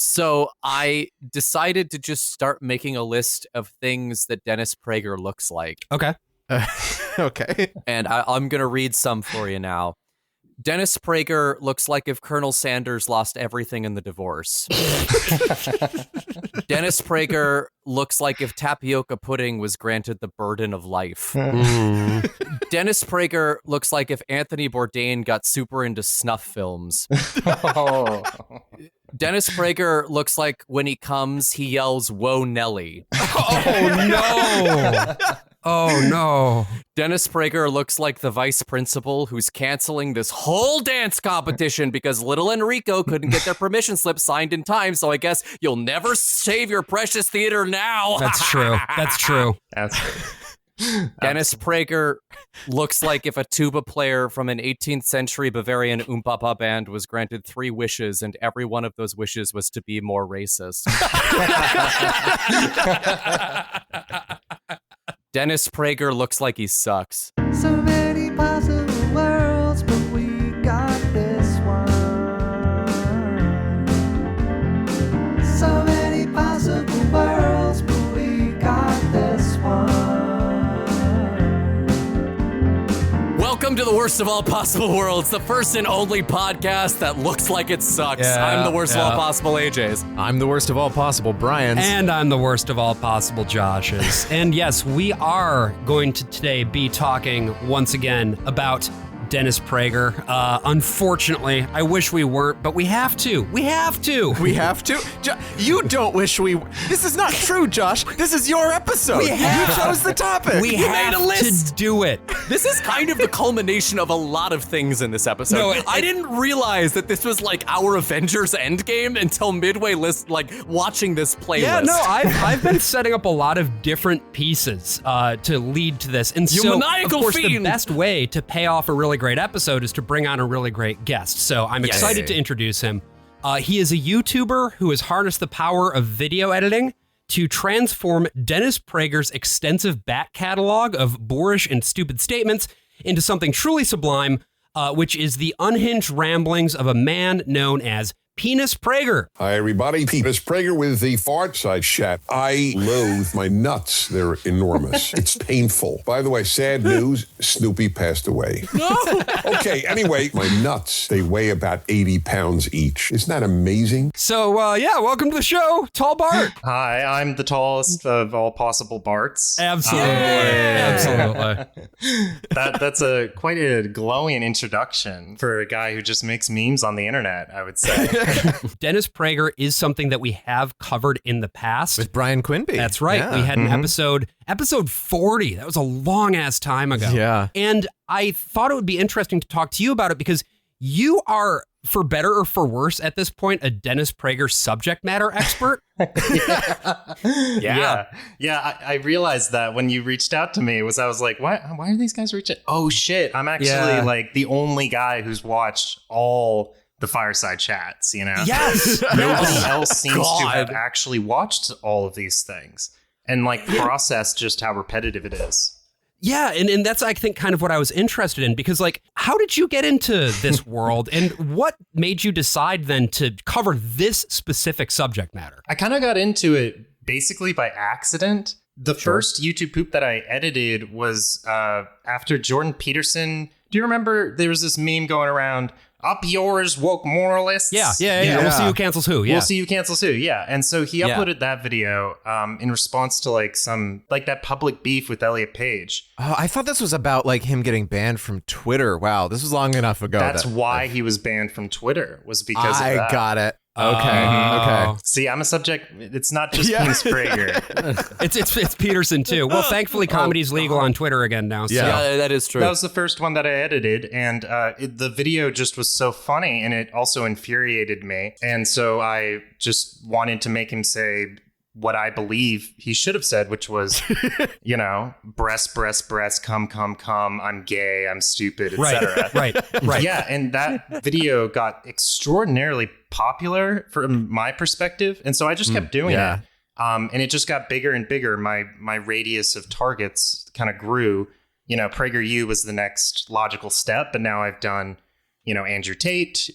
So I decided to just start making a list of things that Dennis Prager looks like. Okay. Okay. And I'm going to read some for you now. Dennis Prager looks like if Colonel Sanders lost everything in the divorce. Dennis Prager looks like if tapioca pudding was granted the burden of life. Dennis Prager looks like if Anthony Bourdain got super into snuff films. Dennis Prager looks like when he comes, he yells, "Whoa, Nelly." Oh, no. Oh, no. Dennis Prager looks like the vice principal who's canceling this whole dance competition because little Enrico couldn't get their permission slip signed in time, so I guess you'll never save your precious theater now. That's true. That's true. Dennis Prager looks like if a tuba player from an 18th century Bavarian Umpapa band was granted 3 wishes and every one of those wishes was to be more racist. Dennis Prager looks like he sucks. So many possible worlds, but we got this one. So many possible worlds, but we got this one. Welcome to the worst of all possible worlds, the first and only podcast that looks like it sucks. Yeah, I'm the worst of all possible AJs. I'm the worst of all possible Brian's. And I'm the worst of all possible Josh's. And yes, we are going to today be talking once again about Dennis Prager. Unfortunately, I wish we weren't, but we have to. We have to. We have to? You don't wish we... This is not true, Josh. This is your episode. You chose the topic. We have to do it. This is kind of the culmination of a lot of things in this episode. No, I didn't realize that this was like our Avengers Endgame until midway watching this playlist. Yeah, no, I've been setting up a lot of different pieces to lead to this. And You so, maniacal of course, the fiend. best way to pay off a really great episode is to bring on a really great guest. So I'm excited to introduce him. He is a YouTuber who has harnessed the power of video editing to transform Dennis Prager's extensive back catalog of boorish and stupid statements into something truly sublime, which is the unhinged ramblings of a man known as Penis Prager. Hi, everybody. Penis Prager with the fart side chat. I loathe my nuts. They're enormous. It's painful. By the way, sad news, Snoopy passed away. No! Okay, anyway, my nuts, they weigh about 80 pounds each. Isn't that amazing? So, welcome to the show, Tall Bart. Hi, I'm the tallest of all possible Barts. Absolutely. Absolutely. That's quite a glowing introduction for a guy who just makes memes on the internet, I would say. Dennis Prager is something that we have covered in the past. With Brian Quinby. That's right. Yeah. We had an episode 40. That was a long ass time ago. Yeah. And I thought it would be interesting to talk to you about it because you are, for better or for worse at this point, a Dennis Prager subject matter expert. Yeah. I realized that when you reached out to me I was like, why are these guys reaching? Oh shit. I'm actually like the only guy who's watched all the fireside chats, you know? Yes. Nobody else seems to have actually watched all of these things and processed just how repetitive it is. Yeah, and that's, I think, kind of what I was interested in, because, how did you get into this world, and what made you decide then to cover this specific subject matter? I kind of got into it basically by accident. The first YouTube poop that I edited was after Jordan Peterson. Do you remember there was this meme going around, "Up yours, woke moralists"? Yeah. We'll see who cancels who. Yeah. We'll see who cancels who. Yeah. And so he uploaded that video in response to some that public beef with Elliot Page. Oh, I thought this was about him getting banned from Twitter. Wow, this was long enough ago. That's why he was banned from Twitter, was because of that. I got it. Okay. See, I'm a subject. It's not just Penis Prager. It's Peterson too. Well, thankfully, comedy's legal on Twitter again now. So. Yeah, that is true. That was the first one that I edited, and the video just was so funny, and it also infuriated me. And so I just wanted to make him say what I believe he should have said, which was, breast, come, I'm gay, I'm stupid, etc. Right. Yeah, and that video got extraordinarily popular from my perspective, and so I just kept doing it. And it just got bigger and bigger. My radius of targets kind of grew. PragerU was the next logical step, but now I've done, Andrew Tate,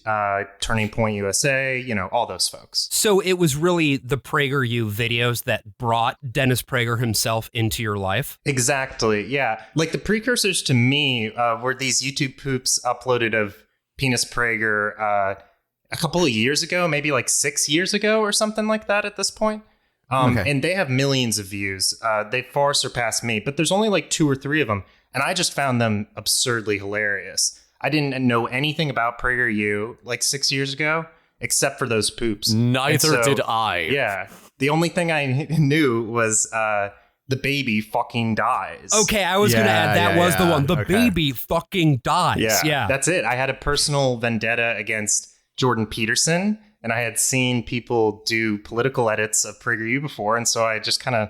Turning Point USA, all those folks. So it was really the PragerU videos that brought Dennis Prager himself into your life? Exactly, yeah. Like the precursors to me were these YouTube poops uploaded of Penis Prager a couple of years ago, maybe like 6 years ago or something like that at this point. And they have millions of views. They far surpass me, but there's only like 2 or 3 of them. And I just found them absurdly hilarious. I didn't know anything about PragerU like 6 years ago, except for those poops. Neither did I. Yeah. The only thing I knew was the baby fucking dies. Okay, I was going to add that was the one. The baby fucking dies. Yeah. That's it. I had a personal vendetta against Jordan Peterson, and I had seen people do political edits of PragerU before, and so I just kind of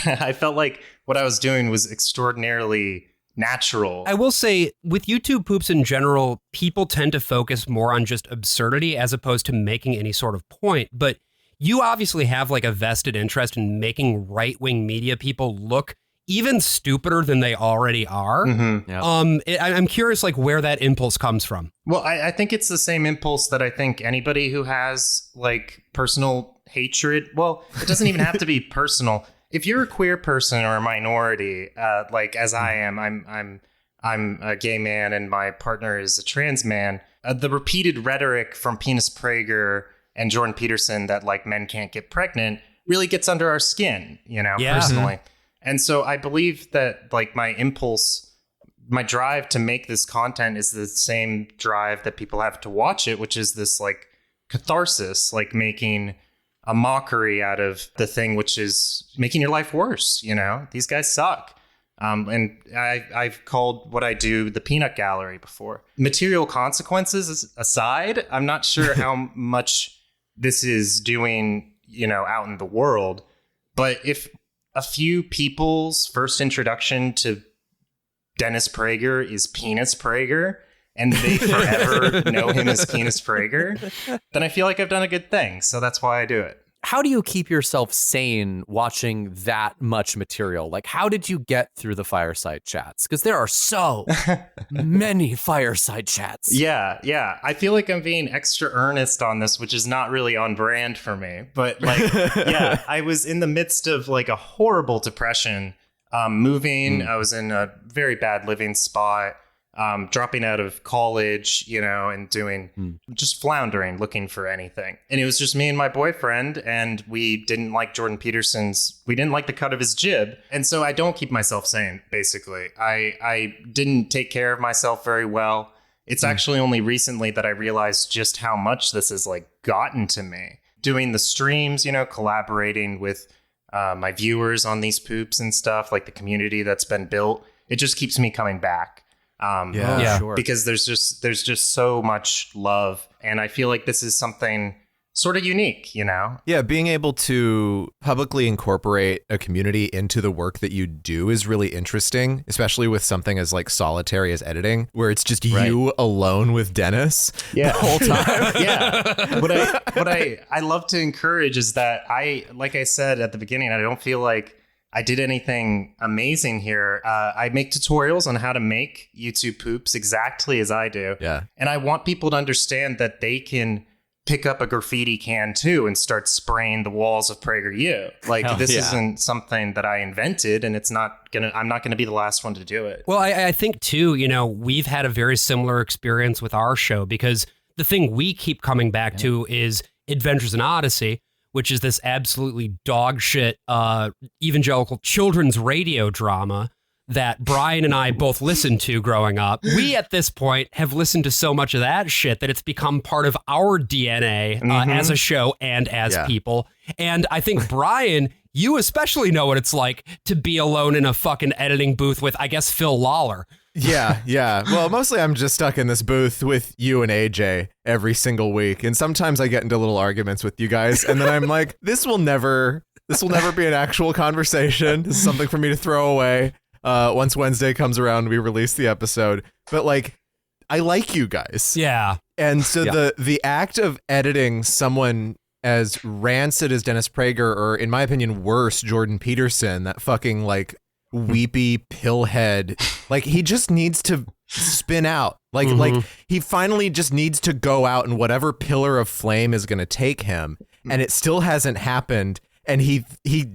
I felt like what I was doing was extraordinarily natural. I will say, with YouTube poops in general, people tend to focus more on just absurdity as opposed to making any sort of point. But you obviously have like a vested interest in making right-wing media people look even stupider than they already are. Mm-hmm. Yep. I'm curious, like, where that impulse comes from. Well, I think it's the same impulse that I think anybody who has like personal hatred. Well, it doesn't even have to be personal. If you're a queer person or a minority, like as I am, I'm a gay man and my partner is a trans man. The repeated rhetoric from Penis Prager and Jordan Peterson that like men can't get pregnant really gets under our skin, personally. And so I believe that like my impulse, my drive to make this content is the same drive that people have to watch it, which is this like catharsis, like making a mockery out of the thing, which is making your life worse. These guys suck. And I've called what I do the peanut gallery before. Material consequences aside, I'm not sure how much this is doing, out in the world. But if a few people's first introduction to Dennis Prager is Penis Prager, and they forever know him as Penis Prager, then I feel like I've done a good thing. So that's why I do it. How do you keep yourself sane watching that much material? Like, how did you get through the fireside chats? Because there are so many fireside chats. Yeah. I feel like I'm being extra earnest on this, which is not really on brand for me. But like, yeah, I was in the midst of like a horrible depression, moving. I was in a very bad living spot. Dropping out of college, and doing just floundering, looking for anything. And it was just me and my boyfriend, and we didn't like Jordan Peterson's, we didn't like the cut of his jib. And so I don't keep myself sane, basically. I didn't take care of myself very well. It's actually only recently that I realized just how much this has like gotten to me. Doing the streams, collaborating with my viewers on these poops and stuff, like the community that's been built, it just keeps me coming back. Sure. Because there's just so much love, and I feel like this is something sort of unique, Yeah, being able to publicly incorporate a community into the work that you do is really interesting, especially with something as like solitary as editing, where it's just you alone with Dennis the whole time. Yeah. What I love to encourage is that like I said at the beginning, I don't feel like I did anything amazing here. I make tutorials on how to make YouTube poops exactly as I do. Yeah. And I want people to understand that they can pick up a graffiti can too and start spraying the walls of PragerU. Like this isn't something that I invented, and I'm not gonna be the last one to do it. Well, I think too, we've had a very similar experience with our show, because the thing we keep coming back to is Adventures in Odyssey, which is this absolutely dog shit evangelical children's radio drama that Brian and I both listened to growing up. We, at this point, have listened to so much of that shit that it's become part of our DNA as a show and as people. And I think, Brian, you especially know what it's like to be alone in a fucking editing booth with, I guess, Phil Lawler. Yeah. Well, mostly I'm just stuck in this booth with you and AJ every single week. And sometimes I get into little arguments with you guys. And then I'm like, this will never be an actual conversation. This is something for me to throw away. Once Wednesday comes around, we release the episode. But like, I like you guys. Yeah. And so the act of editing someone as rancid as Dennis Prager, or in my opinion, worse, Jordan Peterson, that fucking like weepy pillhead, like he just needs to spin out. Like he finally just needs to go out and whatever pillar of flame is going to take him, and it still hasn't happened. And he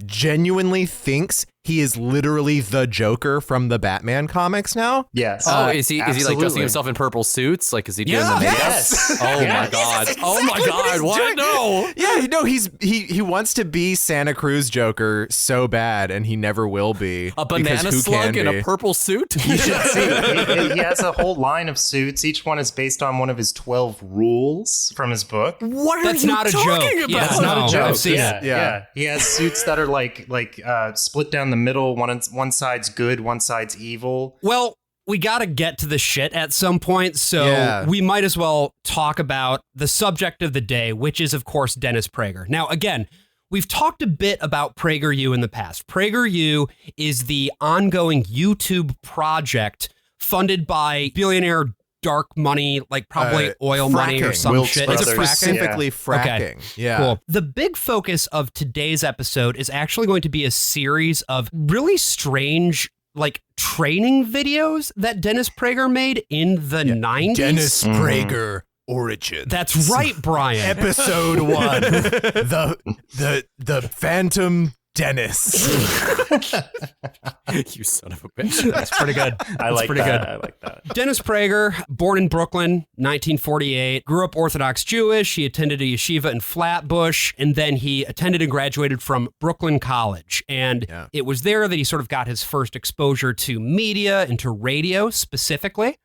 genuinely thinks he is literally the Joker from the Batman comics now. Yes. Oh, is he like absolutely. dressing himself in purple suits? Like, is he doing the makeup? Yes. Oh my god. Oh my god. What? No. Yeah, no, he wants to be Santa Cruz Joker so bad, and he never will be. A banana slug in a purple suit? You should see. He has a whole line of suits. Each one is based on one of his 12 rules from his book. What are That's you not a talking joke. about? Yeah, that's not a joke. I've seen yeah, it. yeah. He has suits that are like split down the middle. One side's good, one side's evil. Well, we got to get to the shit at some point, so Yeah. we might as well talk about the subject of the day, which is, of course, Dennis Prager. Now, again, we've talked a bit about PragerU in the past. PragerU is the ongoing YouTube project funded by billionaire dark money, like probably oil money or fracking. some Wilkes shit. Brothers. Is it fracking? Specifically fracking. Yeah. Cool. The big focus of today's episode is actually going to be a series of really strange, like, training videos that Dennis Prager made in the 90s. Dennis Prager Origins. That's right, Brian. Episode 1. the Phantom Dennis. You son of a bitch. That's pretty good. I like pretty that. good. I like that. Dennis Prager, born in Brooklyn, 1948, grew up Orthodox Jewish. He attended a yeshiva in Flatbush, and then he attended and graduated from Brooklyn College. And it was there that he sort of got his first exposure to media and to radio specifically.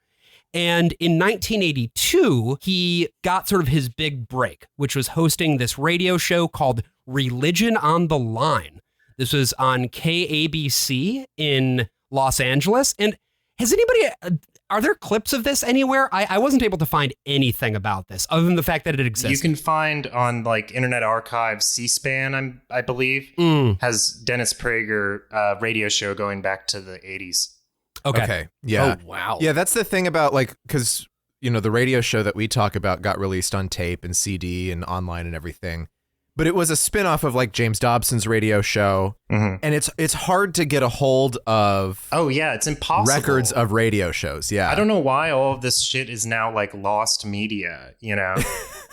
And in 1982, he got sort of his big break, which was hosting this radio show called Religion on the Line. This was on KABC in Los Angeles. And has anybody, are there clips of this anywhere? I wasn't able to find anything about this other than the fact that it exists. You can find on like Internet Archive, C-SPAN, I believe, has Dennis Prager radio show going back to the 80s. Okay. Yeah. Oh, wow. Yeah, that's the thing about, like, because, you know, the radio show that we talk about got released on tape and CD and online and everything. But it was a spinoff of, like, James Dobson's radio show. And it's hard to get a hold of Oh, yeah, it's impossible. records of radio shows. Yeah. I don't know why all of this shit is now like lost media, you know?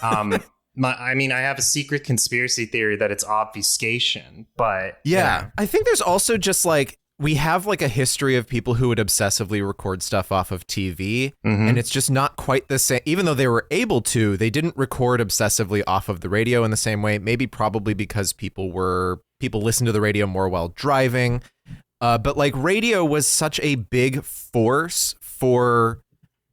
I mean, I have a secret conspiracy theory that it's obfuscation, but... Yeah. you know. I think there's also just, like, we have like a history of people who would obsessively record stuff off of TV, and it's just not quite the same. Even though they were able to, they didn't record obsessively off of the radio in the same way. Maybe probably because people listened to the radio more while driving. But like radio was such a big force for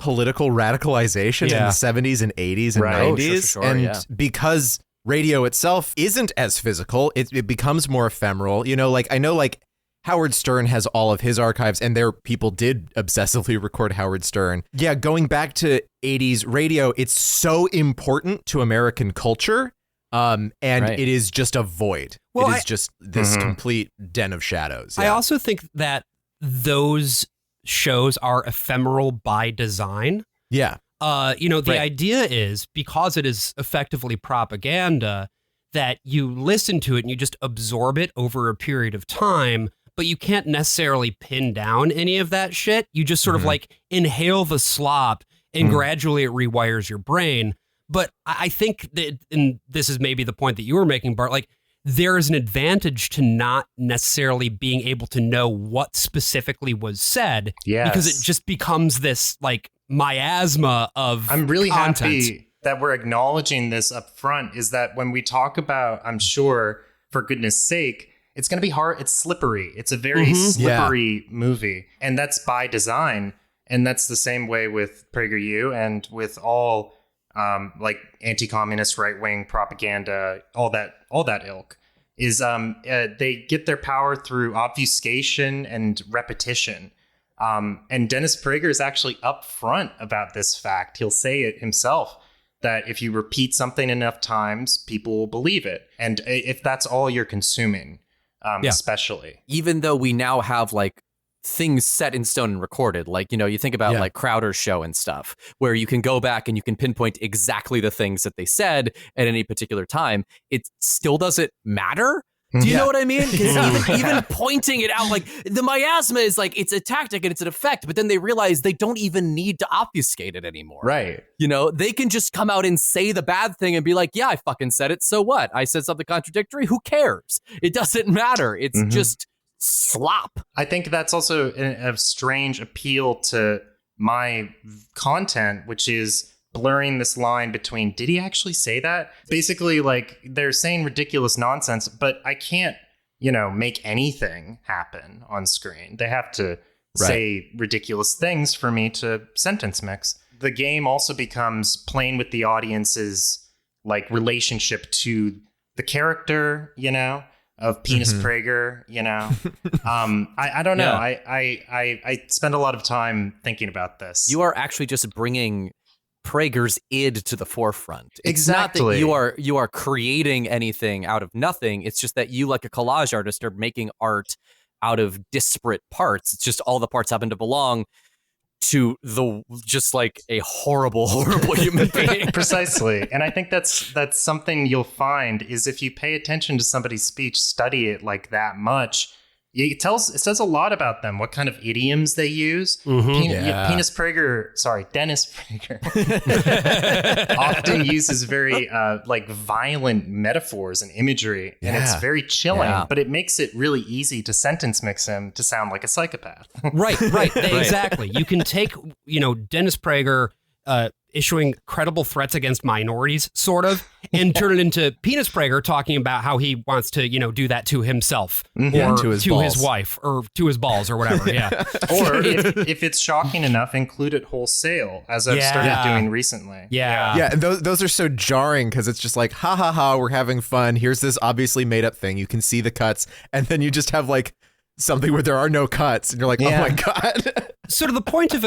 political radicalization in the 70s and 80s and 90s. Sure, and because radio itself isn't as physical, it becomes more ephemeral. You know, like I know like Howard Stern has all of his archives, and there people did obsessively record Howard Stern. Yeah, going back to 80s radio, it's so important to American culture, and it is just a void. Well, it is just this complete den of shadows. I also think that those shows are ephemeral by design. Yeah. You know, the idea is, because it is effectively propaganda, that you listen to it and you just absorb it over a period of time, but you can't necessarily pin down any of that shit. You just sort of like inhale the slop and gradually it rewires your brain. But I think that, and this is maybe the point that you were making, Bart, like there is an advantage to not necessarily being able to know what specifically was said, because it just becomes this like miasma of I'm really content. happy that we're acknowledging this up front, is that when we talk about, I'm sure, for goodness sake, it's going to be hard. It's slippery. It's a very slippery movie. And that's by design. And that's the same way with PragerU and with all like anti-communist right-wing propaganda, all that ilk, is they get their power through obfuscation and repetition. And Dennis Prager is actually upfront about this fact. He'll say it himself, that if you repeat something enough times, people will believe it. And if that's all you're consuming, especially. Even though we now have like things set in stone and recorded, like, you know, you think about like Crowder's show and stuff, where you can go back and you can pinpoint exactly the things that they said at any particular time. It still doesn't matter Do you know what I mean? Because even pointing it out, like the miasma is like, it's a tactic and it's an effect, but then they realize they don't even need to obfuscate it anymore. Right. You know, they can just come out and say the bad thing and be like, yeah, I fucking said it. So what? I said something contradictory. Who cares? It doesn't matter. It's just slop. I think that's also a strange appeal to my content, which is blurring this line between, did he actually say that? Basically, like, they're saying ridiculous nonsense, but I can't, make anything happen on screen. They have to say ridiculous things for me to sentence mix. The game also becomes playing with the audience's, like, relationship to the character, of Penis Prager, I don't know. I spend a lot of time thinking about this. You are actually just bringing Prager's id to the forefront. It's Exactly. not that you are creating anything out of nothing. It's just that you, like a collage artist, are making art out of disparate parts. It's just all the parts happen to belong to just like a horrible human being. Precisely. And I think that's something you'll find is if you pay attention to somebody's speech, study it like that much, it says a lot about them, what kind of idioms they use. Dennis Prager often uses very like violent metaphors and imagery, and it's very chilling, but it makes it really easy to sentence mix him to sound like a psychopath. Right. Exactly. You can take, Dennis Prager issuing credible threats against minorities, sort of, and turn it into Penis Prager talking about how he wants to, do that to himself or to his wife or to his balls or whatever. Yeah. Or if it's shocking enough, include it wholesale, as I've started doing recently. Yeah. And those are so jarring because it's just like, ha ha ha, we're having fun. Here's this obviously made up thing. You can see the cuts. And then you just have like something where there are no cuts and you're like, oh my God. So to the point of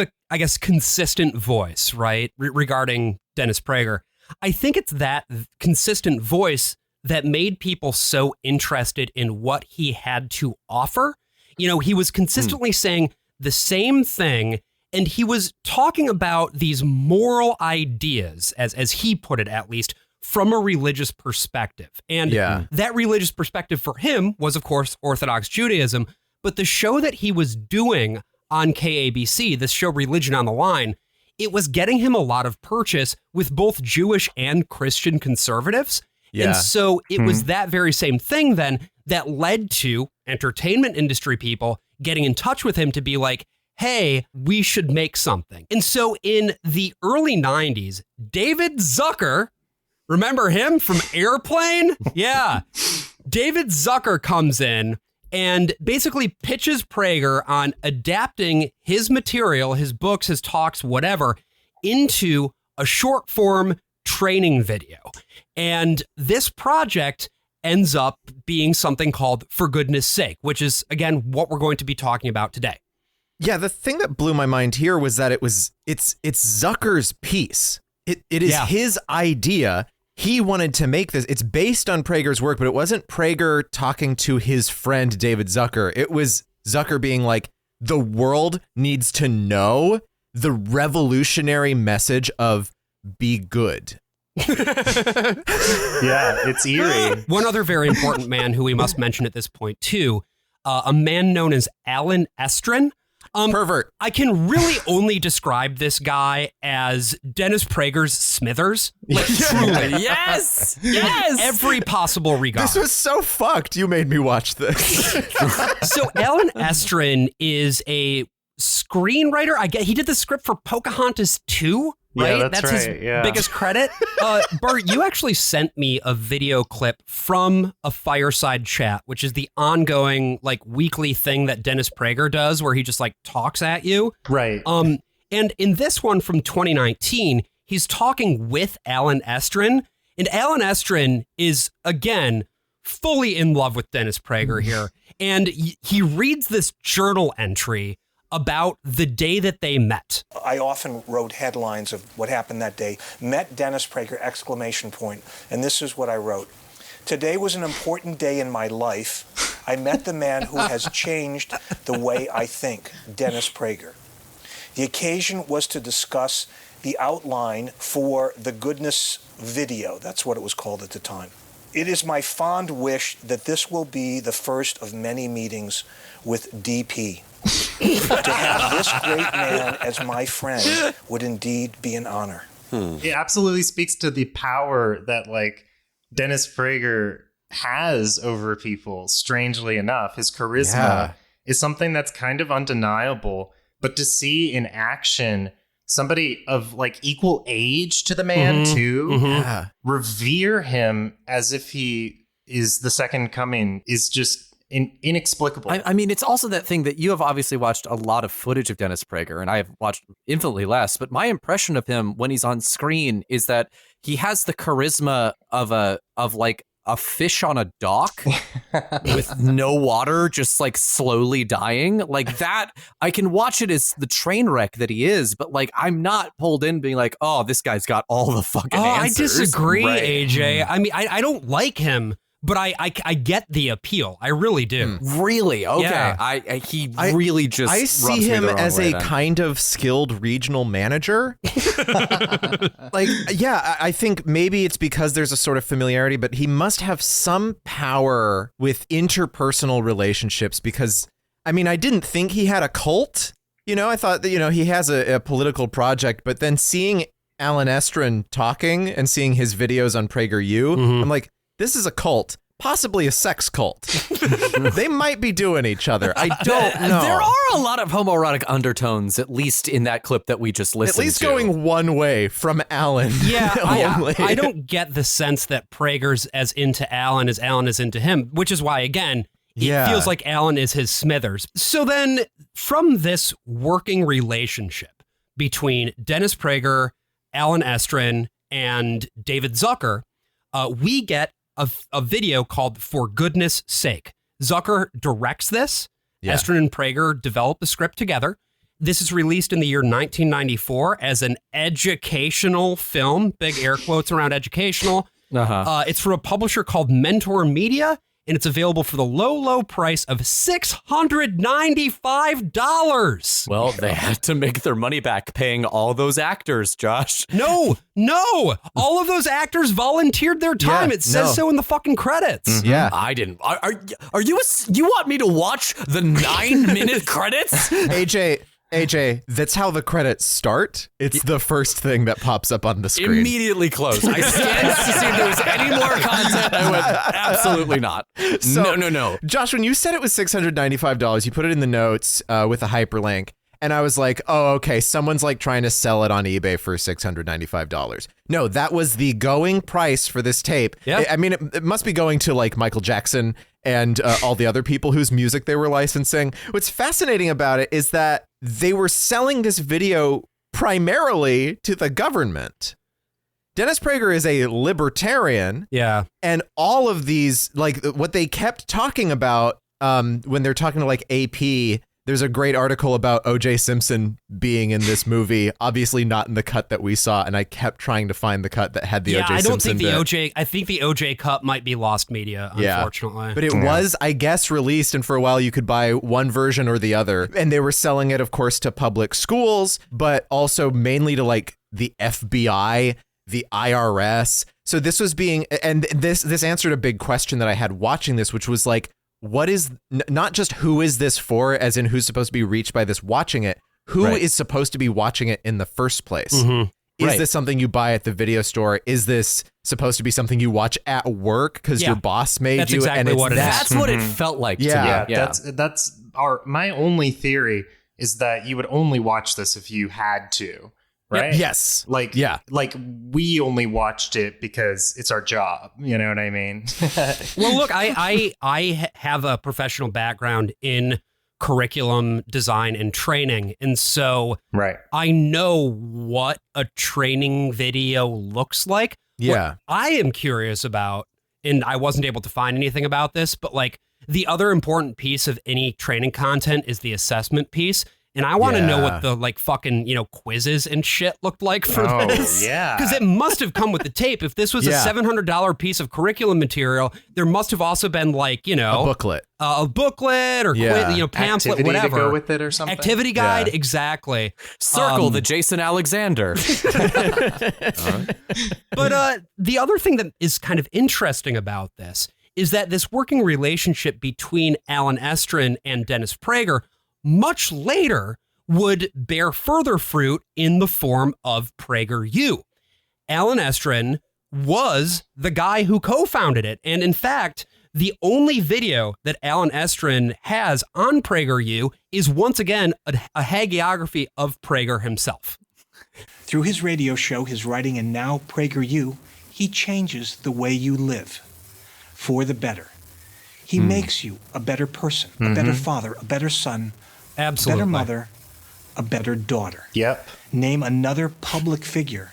consistent voice, right, regarding Dennis Prager, I think it's that consistent voice that made people so interested in what he had to offer. He was consistently saying the same thing, and he was talking about these moral ideas, as he put it at least, from a religious perspective. And that religious perspective for him was, of course, Orthodox Judaism. But the show that he was doing on KABC, this show Religion on the Line, it was getting him a lot of purchase with both Jewish and Christian conservatives. Yeah. And so it was that very same thing then that led to entertainment industry people getting in touch with him to be like, hey, we should make something. And so in the early 90s, David Zucker, remember him from Airplane? Yeah. David Zucker comes in and basically pitches Prager on adapting his material, his books, his talks, whatever, into a short form training video. And this project ends up being something called For Goodness Sake, which is, again, what we're going to be talking about today. Yeah, the thing that blew my mind here was that it's Zucker's piece. It is his idea. He wanted to make this. It's based on Prager's work, but it wasn't Prager talking to his friend David Zucker. It was Zucker being like, the world needs to know the revolutionary message of be good. Yeah, it's eerie. One other very important man who we must mention at this point, too, a man known as Alan Estrin. Pervert. I can really only describe this guy as Dennis Prager's Smithers. Like, truly. Yes. Every possible regard. This was so fucked. You made me watch this. So Alan Estrin is a screenwriter. I get he did the script for Pocahontas 2. Right? Yeah, that's his right, biggest credit. Bart, you actually sent me a video clip from a Fireside Chat, which is the ongoing, like, weekly thing that Dennis Prager does where he just, like, talks at you. Right. And in this one from 2019, he's talking with Alan Estrin. And Alan Estrin is, again, fully in love with Dennis Prager here. And he reads this journal entry about the day that they met. I often wrote headlines of what happened that day. Met Dennis Prager, ! And this is what I wrote. Today was an important day in my life. I met the man who has changed the way I think, Dennis Prager. The occasion was to discuss the outline for the Goodness video. That's what it was called at the time. It is my fond wish that this will be the first of many meetings with DP. To have this great man as my friend would indeed be an honor. It absolutely speaks to the power that like Dennis Prager has over people. Strangely enough, his charisma is something that's kind of undeniable, but to see in action somebody of like equal age to the man too, revere him as if he is the second coming is just inexplicable. I mean, it's also that thing that you have obviously watched a lot of footage of Dennis Prager, and I have watched infinitely less, but my impression of him when he's on screen is that he has the charisma of like a fish on a dock with no water, just like slowly dying. Like that, I can watch it as the train wreck that he is, but like I'm not pulled in being like, oh, this guy's got all the fucking answers. I disagree, AJ. I mean, I don't like him, but I get the appeal. I really do. Really? Okay. Yeah. I really just I rubs see me him the wrong as way a then. kind of skilled regional manager. Like, yeah, I think maybe it's because there's a sort of familiarity, but he must have some power with interpersonal relationships because, I mean, I didn't think he had a cult. You know, I thought that, you know, he has a political project, but then seeing Alan Estrin talking and seeing his videos on PragerU, I'm like, this is a cult, possibly a sex cult. They might be doing each other. I don't know. There are a lot of homoerotic undertones, at least in that clip that we just listened to. At least going one way from Alan. Yeah, only. I don't get the sense that Prager's as into Alan as Alan is into him, which is why, again, it feels like Alan is his Smithers. So then, from this working relationship between Dennis Prager, Alan Estrin, and David Zucker, we get a video called For Goodness Sake. Zucker directs this. Yeah. Estrin and Prager developed the script together. This is released in the year 1994 as an educational film. Big air quotes around educational. It's from a publisher called Mentor Media, and it's available for the low price of $695. Well, they had to make their money back paying all those actors, Josh. No. All of those actors volunteered their time. It says so in the fucking credits. Yeah. I didn't. Are you you want me to watch the 9-minute credits? AJ, that's how the credits start. It's the first thing that pops up on the screen. Immediately closed. I scanned to see if there was any more content. I went, absolutely not. So, No. Josh, when you said it was $695, you put it in the notes with a hyperlink. And I was like, oh, okay, someone's like trying to sell it on eBay for $695. No, that was the going price for this tape. Yeah. I mean, it must be going to like Michael Jackson and all the other people whose music they were licensing. What's fascinating about it is that they were selling this video primarily to the government. Dennis Prager is a libertarian. Yeah. And all of these, like what they kept talking about when they're talking to like AP, there's a great article about O.J. Simpson being in this movie, obviously not in the cut that we saw, and I kept trying to find the cut that had the O.J. Simpson. I don't think bit. I think the O.J. cut might be lost media, unfortunately. But it was, I guess, released, and for a while you could buy one version or the other. And they were selling it, of course, to public schools, but also mainly to like the FBI, the IRS. So this was being, and this answered a big question that I had watching this, which was like, what is, not just who is this for, as in who's supposed to be reached by this watching it, who is supposed to be watching it in the first place? Is this something you buy at the video store? Is this supposed to be something you watch at work because your boss made That's you? exactly and what it is. That's what it felt like to me. That's my only theory is that you would only watch this if you had to. Right? Yes. Like we only watched it because it's our job. You know what I mean? Well, look, I have a professional background in curriculum design and training. And so I know what a training video looks like. Yeah. What I am curious about, and I wasn't able to find anything about this, but like the other important piece of any training content is the assessment piece. And I want to know Yeah. what the like fucking, quizzes and shit looked like for this. yeah. Because it must have come with the tape. If this was a Yeah. $700 piece of curriculum material, there must have also been like, A booklet. a booklet or Yeah. pamphlet, Activity whatever. to go with it or something. Activity guide, Yeah. exactly. Circle the Jason Alexander. But the other thing that is kind of interesting about this is that this working relationship between Alan Estrin and Dennis Prager much later would bear further fruit in the form of PragerU. Alan Estrin was the guy who co-founded it. And in fact, the only video that Alan Estrin has on PragerU is once again a hagiography of Prager himself. Through his radio show, his writing, and now PragerU, he changes the way you live for the better. He makes you a better person, a better father, a better son, Absolutely. a better mother, a better daughter. Yep. Name another public figure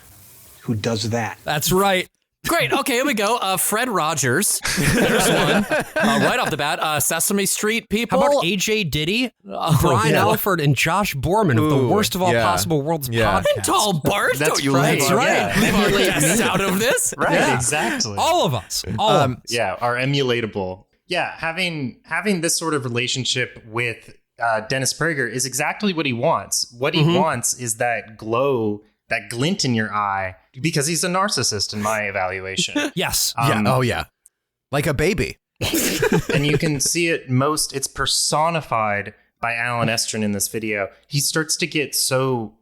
who does that. That's right. Great. Okay, here we go. Fred Rogers. There's one. Right off the bat. Sesame Street people. How about AJ Diddy, Brian yeah. Alford, and Josh Borman of the Ooh, worst of all yeah. possible worlds Yeah. podcast? Tall Bart. That's Don't you right. leave That's right. leave our guests out of this. Right. Yeah. Exactly. All of us. All of us. Yeah, are emulatable. Yeah, having this sort of relationship with Dennis Prager is exactly what he wants. What he wants is that glow, that glint in your eye, because he's a narcissist in my evaluation. Yes. Yeah. Oh, yeah. Like a baby. And you can see it it's personified by Alan Estrin in this video. He starts to get so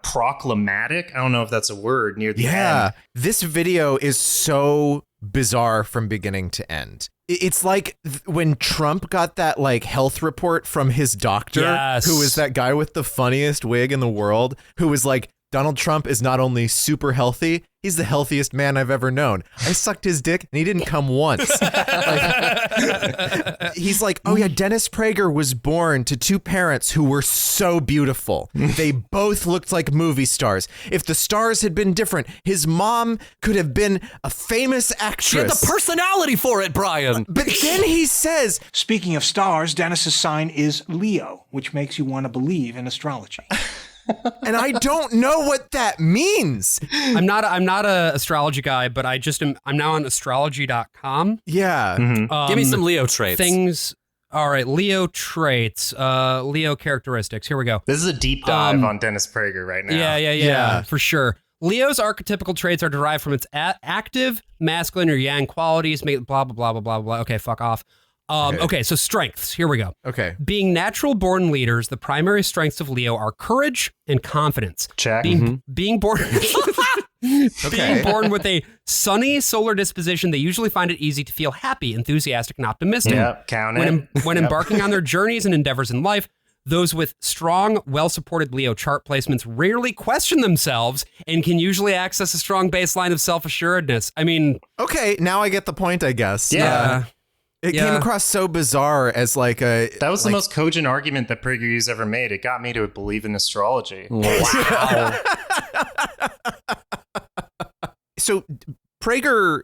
proclamatic. I don't know if that's a word near the end. This video is so bizarre from beginning to end. It's like when Trump got that like health report from his doctor, Yes. who is that guy with the funniest wig in the world, who was like, Donald Trump is not only super healthy, he's the healthiest man I've ever known. I sucked his dick and he didn't come once. He's like, oh yeah, Dennis Prager was born to two parents who were so beautiful. They both looked like movie stars. If the stars had been different, his mom could have been a famous actress. She had the personality for it, Brian. But then he says, Speaking of stars, Dennis's sign is Leo, which makes you want to believe in astrology. and I don't know what that means. I'm not a astrology guy, but I'm now on astrology.com. Yeah. Give me some Leo traits. Things. All right, Leo traits, Leo characteristics. Here we go. This is a deep dive on Dennis Prager right now. Yeah, for sure. Leo's archetypical traits are derived from its active, masculine, or yang qualities. Blah, blah, blah, blah, blah, blah. Okay, fuck off. Okay, so strengths. Here we go. Okay. Being natural-born leaders, the primary strengths of Leo are courage and confidence. Check. Being born... Being born with a sunny solar disposition, they usually find it easy to feel happy, enthusiastic, and optimistic. Yep, count it. When embarking on their journeys and endeavors in life, those with strong, well-supported Leo chart placements rarely question themselves and can usually access a strong baseline of self-assuredness. I mean... Okay, now I get the point, I guess. Yeah. It came across so bizarre as like a... That was the most cogent argument that PragerU's ever made. It got me to believe in astrology. Wow. So Prager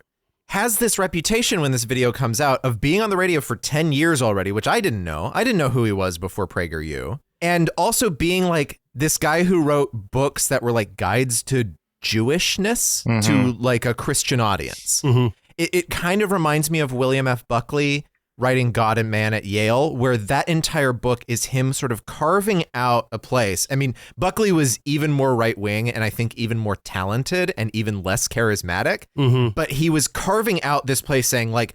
has this reputation when this video comes out of being on the radio for 10 years already, which I didn't know. I didn't know who he was before PragerU. And also being like this guy who wrote books that were like guides to Jewishness to like a Christian audience. It kind of reminds me of William F. Buckley writing God and Man at Yale, where that entire book is him sort of carving out a place. I mean, Buckley was even more right wing and I think even more talented and even less charismatic, but he was carving out this place saying like,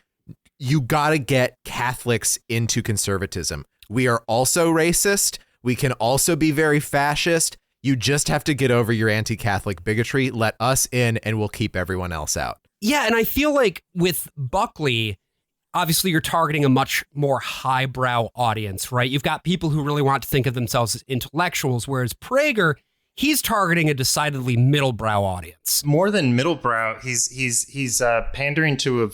you got to get Catholics into conservatism. We are also racist. We can also be very fascist. You just have to get over your anti-Catholic bigotry. Let us in and we'll keep everyone else out. Yeah, and I feel like with Buckley, obviously you're targeting a much more highbrow audience, right? You've got people who really want to think of themselves as intellectuals, whereas Prager, he's targeting a decidedly middlebrow audience. More than middlebrow, he's pandering to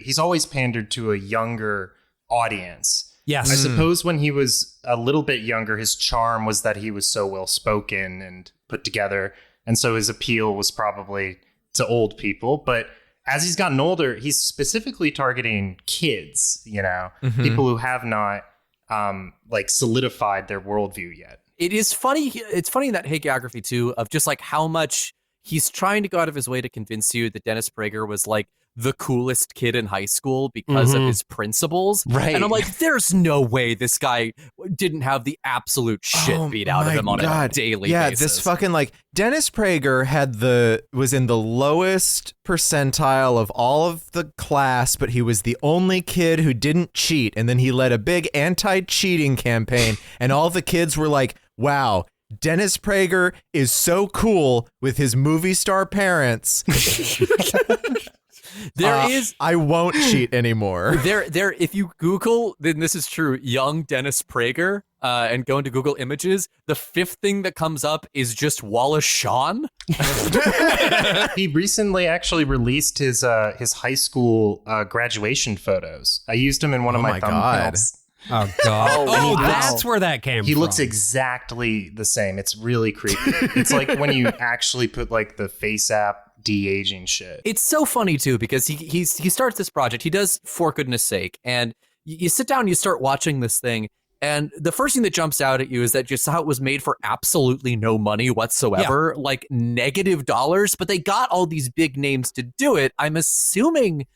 he's always pandered to a younger audience. Yes. I suppose when he was a little bit younger, his charm was that he was so well spoken and put together, and so his appeal was probably to old people, but as he's gotten older, he's specifically targeting kids, people who have not like solidified their worldview yet. It is funny. It's funny in that hagiography too, of just like how much he's trying to go out of his way to convince you that Dennis Prager was like the coolest kid in high school because of his principles. Right. And I'm like, there's no way this guy didn't have the absolute shit beat out of him on a daily basis. This fucking like Dennis Prager was in the lowest percentile of all of the class, but he was the only kid who didn't cheat. And then he led a big anti-cheating campaign, and all the kids were like, wow, Dennis Prager is so cool with his movie star parents. I won't cheat anymore. There. If you Google, then this is true, young Dennis Prager, and go into Google Images, the fifth thing that comes up is just Wallace Shawn. He recently actually released his high school graduation photos. I used them in one of my thumbnails. Oh God! That's where that came from. He looks exactly the same. It's really creepy. It's like when you actually put like the face app de-aging shit. It's so funny too because he starts this project. He does For Goodness Sake, and you sit down and you start watching this thing, and the first thing that jumps out at you is that just how it was made for absolutely no money whatsoever, like $- but they got all these big names to do it. I'm assuming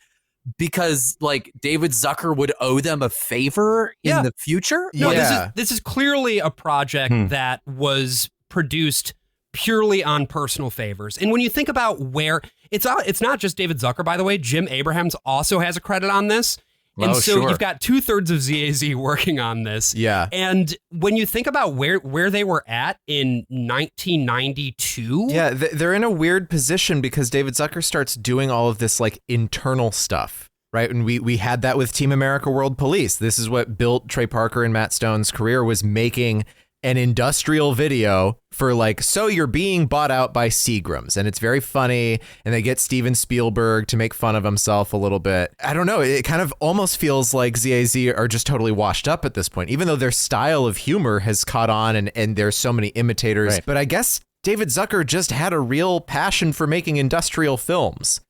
because like David Zucker would owe them a favor in the future. No, this is clearly a project that was produced purely on personal favors. And when you think about where it's not just David Zucker, by the way, Jim Abrahams also has a credit on this. And you've got 2/3 of ZAZ working on this. Yeah. And when you think about where they were at in 1992. Yeah, they're in a weird position because David Zucker starts doing all of this like internal stuff, right? And we had that with Team America World Police. This is what built Trey Parker and Matt Stone's career, was making an industrial video for like, so you're being bought out by Seagrams, and it's very funny, and they get Steven Spielberg to make fun of himself a little bit. I don't know, it kind of almost feels like ZAZ are just totally washed up at this point, even though their style of humor has caught on and there's so many imitators. Right. But I guess David Zucker just had a real passion for making industrial films.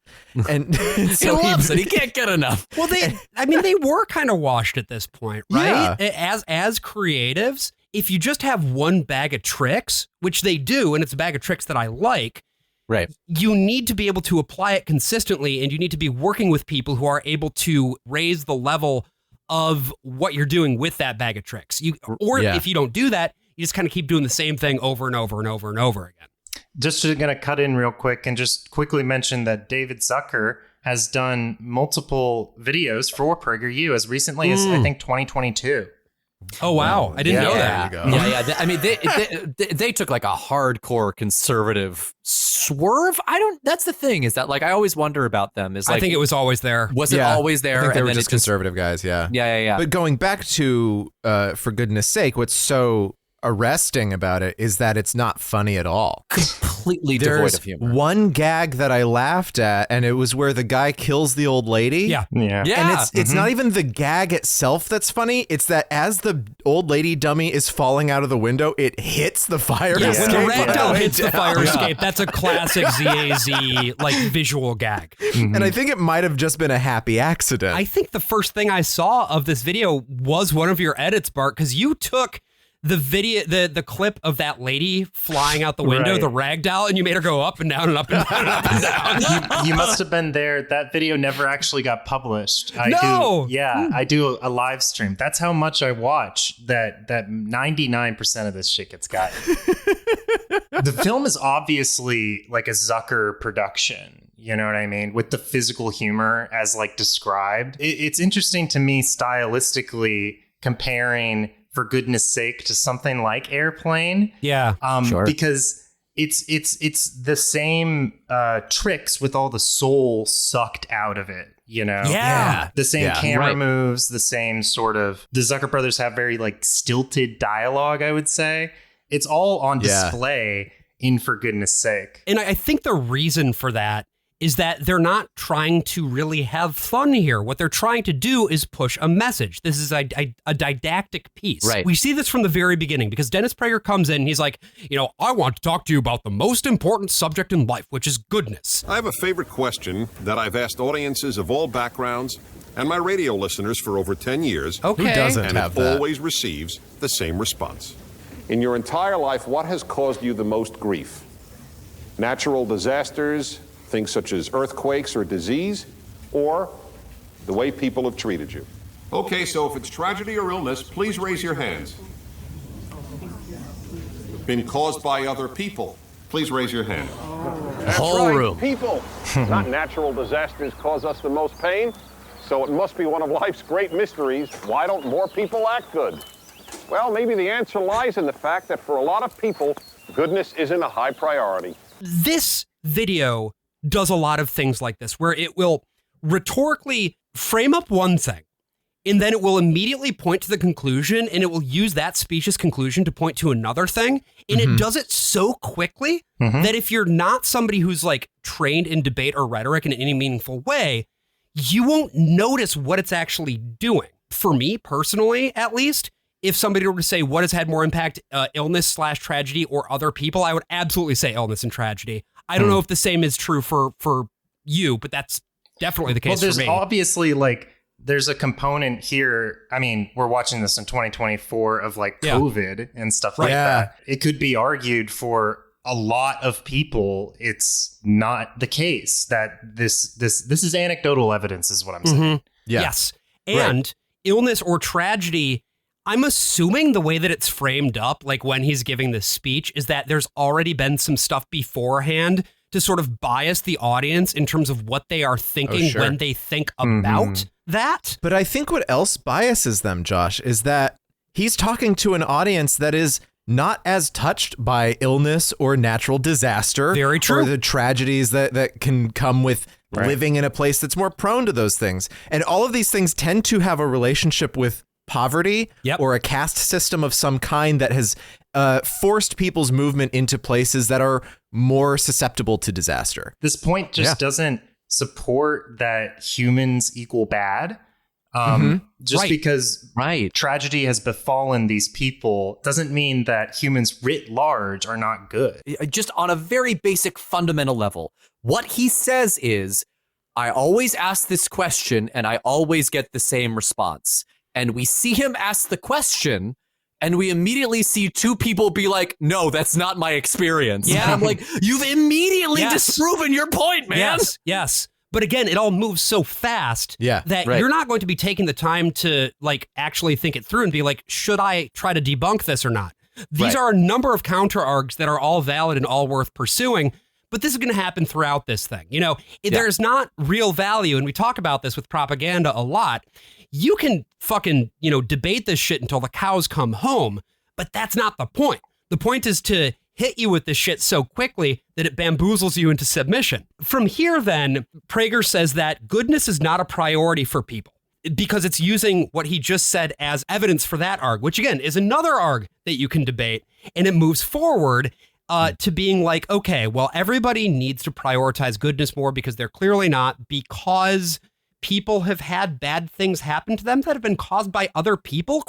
And so he loves it. He can't get enough. Well, they were kind of washed at this point, right? Yeah. As creatives, if you just have one bag of tricks, which they do, and it's a bag of tricks that I like, right? You need to be able to apply it consistently, and you need to be working with people who are able to raise the level of what you're doing with that bag of tricks. If you don't do that, you just kind of keep doing the same thing over and over and over and over again. Just going to cut in real quick and just quickly mention that David Zucker has done multiple videos for PragerU as recently as, I think, 2022. Oh, wow. I didn't know that. Yeah. I mean, they took like a hardcore conservative swerve. That's the thing, is that like I always wonder about them. Is like, I think it was always there. Was it always there? I think they were just conservative guys. Yeah. But going back to For Goodness Sake, what's so arresting about it is that it's not funny at all. Completely devoid of humor. One gag that I laughed at, and it was where the guy kills the old lady. Yeah. And it's not even the gag itself that's funny. It's that as the old lady dummy is falling out of the window, it hits the fire escape. When the ragdoll hits the fire escape, that's a classic ZAZ like visual gag. And I think it might have just been a happy accident. I think the first thing I saw of this video was one of your edits, Bart, because you took the video, the clip of that lady flying out the window, the ragdoll, and you made her go up and down and up and down and up and down. You must have been there. That video never actually got published. I do a live stream. That's how much I watch. That 99% of this shit gets gotten. The film is obviously like a Zucker production. You know what I mean? With the physical humor as like described. It's interesting to me stylistically comparing For Goodness Sake to something like Airplane. Yeah, because it's the same tricks with all the soul sucked out of it, you know? Yeah. The same camera moves, the same sort of... The Zucker Brothers have very like stilted dialogue, I would say. It's all on display in For Goodness Sake. And I think the reason for that is that they're not trying to really have fun here. What they're trying to do is push a message. This is a didactic piece. Right. We see this from the very beginning because Dennis Prager comes in and he's like, I want to talk to you about the most important subject in life, which is goodness. I have a favorite question that I've asked audiences of all backgrounds and my radio listeners for over 10 years. Okay. Who doesn't and have it that? always receives the same response. In your entire life, what has caused you the most grief? Natural disasters, things such as earthquakes or disease, or the way people have treated you? Okay, so if it's tragedy or illness, please raise your hands. Been caused by other people. Please raise your hand. That's Whole right, room. people. Not natural disasters cause us the most pain, so it must be one of life's great mysteries. Why don't more people act good? Well, maybe the answer lies in the fact that for a lot of people, goodness isn't a high priority. This video does a lot of things like this, where it will rhetorically frame up one thing, and then it will immediately point to the conclusion, and it will use that specious conclusion to point to another thing. And it does it so quickly that if you're not somebody who's like trained in debate or rhetoric in any meaningful way, you won't notice what it's actually doing. For me personally, at least, if somebody were to say what has had more impact, illness/tragedy or other people, I would absolutely say illness and tragedy. I don't know if the same is true for you, but that's definitely the case for me. Well, there's obviously like, there's a component here. I mean, we're watching this in 2024 of like COVID and stuff like that. It could be argued for a lot of people, it's not the case that this is anecdotal evidence, is what I'm saying. Yes. And illness or tragedy, I'm assuming the way that it's framed up, like when he's giving this speech, is that there's already been some stuff beforehand to sort of bias the audience in terms of what they are thinking when they think about that. But I think what else biases them, Josh, is that he's talking to an audience that is not as touched by illness or natural disaster. Very true. Or the tragedies that can come with living in a place that's more prone to those things. And all of these things tend to have a relationship with poverty or a caste system of some kind that has forced people's movement into places that are more susceptible to disaster. This point just doesn't support that humans equal bad. Just because tragedy has befallen these people doesn't mean that humans writ large are not good. Just on a very basic fundamental level, what he says is, I always ask this question and I always get the same response. And we see him ask the question, and we immediately see two people be like, no, that's not my experience. Yeah. And I'm like, you've immediately disproven your point, man. Yes. But again, it all moves so fast that you're not going to be taking the time to like actually think it through and be like, should I try to debunk this or not? These are a number of counter args that are all valid and all worth pursuing. But this is going to happen throughout this thing. You know, there's not real value. And we talk about this with propaganda a lot. You can fucking, debate this shit until the cows come home. But that's not the point. The point is to hit you with this shit so quickly that it bamboozles you into submission. From here, then, Prager says that goodness is not a priority for people because it's using what he just said as evidence for that arg, which again is another arg that you can debate. And it moves forward to being like, okay, well, everybody needs to prioritize goodness more because they're clearly not, because people have had bad things happen to them that have been caused by other people, ?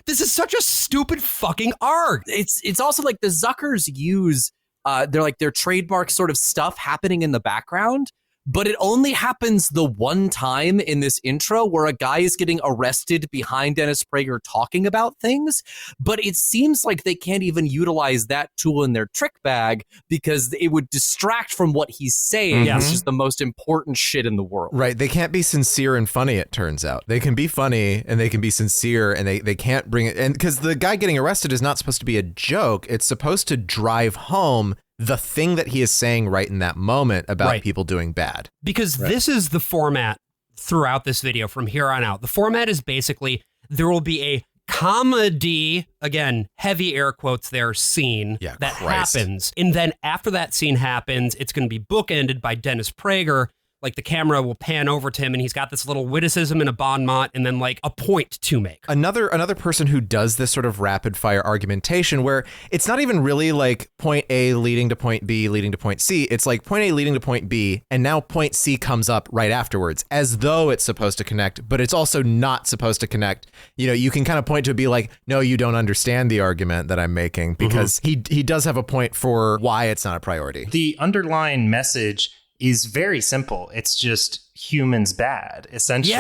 This is such a stupid fucking arg. It's also like the Zuckers use their trademark sort of stuff happening in the background, but it only happens the one time in this intro where a guy is getting arrested behind Dennis Prager talking about things. But it seems like they can't even utilize that tool in their trick bag because it would distract from what he's saying, which is the most important shit in the world. Right. They can't be sincere and funny, it turns out. They can be funny and they can be sincere, and they can't bring it. And because the guy getting arrested is not supposed to be a joke. It's supposed to drive home the thing that he is saying right in that moment about people doing bad. Because this is the format throughout this video from here on out. The format is basically there will be a comedy, again, heavy air quotes there, scene that happens. And then after that scene happens, it's going to be bookended by Dennis Prager. Like the camera will pan over to him and he's got this little witticism and a bon mot and then like a point to make. Another person who does this sort of rapid fire argumentation where it's not even really like point A leading to point B leading to point C. It's like point A leading to point B and now point C comes up right afterwards as though it's supposed to connect, but it's also not supposed to connect. You can kind of point to it, be like, no, you don't understand the argument that I'm making, because he does have a point for why it's not a priority. The underlying message is very simple. It's just humans bad, essentially.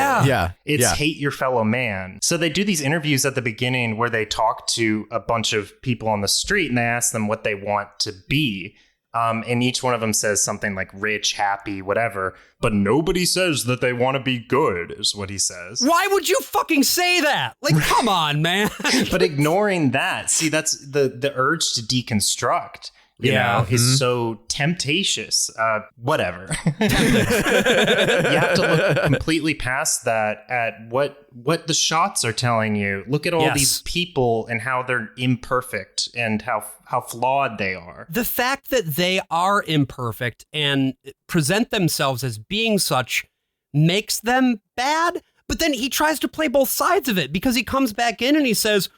It's hate your fellow man. So they do these interviews at the beginning where they talk to a bunch of people on the street and they ask them what they want to be. And each one of them says something like rich, happy, whatever. But nobody says that they want to be good, is what he says. Why would you fucking say that? Like, come on, man. But ignoring that, see, that's the urge to deconstruct. You know, is so temptatious. Whatever. You have to look completely past that at what the shots are telling you. Look at all these people and how they're imperfect and how flawed they are. The fact that they are imperfect and present themselves as being such makes them bad. But then he tries to play both sides of it because he comes back in and he says,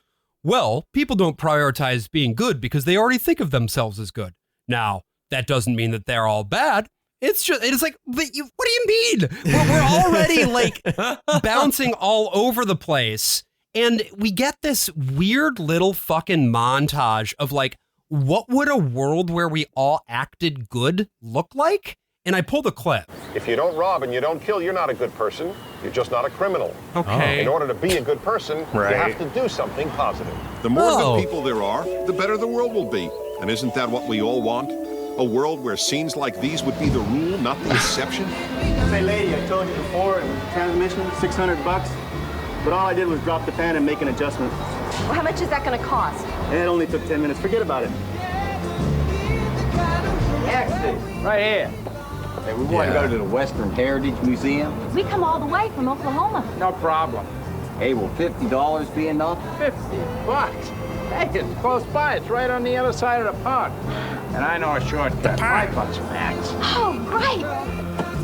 well, people don't prioritize being good because they already think of themselves as good. Now, that doesn't mean that they're all bad. It's like, what do you mean? We're already like bouncing all over the place. And we get this weird little fucking montage of like, what would a world where we all acted good look like? And I pulled a clip. If you don't rob and you don't kill, you're not a good person. You're just not a criminal. Okay. In order to be a good person, you have to do something positive. The more good people there are, the better the world will be. And isn't that what we all want? A world where scenes like these would be the rule, not the exception? Say, lady, I told you before, transmission, $600. But all I did was drop the pan and make an adjustment. Well, how much is that going to cost? It only took 10 minutes. Forget about it. Exit. Right here. Hey, we want to go to the Western Heritage Museum. We come all the way from Oklahoma. No problem. Hey, will $50 be enough? $50? Hey, it's close by. It's right on the other side of the park. And I know a shortcut. $5 max. Oh, great.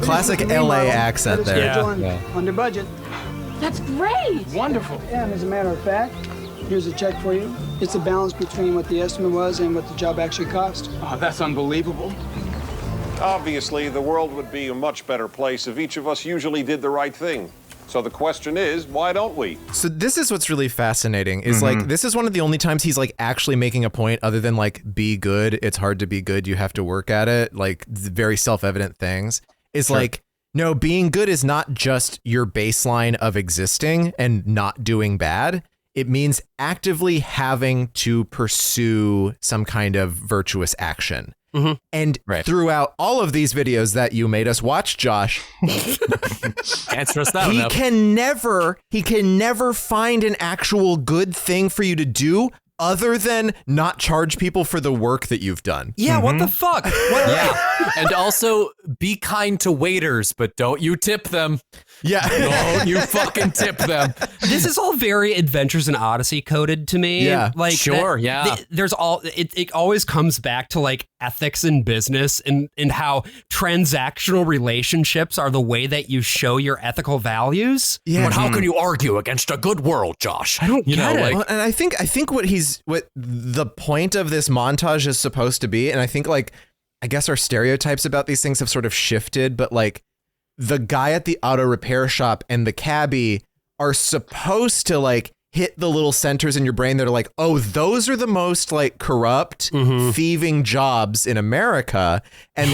Classic LA accent there. Under budget. That's great. Wonderful. Yeah, and as a matter of fact, here's a check for you. It's a balance between what the estimate was and what the job actually cost. Oh, that's unbelievable. Obviously, the world would be a much better place if each of us usually did the right thing. So the question is, why don't we? So this is what's really fascinating is like, this is one of the only times he's like actually making a point other than like, be good. It's hard to be good. You have to work at it. Like very self-evident things is like, no, being good is not just your baseline of existing and not doing bad. It means actively having to pursue some kind of virtuous action. And throughout all of these videos that you made us watch, Josh, answer us that he can never find an actual good thing for you to do other than not charge people for the work that you've done. Yeah, what the fuck? And also be kind to waiters, but don't you tip them. Yeah. Don't you fucking tip them. This is all very Adventures in Odyssey coded to me. Yeah. Like there's all it always comes back to like ethics in business and how transactional relationships are the way that you show your ethical values. Yeah. But how can you argue against a good world, Josh? I don't get it. Well, and I think what the point of this montage is supposed to be, and I think like I guess our stereotypes about these things have sort of shifted, but like the guy at the auto repair shop and the cabbie are supposed to like hit the little centers in your brain that are like, oh, those are the most like corrupt, thieving jobs in America. And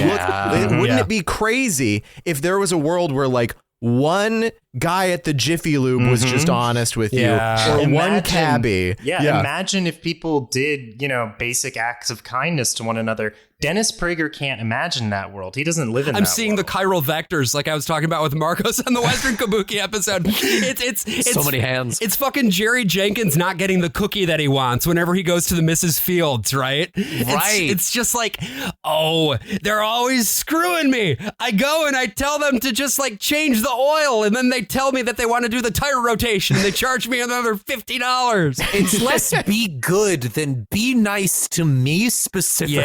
wouldn't it be crazy if there was a world where like one guy at the Jiffy Lube was just honest with you, or one cabbie. Imagine if people did, basic acts of kindness to one another. Dennis Prager can't imagine that world. He doesn't live in that I'm seeing world. the chiral vectors like I was talking about with Marcos on the Western Kabuki episode. It's so many hands. It's fucking Jerry Jenkins not getting the cookie that he wants whenever he goes to the Mrs. Fields, right? It's just like, oh, they're always screwing me. I go and I tell them to just like change the oil, and then they tell me that they want to do the tire rotation and they charge me another $50. It's less be good than be nice to me specifically.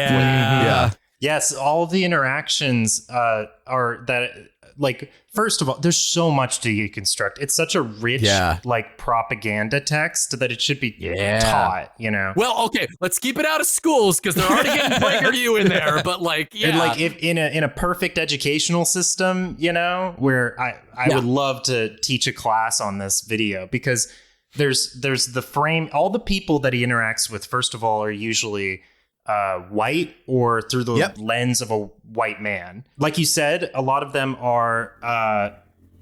Yes, all of the interactions are that, like, first of all, there's so much to deconstruct. It's such a rich, like, propaganda text that it should be taught, Well, okay, let's keep it out of schools because they're already getting PragerU in there, but like, And like, if in a perfect educational system, where I would love to teach a class on this video, because there's the frame, all the people that he interacts with, first of all, are usually white or through the lens of a white man. Like you said, a lot of them are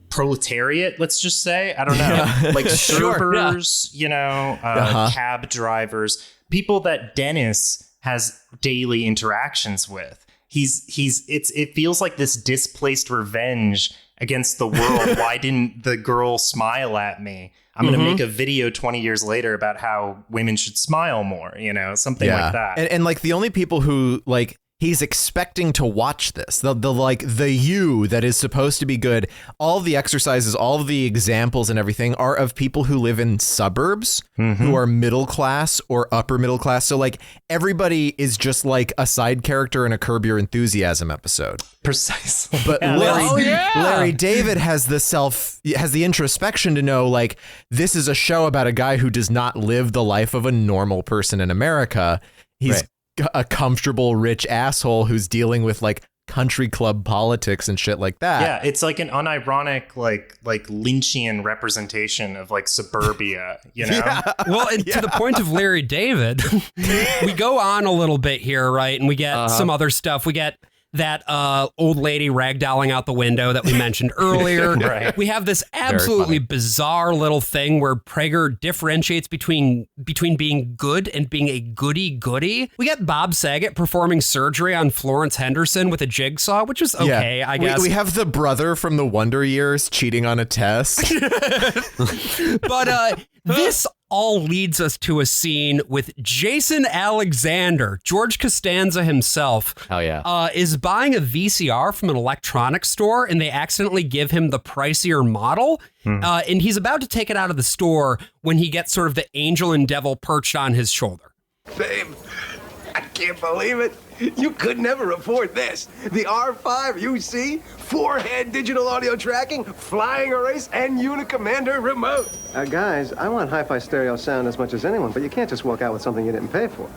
proletariat, let's just say. I don't know. Like servers, cab drivers, people that Dennis has daily interactions with. It feels like this displaced revenge against the world. Why didn't the girl smile at me? I'm going to make a video 20 years later about how women should smile more, something like that. And like the only people who like he's expecting to watch this, the you that is supposed to be good. All the exercises, all of the examples and everything are of people who live in suburbs, who are middle class or upper middle class. So like everybody is just like a side character in a Curb Your Enthusiasm episode. Precisely. But Larry David has the introspection to know like this is a show about a guy who does not live the life of a normal person in America. He's a comfortable rich asshole who's dealing with like country club politics and shit like that. Yeah, it's like an unironic like Lynchian representation of like suburbia, Well, and to the point of Larry David, we go on a little bit here, right? And we get some other stuff. We get that old lady ragdolling out the window that we mentioned earlier. Right. We have this absolutely bizarre little thing where Prager differentiates between being good and being a goody-goody. We get Bob Saget performing surgery on Florence Henderson with a jigsaw, which is okay, I guess. We have the brother from the Wonder Years cheating on a test. But this all leads us to a scene with Jason Alexander, George Costanza himself. Hell yeah. Is buying a VCR from an electronics store, and they accidentally give him the pricier model. And he's about to take it out of the store when he gets sort of the angel and devil perched on his shoulder. Babe, I can't believe it. You could never afford this. The R5 UC, 4-head digital audio tracking, flying erase, and Unicommander remote. Guys, I want hi-fi stereo sound as much as anyone, but you can't just walk out with something you didn't pay for.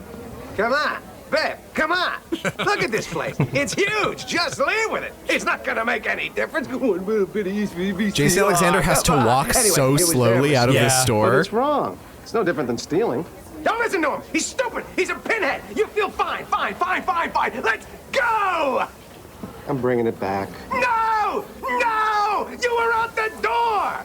Come on, babe, come on. Look at this place. It's huge. Just leave with it. It's not going to make any difference. One little bit of VCR. Jason Alexander has to walk so slowly out of the store. But it's wrong. It's no different than stealing. Don't listen to him. He's stupid. He's a pinhead. You feel fine. Let's go. I'm bringing it back. No! You were out the door.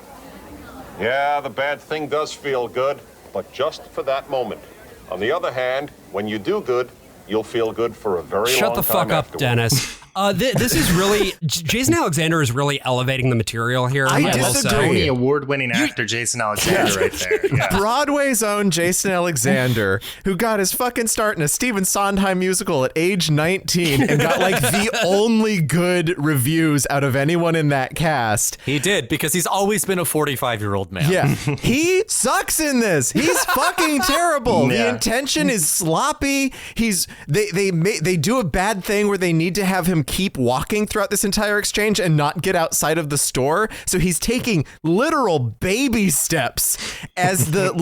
Yeah, the bad thing does feel good, but just for that moment. On the other hand, when you do good, you'll feel good for a very long time. Shut the fuck up, afterwards. Dennis. This is really Jason Alexander is really elevating the material here. I disagree. Tony award-winning actor Jason Alexander right there. Yeah. Broadway's own Jason Alexander, who got his fucking start in a Stephen Sondheim musical at age 19 and got like the only good reviews out of anyone in that cast. He did, because he's always been a 45-year-old man. Yeah, he sucks in this. He's fucking terrible. Yeah. The intention is sloppy. They do a bad thing where they need to have him keep walking throughout this entire exchange and not get outside of the store. So he's taking literal baby steps as the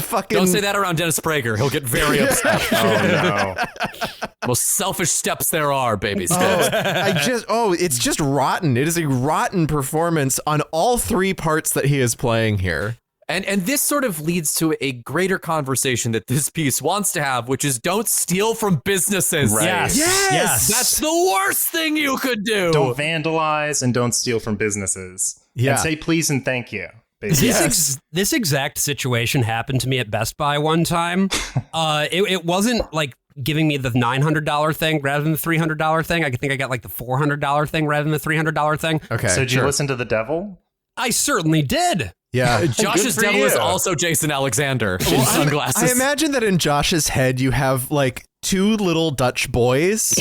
fucking... Don't say that around Dennis Prager. He'll get very upset. Oh, no. Most selfish steps there are, baby steps. It's just rotten. It is a rotten performance on all three parts that he is playing here. And this sort of leads to a greater conversation that this piece wants to have, which is don't steal from businesses. Right. Yes. That's the worst thing you could do. Don't vandalize and don't steal from businesses. Yeah. And say please and thank you. This exact situation happened to me at Best Buy one time. It wasn't like giving me the $900 thing rather than the $300 thing. I think I got like the $400 thing rather than the $300 thing. Okay. So did you listen to the devil? I certainly did. Yeah. Josh's devil is also Jason Alexander in sunglasses. I imagine that in Josh's head, you have like two little Dutch boys,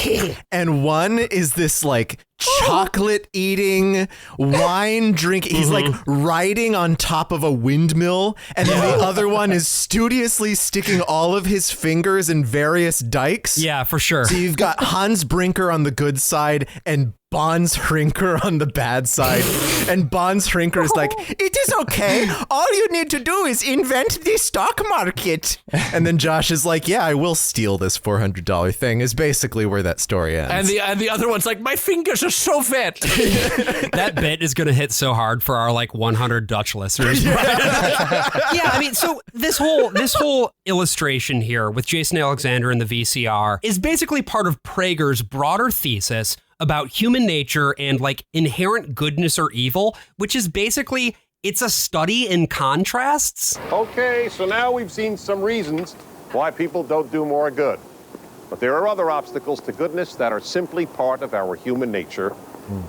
and one is this like chocolate eating, wine drinking. He's like riding on top of a windmill, and then the other one is studiously sticking all of his fingers in various dikes. Yeah, for sure. So you've got Hans Brinker on the good side and Bonds Hrinker on the bad side. And Bonds Hrinker is like, it is okay. All you need to do is invent the stock market. And then Josh is like, yeah, I will steal this for $400 thing is basically where that story ends. And the other one's like, my fingers are so fat. That bit is going to hit so hard for our like 100 Dutch listeners. Yeah, I mean, so this whole illustration here with Jason Alexander and the VCR is basically part of Prager's broader thesis about human nature and like inherent goodness or evil, which is basically, it's a study in contrasts. Okay, so now we've seen some reasons why people don't do more good. But there are other obstacles to goodness that are simply part of our human nature.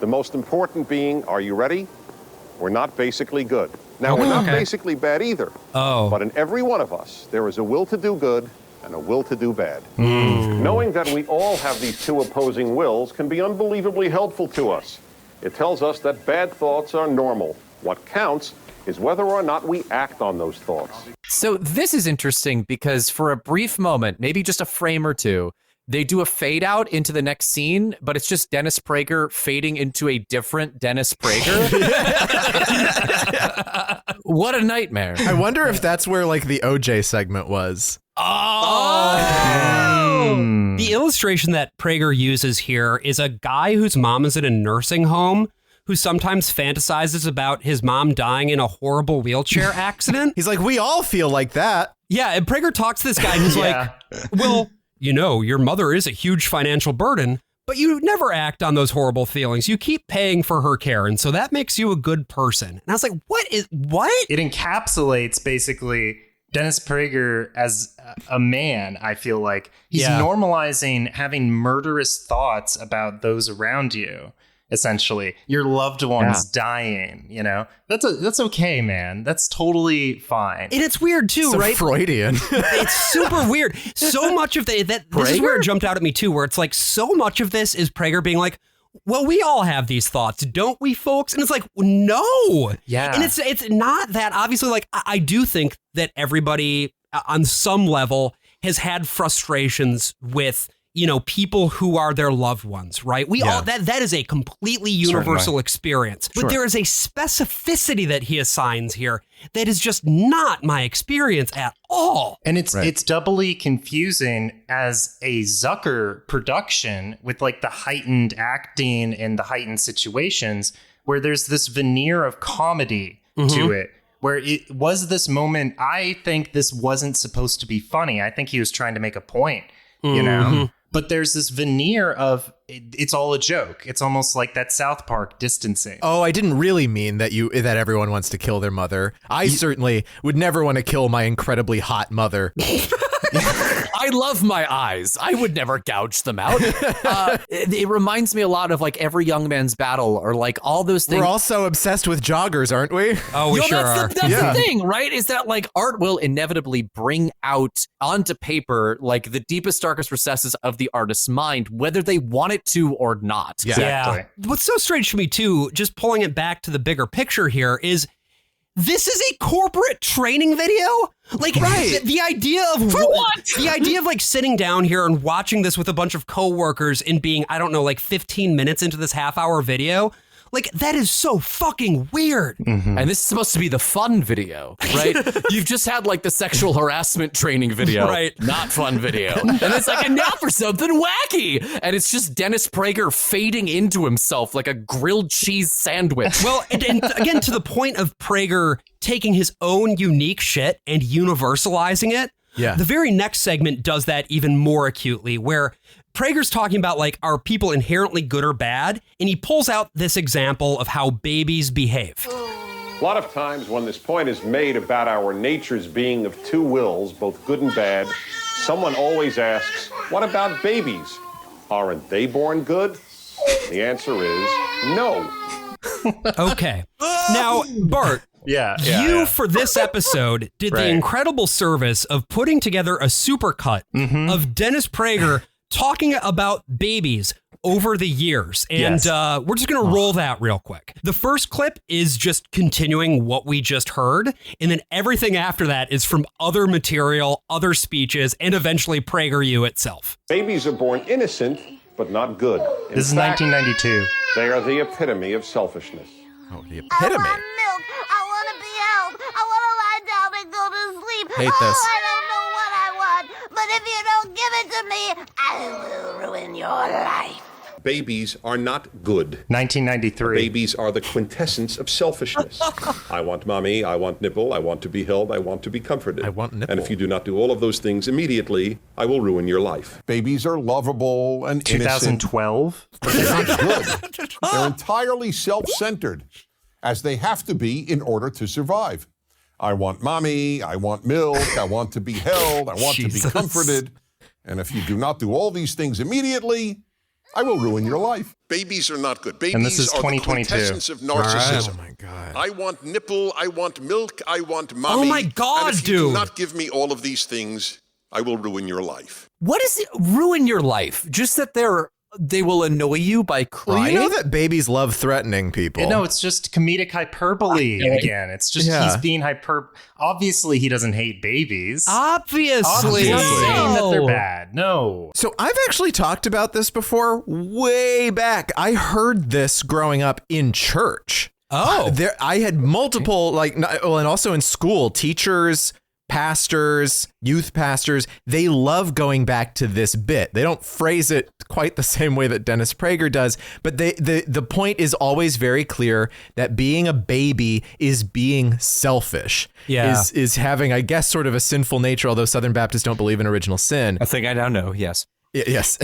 The most important being, are you ready? We're not basically good. Now, we're not basically bad either. Oh. But in every one of us, there is a will to do good and a will to do bad. Knowing that we all have these two opposing wills can be unbelievably helpful to us. It tells us that bad thoughts are normal. What counts is whether or not we act on those thoughts. So this is interesting because for a brief moment, maybe just a frame or two, they do a fade out into the next scene, but it's just Dennis Prager fading into a different Dennis Prager. What a nightmare. I wonder if that's where like the OJ segment was. Oh! The illustration that Prager uses here is a guy whose mom is in a nursing home who sometimes fantasizes about his mom dying in a horrible wheelchair accident. He's like, we all feel like that. Yeah, and Prager talks to this guy and he's like, well, you know, your mother is a huge financial burden, but you never act on those horrible feelings. You keep paying for her care, and so that makes you a good person. And I was like, what? It encapsulates basically Dennis Prager as a man. I feel like he's normalizing having murderous thoughts about those around you. Essentially, your loved ones dying, you know, that's okay, man. That's totally fine. And it's weird too, so right? Freudian. It's super weird. So much of this is where it jumped out at me too, where it's like so much of this is Prager being like, well, we all have these thoughts, don't we, folks? And it's like, no. Yeah. And it's not that obviously. Like, I do think that everybody on some level has had frustrations with, you know, people who are their loved ones, right? We all, that is a completely universal experience. But there is a specificity that he assigns here that is just not my experience at all. And it's doubly confusing as a Zucker production with like the heightened acting and the heightened situations where there's this veneer of comedy to it. Where it was this moment, I think this wasn't supposed to be funny. I think he was trying to make a point, you know? But there's this veneer of it's all a joke. It's almost like that South Park distancing. Oh, I didn't really mean that everyone wants to kill their mother. I certainly would never want to kill my incredibly hot mother. I love my eyes. I would never gouge them out. It reminds me a lot of like Every Young Man's Battle or like all those things. We're all so obsessed with joggers, aren't we? Oh, we sure are. That's the thing, right? Is that like art will inevitably bring out onto paper like the deepest, darkest recesses of the artist's mind, whether they want it to or not. Yeah. What's so strange to me too, just pulling it back to the bigger picture here, is this is a corporate training video. Like the idea of the idea of like sitting down here and watching this with a bunch of coworkers and being, I don't know, like 15 minutes into this half-hour video. Like, that is so fucking weird. And this is supposed to be the fun video, right? You've just had like the sexual harassment training video, right? Not fun video. And it's like, and now for something wacky. And it's just Dennis Prager fading into himself like a grilled cheese sandwich. Well, and again, to the point of Prager taking his own unique shit and universalizing it. Yeah. The very next segment does that even more acutely, where Prager's talking about, like, are people inherently good or bad? And he pulls out this example of how babies behave. A lot of times when this point is made about our nature's being of two wills, both good and bad, someone always asks, what about babies? Aren't they born good? The answer is no. Okay. Now, Bart, you for this episode did the incredible service of putting together a supercut of Dennis Prager talking about babies over the years. And we're just going to roll that real quick. The first clip is just continuing what we just heard. And then everything after that is from other material, other speeches, and eventually PragerU itself. Babies are born innocent, but not good. This is 1992. They are the epitome of selfishness. Oh, the epitome. Milk. I want to be held. I want to lie down and go to sleep. Hate this. I don't know what I want, but if you don't give it to of me, I will ruin your life. Babies are not good. 1993. Babies are the quintessence of selfishness. I want mommy, I want nipple, I want to be held, I want to be comforted. I want nipple. And if you do not do all of those things immediately, I will ruin your life. Babies are lovable and innocent. 2012. But they're not good. They're entirely self-centered, as they have to be in order to survive. I want mommy, I want milk, I want to be held, I want to be comforted. And if you do not do all these things immediately, I will ruin your life. Babies are not good. And this Babies is are the 2022. quintessence of narcissism. Oh my God. I want nipple, I want milk, I want mommy. Oh my God, and if you dude. do not give me all of these things, I will ruin your life. What is it? Ruin your life? Just that they will annoy you by crying? Well, you know that babies love threatening people. No, it's just comedic hyperbole again. It's just he's being Obviously, he doesn't hate babies. Obviously. He's not saying that they're bad. No. So I've actually talked about this before way back. I heard this growing up in church. Oh. I had multiple, and also in school, teachers, pastors, youth pastors, they love going back to this bit. They don't phrase it quite the same way that Dennis Prager does, but the point is always very clear that being a baby is being selfish. Yeah. Is having, I guess, sort of a sinful nature, although Southern Baptists don't believe in original sin. I think I now know, yes. Yes.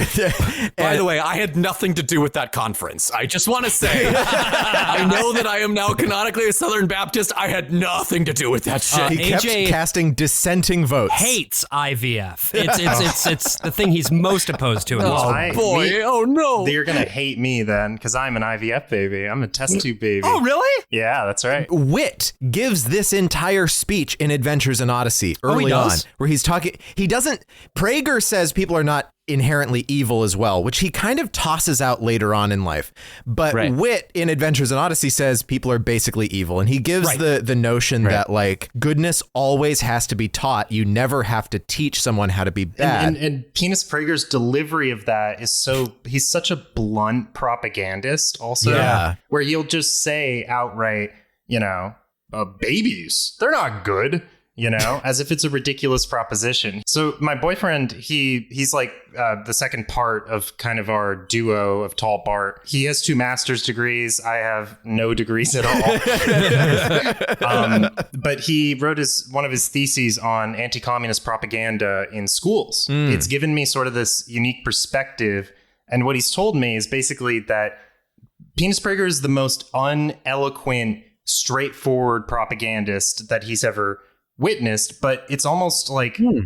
By the way, I had nothing to do with that conference. I just want to say, I know that I am now canonically a Southern Baptist. I had nothing to do with that shit. He kept casting dissenting votes. Hates IVF. It's the thing he's most opposed to in this Oh, boy. Oh no. You're going to hate me then, because I'm an IVF baby. I'm a test tube baby. Oh, really? Yeah, that's right. Whit gives this entire speech in Adventures in Odyssey early on, where he's talking. Prager says people are not inherently evil as well, which he kind of tosses out later on in life. But Whit in Adventures in Odyssey says people are basically evil. And he gives the notion that goodness always has to be taught. You never have to teach someone how to be bad. And Penis Prager's delivery of that is he's such a blunt propagandist also, where he'll just say outright, babies, they're not good. As if it's a ridiculous proposition. So my boyfriend, he's like the second part of kind of our duo of Tall Bart. He has 2 master's degrees. I have no degrees at all. But he wrote one of his theses on anti-communist propaganda in schools. It's given me sort of this unique perspective. And what he's told me is basically that Penis Prager is the most uneloquent, straightforward propagandist that he's ever witnessed, but it's almost like he's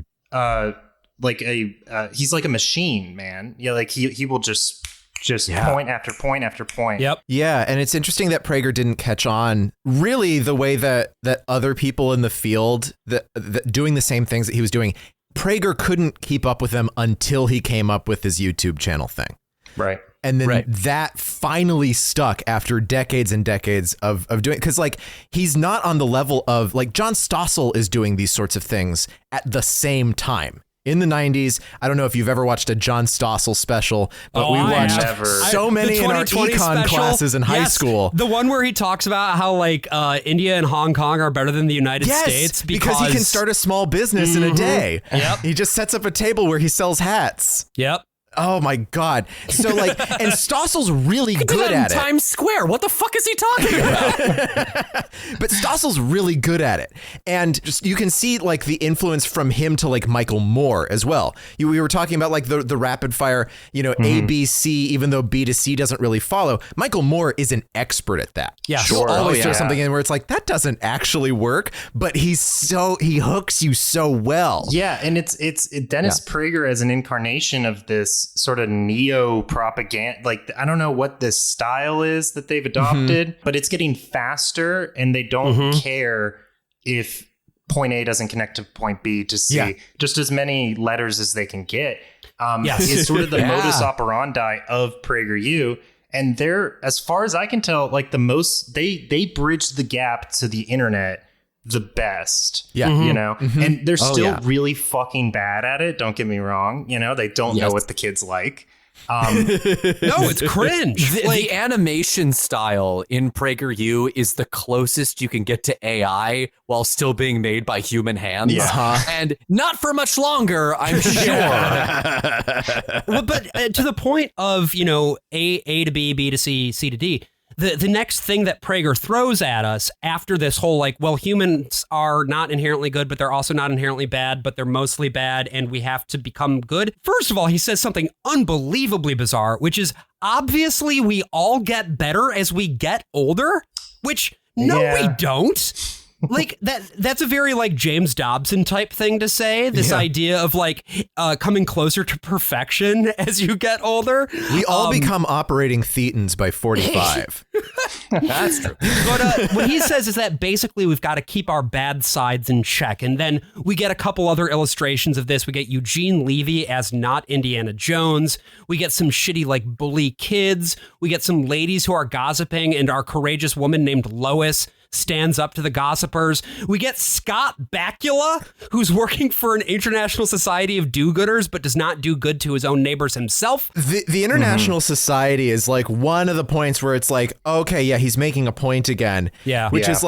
like a machine, man. Yeah, like he will just point after point after point. Yep. Yeah, and it's interesting that Prager didn't catch on really the way that other people in the field that doing the same things that he was doing. Prager couldn't keep up with them until he came up with his YouTube channel thing. Right. And then that finally stuck after decades and decades of doing, because he's not on the level of John Stossel is doing these sorts of things at the same time. In the 90s, I don't know if you've ever watched a John Stossel special, but we watched so many in our econ classes in high school. The one where he talks about how India and Hong Kong are better than the United States because he can start a small business in a day. Yep. He just sets up a table where he sells hats. Yep. Oh my God. So and Stossel's really good at it. Times Square. What the fuck is he talking about? But Stossel's really good at it. And just you can see the influence from him to Michael Moore as well. We were talking about the rapid fire, A, B, C, even though B to C doesn't really follow. Michael Moore is an expert at that. Yeah, sure. He'll always throw something in where it's that doesn't actually work, but he hooks you so well. Yeah, and it's Dennis Prager as an incarnation of this sort of neo propaganda. I don't know what this style is that they've adopted, but it's getting faster and they don't care if point A doesn't connect to point B to C. Just as many letters as they can get. It's sort of the modus operandi of PragerU. And they're, as far as I can tell, the most, they bridge the gap to the internet the best. And they're still really fucking bad at it. Don't get me wrong. They don't know what the kids like. No, it's cringe. The animation style in PragerU is the closest you can get to AI while still being made by human hands. And not for much longer, I'm sure. Well, but to the point of, A to B, B to C, C to D, the next thing that Prager throws at us after this whole humans are not inherently good, but they're also not inherently bad, but they're mostly bad and we have to become good. First of all, he says something unbelievably bizarre, which is obviously we all get better as we get older, which we don't. That's a very James Dobson type thing to say, this idea of coming closer to perfection as you get older. We all become operating thetans by 45. That's true. But what he says is that basically we've got to keep our bad sides in check. And then we get a couple other illustrations of this. We get Eugene Levy as not Indiana Jones. We get some shitty bully kids. We get some ladies who are gossiping, and our courageous woman named Lois stands up to the gossipers. We get Scott Bakula, who's working for an international society of do-gooders, but does not do good to his own neighbors himself. The international society is one of the points where it's okay, yeah, he's making a point again. Yeah. Which is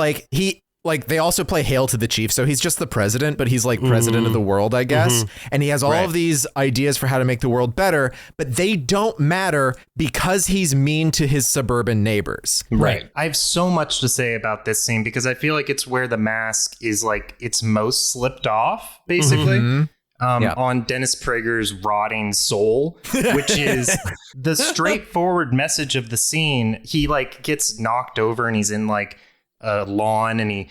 they also play Hail to the Chief. So he's just the president, but he's president of the world, I guess. And he has all of these ideas for how to make the world better, but they don't matter because he's mean to his suburban neighbors. Right. I have so much to say about this scene because I feel like it's where the mask is it's most slipped off, basically. On Dennis Prager's rotting soul, which is the straightforward message of the scene. He gets knocked over and he's in a lawn and he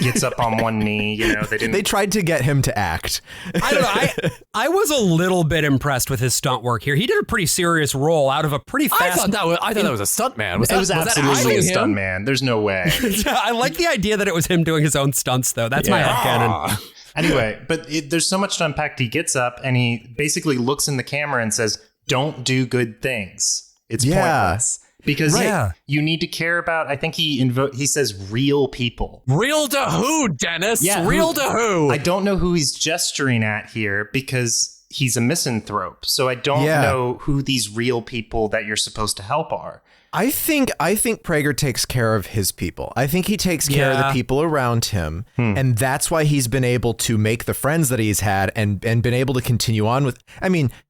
gets up on one knee. They tried to get him to act. I don't know. I was a little bit impressed with his stunt work here. He did a pretty serious role out of a pretty fast. I thought that was a stunt man. It was absolutely a stunt man. There's no way. I like the idea that it was him doing his own stunts, though. That's my headcanon. Anyway, but there's so much to unpack. He gets up and he basically looks in the camera and says, "Don't do good things. It's pointless." Because you need to care about, I think he says real people. Real to who, Dennis? Yeah, real to who? I don't know who he's gesturing at here because he's a misanthrope. So I don't know who these real people that you're supposed to help are. I think Prager takes care of his people. I think he takes care of the people around him. And that's why he's been able to make the friends that he's had and been able to continue on with,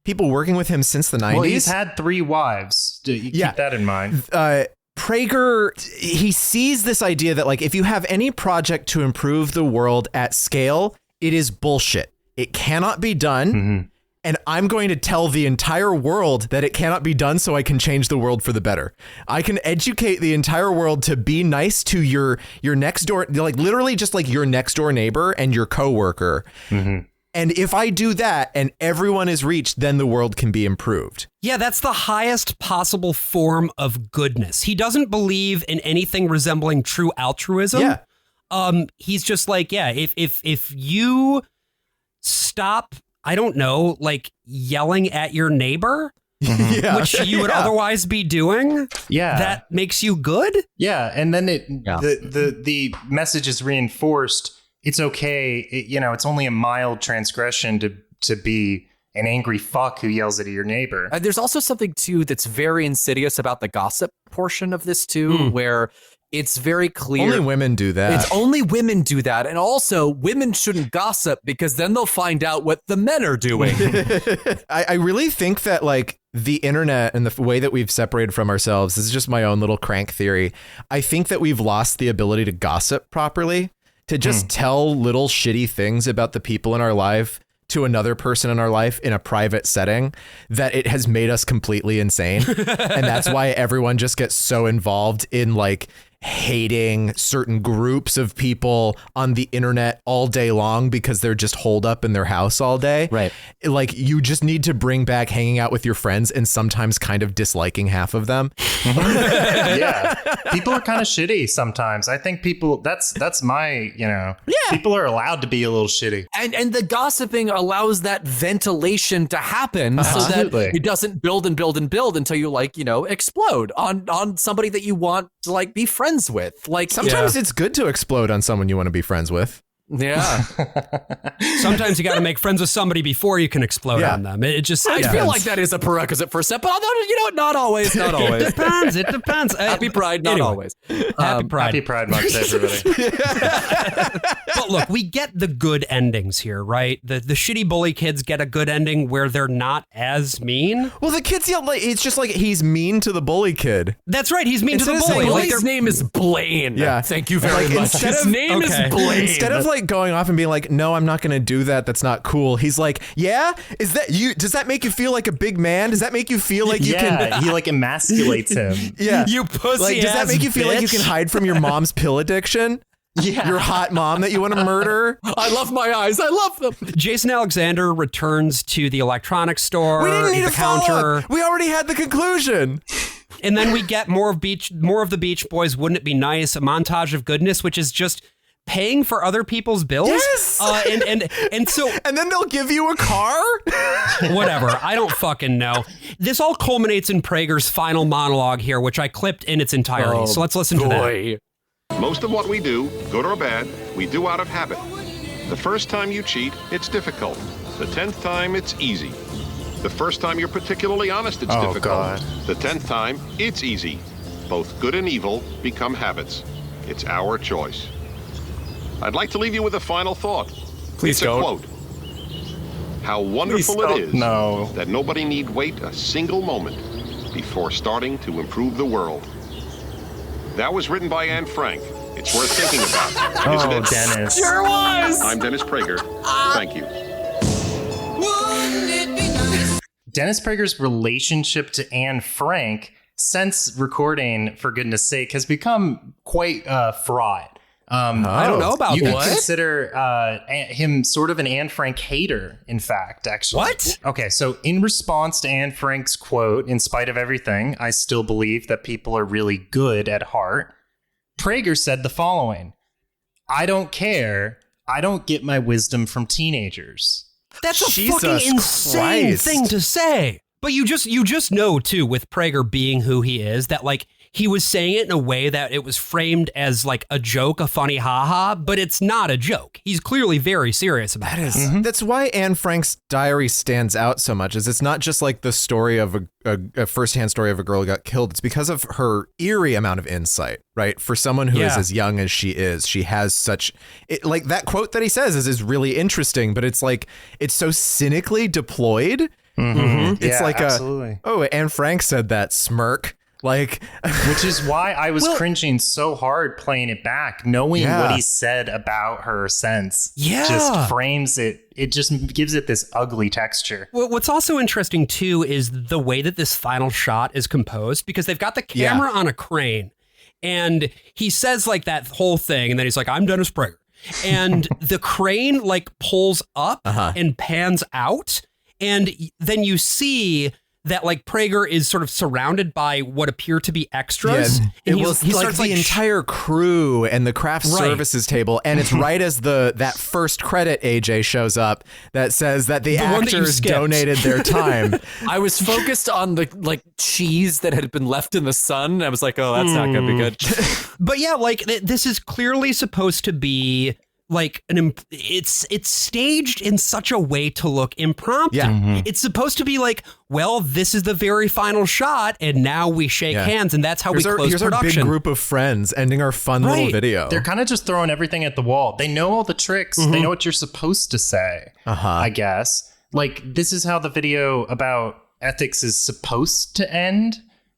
people working with him since the 90s. Well, he's had 3 wives. You keep that in mind. Prager, he sees this idea that if you have any project to improve the world at scale, it is bullshit. It cannot be done. And I'm going to tell the entire world that it cannot be done so I can change the world for the better. I can educate the entire world to be nice to your next door, literally just your next door neighbor and your coworker. And if I do that and everyone is reached, then the world can be improved. Yeah, that's the highest possible form of goodness. He doesn't believe in anything resembling true altruism. Yeah. He's just if you stop, I don't know, yelling at your neighbor, which you would otherwise be doing. Yeah. That makes you good. Yeah. And then the message is reinforced. It's okay. It's only a mild transgression to be an angry fuck who yells at your neighbor. There's also something too that's very insidious about the gossip portion of this too, where it's very clear. Only women do that. It's only women do that. And also, women shouldn't gossip because then they'll find out what the men are doing. I really think that the internet and the way that we've separated from ourselves, this is just my own little crank theory. I think that we've lost the ability to gossip properly, to just tell little shitty things about the people in our life to another person in our life in a private setting, that it has made us completely insane. And that's why everyone just gets so involved in hating certain groups of people on the internet all day long because they're just holed up in their house all day. Right. You just need to bring back hanging out with your friends and sometimes kind of disliking half of them. Yeah. People are kind of shitty sometimes. I think people, that's my, people are allowed to be a little shitty. And the gossiping allows that ventilation to happen so that it doesn't build and build and build until you explode on somebody that you want to be friends with. Sometimes it's good to explode on someone you want to be friends with. Yeah. Sometimes you got to make friends with somebody before you can explode on them. It just I feel like that is a prerequisite for a step, but you know what? Not always. Not always. It depends. Happy Pride, not always. Happy Pride Month, everybody. But look, we get the good endings here, right? The shitty bully kids get a good ending where they're not as mean. Well, the kids yell, like, it's just like he's mean to the bully kid. That's right. He's mean to the bully. Like his name is Blaine. Yeah. Thank you very much. His name is Blaine. Instead of like going off and being like, no, I'm not going to do that. That's not cool. He's like, yeah, is that you? Does that make you feel like a big man? Does that make you feel like you can? He like emasculates him. Yeah, you pussy. Like, does that make you feel like you can hide from your mom's pill addiction? Yeah. Your hot mom that you want to murder. I love my eyes. I love them. Jason Alexander returns to the electronics store. We didn't need the a counter. follow-up. We already had the conclusion. And then we get more of the Beach Boys. Wouldn't it be nice? A montage of goodness, which is just paying for other people's bills. Yes. And so and then they'll give you a car. Whatever. I don't fucking know. This all culminates in Prager's final monologue here, which I clipped in its entirety. So let's listen to that. Most of what we do, good or bad, we do out of habit. The first time you cheat, it's difficult. The 10th time, it's easy. The first time you're particularly honest, it's difficult. God. The 10th time, it's easy. Both good and evil become habits. It's our choice. I'd like to leave you with a final thought. Please don't. It's a quote. How wonderful it is that nobody need wait a single moment before starting to improve the world. That was written by Anne Frank. It's worth thinking about, isn't it? Dennis. Sure was. I'm Dennis Prager. Thank you. Dennis Prager's relationship to Anne Frank since recording For Goodness Sake has become quite fraught. I don't know about you that. You could consider him sort of an Anne Frank hater, in fact, actually. What? Okay, so in response to Anne Frank's quote, "In spite of everything, I still believe that people are really good at heart," Prager said the following: "I don't care. I don't get my wisdom from teenagers." That's a Jesus fucking insane Christ. thing to say. But you just know, too, with Prager being who he is, that, like, he was saying it in a way that it was framed as, like, a joke, a funny haha, but it's not a joke. He's clearly very serious about it. That's why Anne Frank's diary stands out so much, is it's not just like the story of a firsthand story of a girl who got killed. It's because of her eerie amount of insight, right? For someone who is as young as she is, she has such... like, that quote that he says is really interesting, but it's like, it's so cynically deployed. It's like absolutely. Anne Frank said that, smirk. Like, which is why I was cringing so hard playing it back, knowing what he said about her since just frames it. It just gives it this ugly texture. Well, what's also interesting, too, is the way that this final shot is composed, because they've got the camera on a crane and he says like that whole thing. And then he's like, "I'm Dennis Prager." And the crane like pulls up and pans out. And then you see that like Prager is sort of surrounded by what appear to be extras. Yeah, and he starts the entire crew and the craft services table. And it's right as that first credit AJ shows up that says that the actors donated their time. I was focused on the like cheese that had been left in the sun. I was like, oh, that's not going to be good. But yeah, like this is clearly supposed to be like it's staged in such a way to look impromptu. It's supposed to be like, well, this is the very final shot, and now we shake hands, and that's how we close here's production. Here's our big group of friends ending our fun little video. They're kind of just throwing everything at the wall. They know all the tricks. They know what you're supposed to say. I guess like this is how the video about ethics is supposed to end,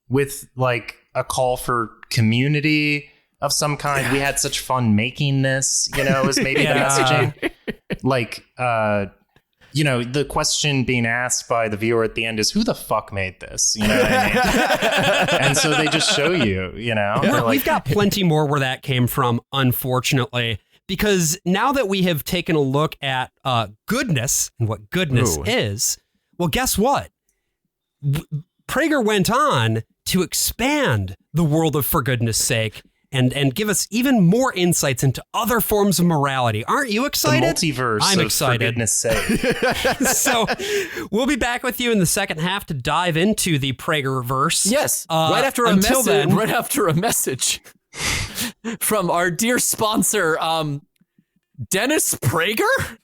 with like a call for community of some kind. We had such fun making this, is maybe the messaging. Like, the question being asked by the viewer at the end is, who the fuck made this? You know what I mean? And so they just show you, We've got plenty more where that came from, unfortunately, because now that we have taken a look at goodness and what goodness is, well, guess what? Prager went on to expand the world of For Goodness Sake and give us even more insights into other forms of morality. Aren't you excited? The multiverse. I'm excited. For goodness sake. So we'll be back with you in the second half to dive into the Pragerverse. Yes. Right after a message from our dear sponsor. Dennis Prager?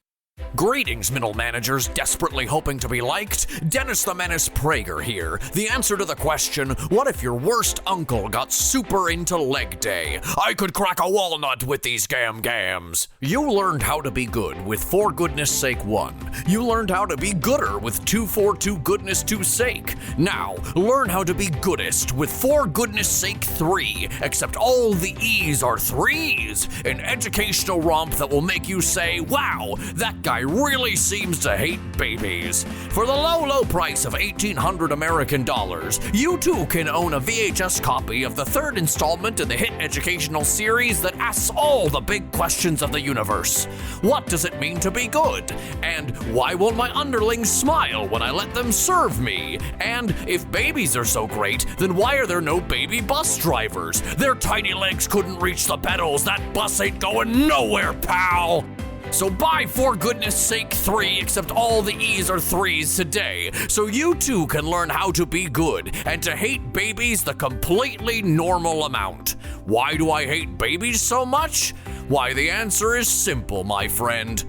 Greetings, middle managers desperately hoping to be liked. Dennis the Menace Prager here. The answer to the question, what if your worst uncle got super into leg day? I could crack a walnut with these gams. You learned how to be good with For Goodness Sake 1. You learned how to be gooder with 2 for 2 Goodness 2 Sake. Now, learn how to be goodest with For Goodness Sake 3, except all the E's are 3s. An educational romp that will make you say, wow, that guy really seems to hate babies. For the low price of $1,800 American dollars, you too can own a VHS copy of the third installment in the hit educational series that asks all the big questions of the universe. What does it mean to be good? And why won't my underlings smile when I let them serve me? And if babies are so great, then why are there no baby bus drivers? Their tiny legs couldn't reach the pedals. That bus ain't going nowhere, pal. So buy For Goodness Sake 3, except all the E's are 3s today, so you too can learn how to be good and to hate babies the completely normal amount. Why do I hate babies so much? Why, the answer is simple, my friend.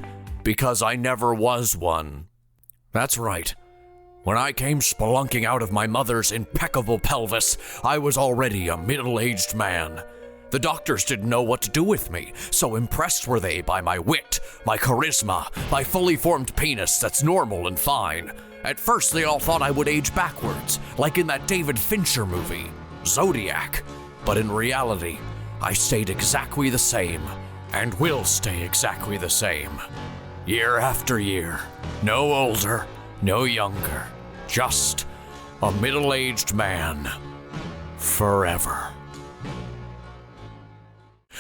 Because I never was one. That's right. When I came spelunking out of my mother's impeccable pelvis, I was already a middle-aged man. The doctors didn't know what to do with me, so impressed were they by my wit, my charisma, my fully formed penis that's normal and fine. At first, they all thought I would age backwards, like in that David Fincher movie, Zodiac. But in reality, I stayed exactly the same, and will stay exactly the same. Year after year, no older, no younger, just a middle-aged man. Forever.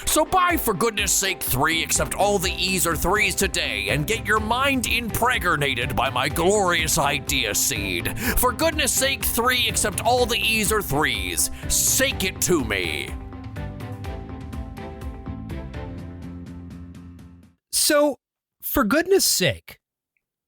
So buy For Goodness Sake 3, except all the E's are 3s today, and get your mind impregnated by my glorious idea seed. For Goodness Sake 3, except all the E's are 3s. Sake it to me. So, For Goodness Sake,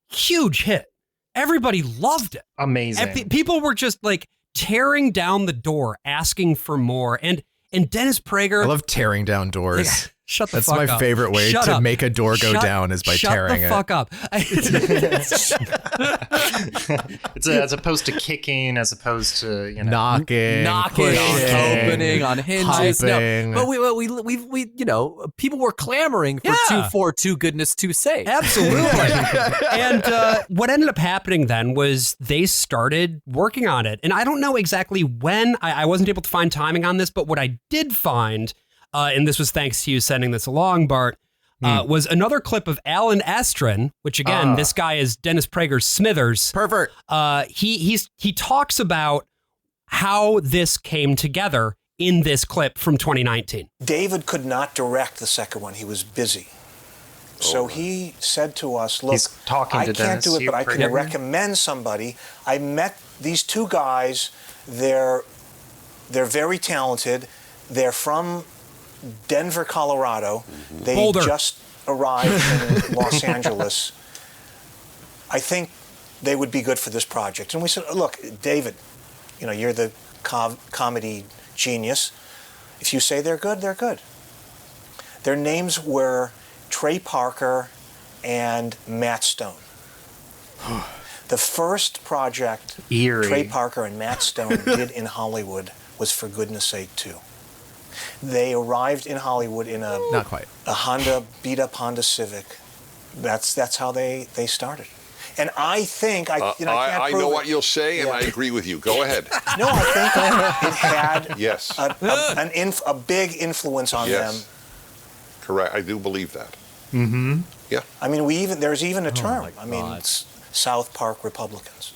huge hit. Everybody loved it. Amazing. People were just like tearing down the door, asking for more. And Dennis Prager. I love tearing down doors. Shut the That's fuck up. That's my favorite way to make a door go down is by tearing it. Shut the fuck up. It's as opposed to kicking, as opposed to knocking, opening on hinges. Hopping. No, but we people were clamoring for 2 for 2 Goodness 2 Sake. Absolutely. And what ended up happening then was they started working on it, and I don't know exactly when. I wasn't able to find timing on this, but what I did find. And this was thanks to you sending this along, Bart, was another clip of Alan Estrin, which again, this guy is Dennis Prager's Smithers. Pervert. He talks about how this came together in this clip from 2019. David could not direct the second one. He was busy. So he said to us, look, I can't do it, but I can recommend somebody. I met these two guys. They're very talented. They're from Denver, Colorado. They Boulder. just arrived in Los Angeles. I think they would be good for this project. And we said, look, David, you're the comedy genius. If you say they're good, they're good. Their names were Trey Parker and Matt Stone. The first project Trey Parker and Matt Stone did in Hollywood was For Goodness Sake 2. They arrived in Hollywood in a beat-up Honda Civic. That's how they started. And I think I can't I prove know it. what you'll say, and I agree with you. Go ahead. No, I think it had yes. a big influence on them. Correct. I do believe that. Mm-hmm. Yeah. I mean, there's even a term. It's South Park Republicans.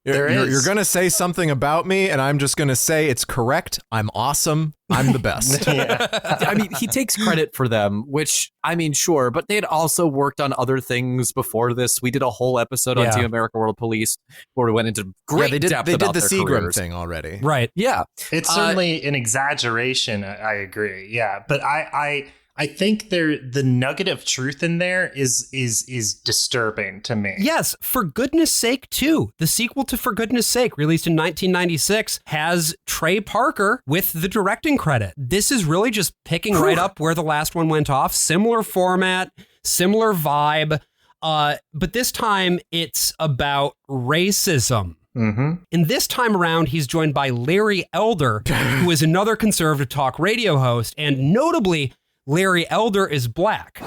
You're going to say something about me, and I'm just going to say it's correct. I'm awesome. I'm the best. I mean, he takes credit for them, which, sure, but they had also worked on other things before this. We did a whole episode on Team America World Police where we went into great depth they about did the their Seagram careers. thing already. Right. Yeah. It's certainly an exaggeration. I agree. Yeah. But I I think the nugget of truth in there is disturbing to me. Yes, For Goodness Sake 2, the sequel to For Goodness Sake, released in 1996, has Trey Parker with the directing credit. This is really just picking right up where the last one went off. Similar format, similar vibe, but this time it's about racism. Mm-hmm. And this time around, he's joined by Larry Elder, who is another conservative talk radio host, and notably, Larry Elder is black.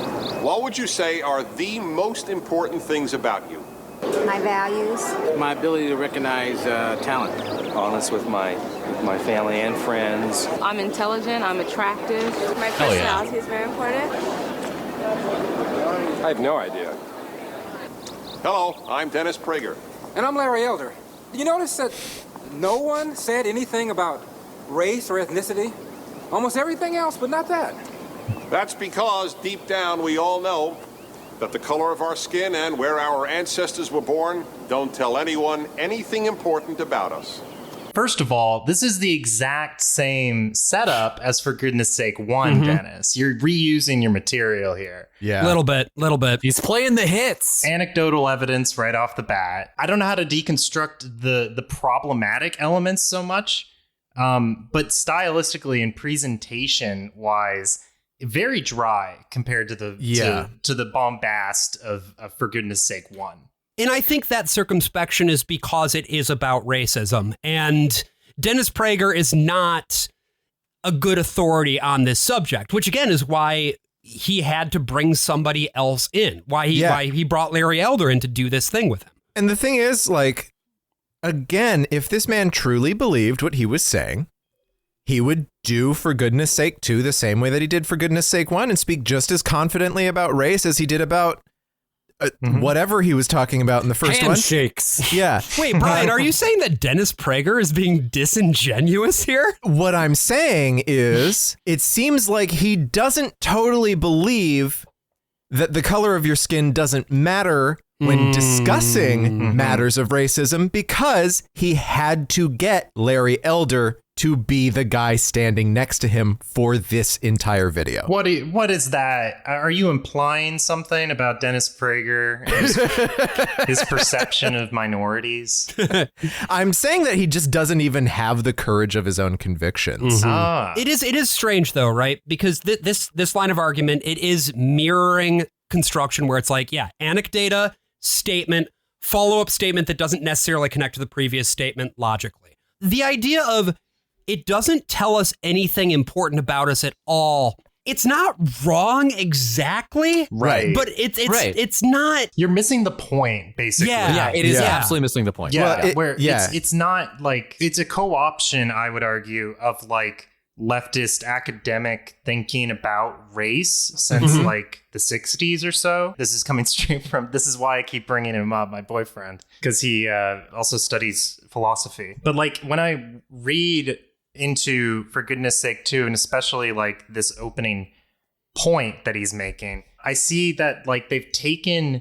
What would you say are the most important things about you? My values. My ability to recognize talent. Honest with my family and friends. I'm intelligent, I'm attractive. My personality is very important. I have no idea. Hello, I'm Dennis Prager. And I'm Larry Elder. You notice that no one said anything about race or ethnicity? Almost everything else, but not that. That's because deep down we all know that the color of our skin and where our ancestors were born don't tell anyone anything important about us. First of all, this is the exact same setup as For Goodness Sake 1, Dennis. You're reusing your material here. Yeah. Little bit. He's playing the hits. Anecdotal evidence right off the bat. I don't know how to deconstruct the problematic elements so much, but stylistically and presentation-wise, very dry compared to the bombast of For Goodness Sake 1. And I think that circumspection is because it is about racism. And Dennis Prager is not a good authority on this subject, which again is why he had to bring somebody else in, why he brought Larry Elder in to do this thing with him. And the thing is, like, again, if this man truly believed what he was saying, he would do For Goodness Sake 2 the same way that he did For Goodness Sake 1 and speak just as confidently about race as he did about whatever he was talking about in the first Handshakes. one. Yeah. Wait, Brian, are you saying that Dennis Prager is being disingenuous here? What I'm saying is, it seems like he doesn't totally believe that the color of your skin doesn't matter when discussing matters of racism, because he had to get Larry Elder to be the guy standing next to him for this entire video. What is that? Are you implying something about Dennis Prager and his perception of minorities? I'm saying that he just doesn't even have the courage of his own convictions. It is strange though, right? Because this line of argument, it is mirroring construction where it's like, yeah, anecdata, statement, follow-up statement that doesn't necessarily connect to the previous statement logically. The idea of it doesn't tell us anything important about us at all. It's not wrong exactly, right? But it's not. You're missing the point, basically. Yeah, it is absolutely missing the point. Yeah, it's not like it's a co-option, I would argue, of like leftist academic thinking about race since like the 60s or so. This is coming straight from, this is why I keep bringing him up, my boyfriend, because he also studies philosophy. But like when I read into For Goodness Sake 2, and especially like this opening point that he's making, I see that like they've taken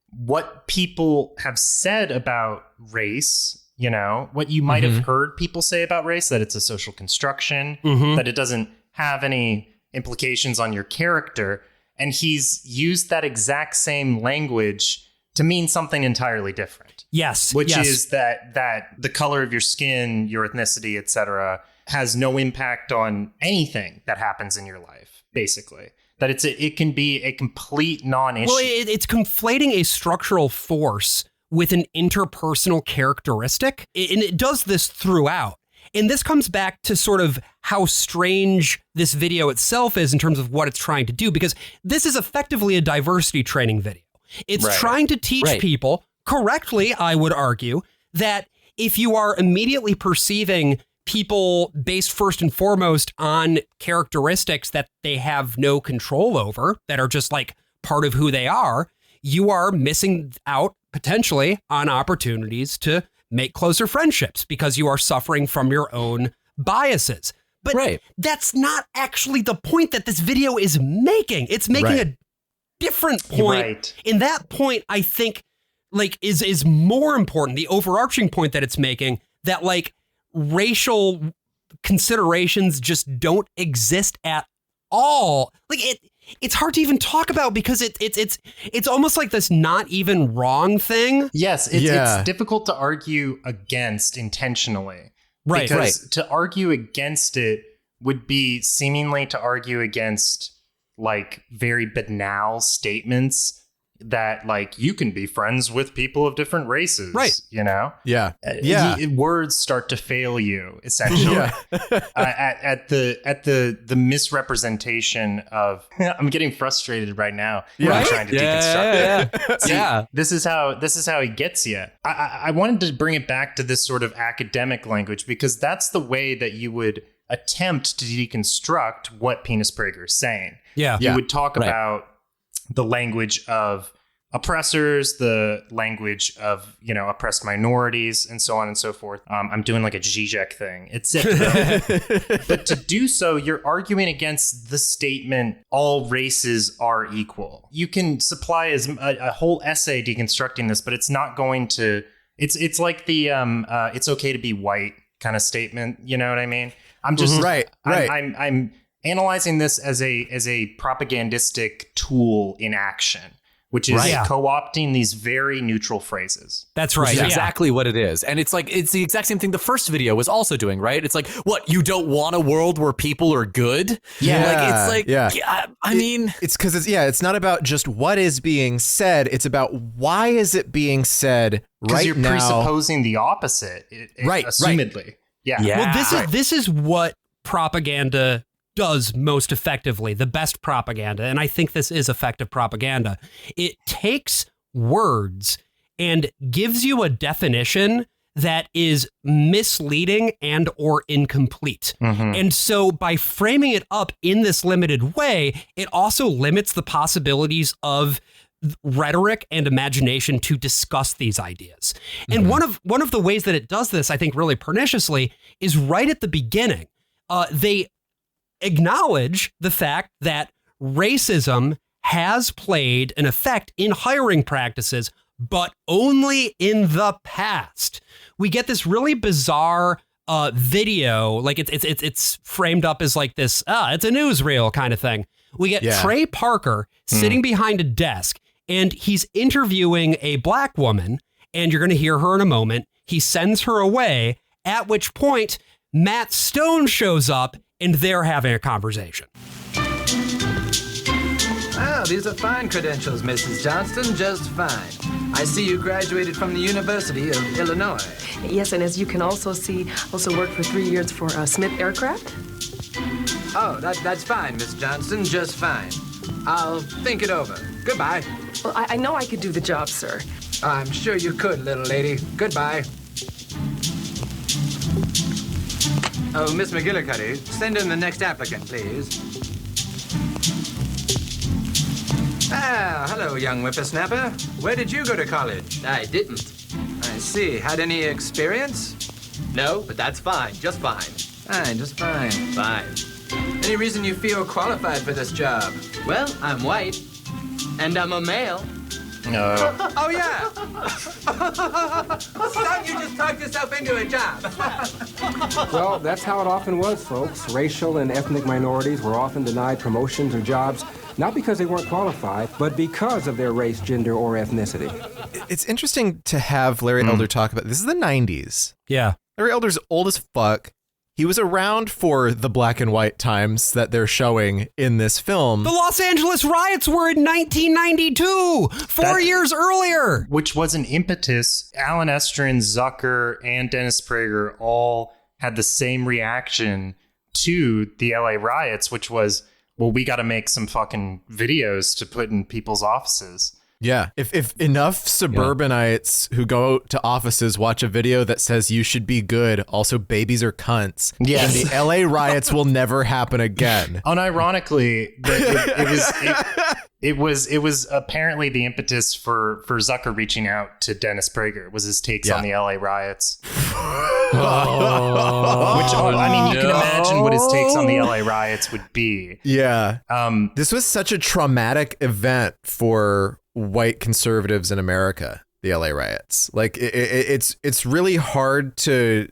what people have said about race, you know, what you might have heard people say about race, that it's a social construction, that it doesn't have any implications on your character. And he's used that exact same language to mean something entirely different. Yes. Which is that the color of your skin, your ethnicity, etc., has no impact on anything that happens in your life, basically. That it can be a complete non-issue. Well, it's conflating a structural force with an interpersonal characteristic. And it does this throughout. And this comes back to sort of how strange this video itself is in terms of what it's trying to do, because this is effectively a diversity training video. It's trying to teach people correctly, I would argue, that if you are immediately perceiving people based first and foremost on characteristics that they have no control over, that are just like part of who they are, you are missing out potentially on opportunities to make closer friendships because you are suffering from your own biases. But that's not actually the point that this video is making. It's making a different point. And that point, I think, like is more important. The overarching point that it's making, that like racial considerations just don't exist at all. Like it's hard to even talk about because it's almost like this not even wrong thing. Yes, it's difficult to argue against intentionally. Right, because to argue against it would be seemingly to argue against like very banal statements that like you can be friends with people of different races, right? You know, words start to fail you essentially at the misrepresentation of. I'm getting frustrated right now. I'm trying to deconstruct it. See, this is how he gets you. I wanted to bring it back to this sort of academic language because that's the way that you would attempt to deconstruct what Penis Prager is saying. You would talk about the language of oppressors, the language of, oppressed minorities, and so on and so forth. I'm doing like a Zizek thing. It's it. But to do so, you're arguing against the statement, all races are equal. You can supply a whole essay deconstructing this, but it's not going to... It's like the it's okay to be white kind of statement. You know what I mean? I'm just... I'm analyzing this as a propagandistic tool in action, which is co-opting these very neutral phrases. That's right. Which is exactly what it is. And it's like, it's the exact same thing the first video was also doing, right? It's like, what, you don't want a world where people are good? I mean... It's because it's not about just what is being said. It's about why is it being said right you're now. Because you're presupposing the opposite, assumedly. Yeah. Well, this is what propaganda does most effectively, the best propaganda, and I think this is effective propaganda. It takes words and gives you a definition that is misleading and or incomplete. And so by framing it up in this limited way, it also limits the possibilities of rhetoric and imagination to discuss these ideas. And one of the ways that it does this, I think really perniciously, is right at the beginning. They acknowledge the fact that racism has played an effect in hiring practices, but only in the past. We get this really bizarre video, like it's framed up as like this, it's a newsreel kind of thing. We get Trey Parker sitting behind a desk, and he's interviewing a black woman, and you're going to hear her in a moment. He sends her away, at which point Matt Stone shows up, and they're having a conversation. Oh, these are fine credentials, Mrs. Johnston, just fine. I see you graduated from the University of Illinois. Yes, and as you can also see, also worked for 3 years for Smith Aircraft. Oh, that's fine, Miss Johnston, just fine. I'll think it over. Goodbye. Well, I know I could do the job, sir. I'm sure you could, little lady. Goodbye. Oh, Miss McGillicuddy, send in the next applicant, please. Ah, hello, young whippersnapper. Where did you go to college? I didn't. I see. Had any experience? No, but that's fine. Just fine. Fine, just fine. Fine. Any reason you feel qualified for this job? Well, I'm white. And I'm a male. No. Oh, yeah. Son, you just talked yourself into a job. Well, that's how it often was, folks. Racial and ethnic minorities were often denied promotions or jobs, not because they weren't qualified, but because of their race, gender, or ethnicity. It's interesting to have Larry Elder talk about this. Is the 90s. Yeah. Larry Elder's old as fuck. He was around for the black and white times that they're showing in this film. The Los Angeles riots were in 1992, 4 years earlier. Which was an impetus. Alan Estrin, Zucker, and Dennis Prager all had the same reaction to the LA riots, which was, well, we got to make some fucking videos to put in people's offices. Yeah, if enough suburbanites who go to offices watch a video that says you should be good, also babies are cunts, then the LA riots will never happen again. Unironically, it was apparently the impetus for Zucker reaching out to Dennis Prager. Was his takes on the LA riots. Which, I mean, you can imagine what his takes on the LA riots would be. Yeah. This was such a traumatic event for white conservatives in America, the LA riots. Like it's really hard to,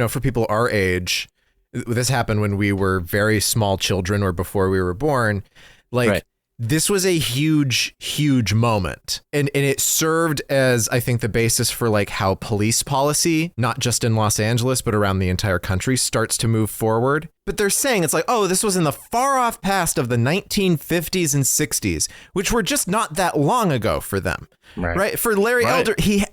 for people our age, this happened when we were very small children or before we were born. Like, this was a huge, huge moment. And it served as, I think, the basis for like how police policy, not just in Los Angeles, but around the entire country, starts to move forward. But they're saying it's like, oh, this was in the far off past of the 1950s and 60s, which were just not that long ago for them. Right. For Larry Elder, he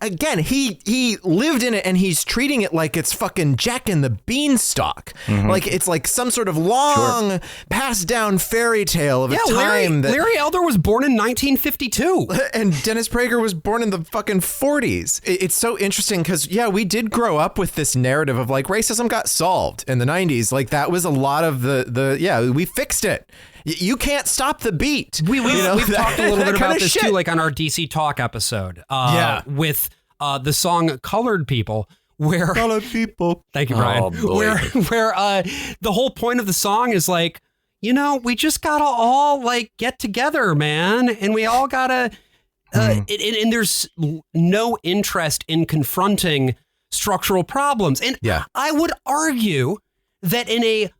lived in it and he's treating it like it's fucking Jack and the Beanstalk. Like it's like some sort of long passed down fairy tale of a time that Larry Elder was born in 1952 and Dennis Prager was born in the fucking 40s. It's so interesting because we did grow up with this narrative of like racism got solved in the 90s. Like that was a lot of we fixed it. You can't stop the beat. We've talked a little bit about this too, like on our DC Talk episode with the song Colored People, where Colored People. Thank you, Brian. Where the whole point of the song is like, we just gotta all like get together, man. And we all gotta, and there's no interest in confronting structural problems. And I would argue that in a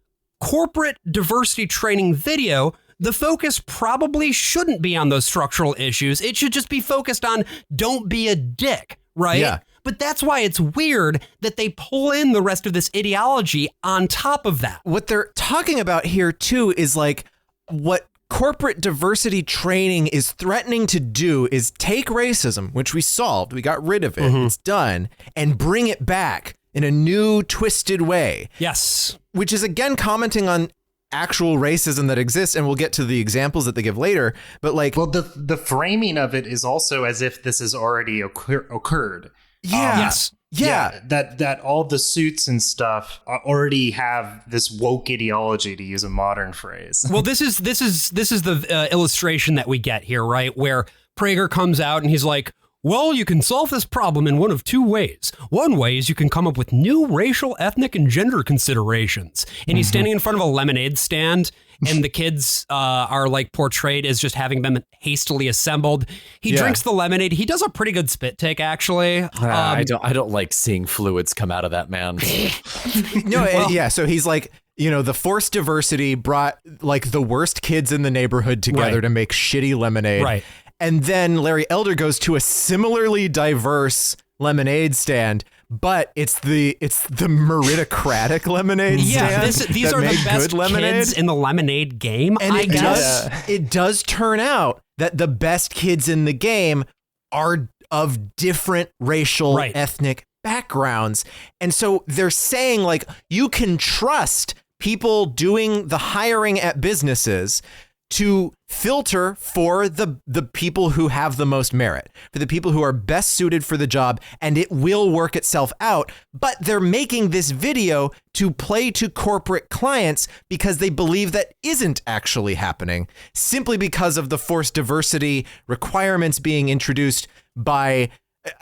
corporate diversity training video, the focus probably shouldn't be on those structural issues. It should just be focused on don't be a dick, right? Yeah. But that's why it's weird that they pull in the rest of this ideology on top of that. What they're talking about here too is like what corporate diversity training is threatening to do is take racism, which we solved, we got rid of it, it's done, and bring it back in a new twisted way. Yes. Which is again commenting on actual racism that exists, and we'll get to the examples that they give later. But like, well, the framing of it is also as if this has already occurred. That all the suits and stuff already have this woke ideology, to use a modern phrase. Well, this is the illustration that we get here, right? Where Prager comes out and he's like, well, you can solve this problem in one of two ways. One way is you can come up with new racial, ethnic, and gender considerations. And he's standing in front of a lemonade stand, and the kids are like portrayed as just having been hastily assembled. He drinks the lemonade. He does a pretty good spit take, actually. I don't like seeing fluids come out of that man. So he's like, the forced diversity brought like the worst kids in the neighborhood together to make shitty lemonade. Right. And then Larry Elder goes to a similarly diverse lemonade stand, but it's the meritocratic lemonade stand. These are the best kids in the lemonade game, and I guess. It does turn out that the best kids in the game are of different racial, ethnic backgrounds. And so they're saying like, you can trust people doing the hiring at businesses to filter for the people who have the most merit, for the people who are best suited for the job, and it will work itself out. But they're making this video to play to corporate clients because they believe that isn't actually happening, simply because of the forced diversity requirements being introduced by,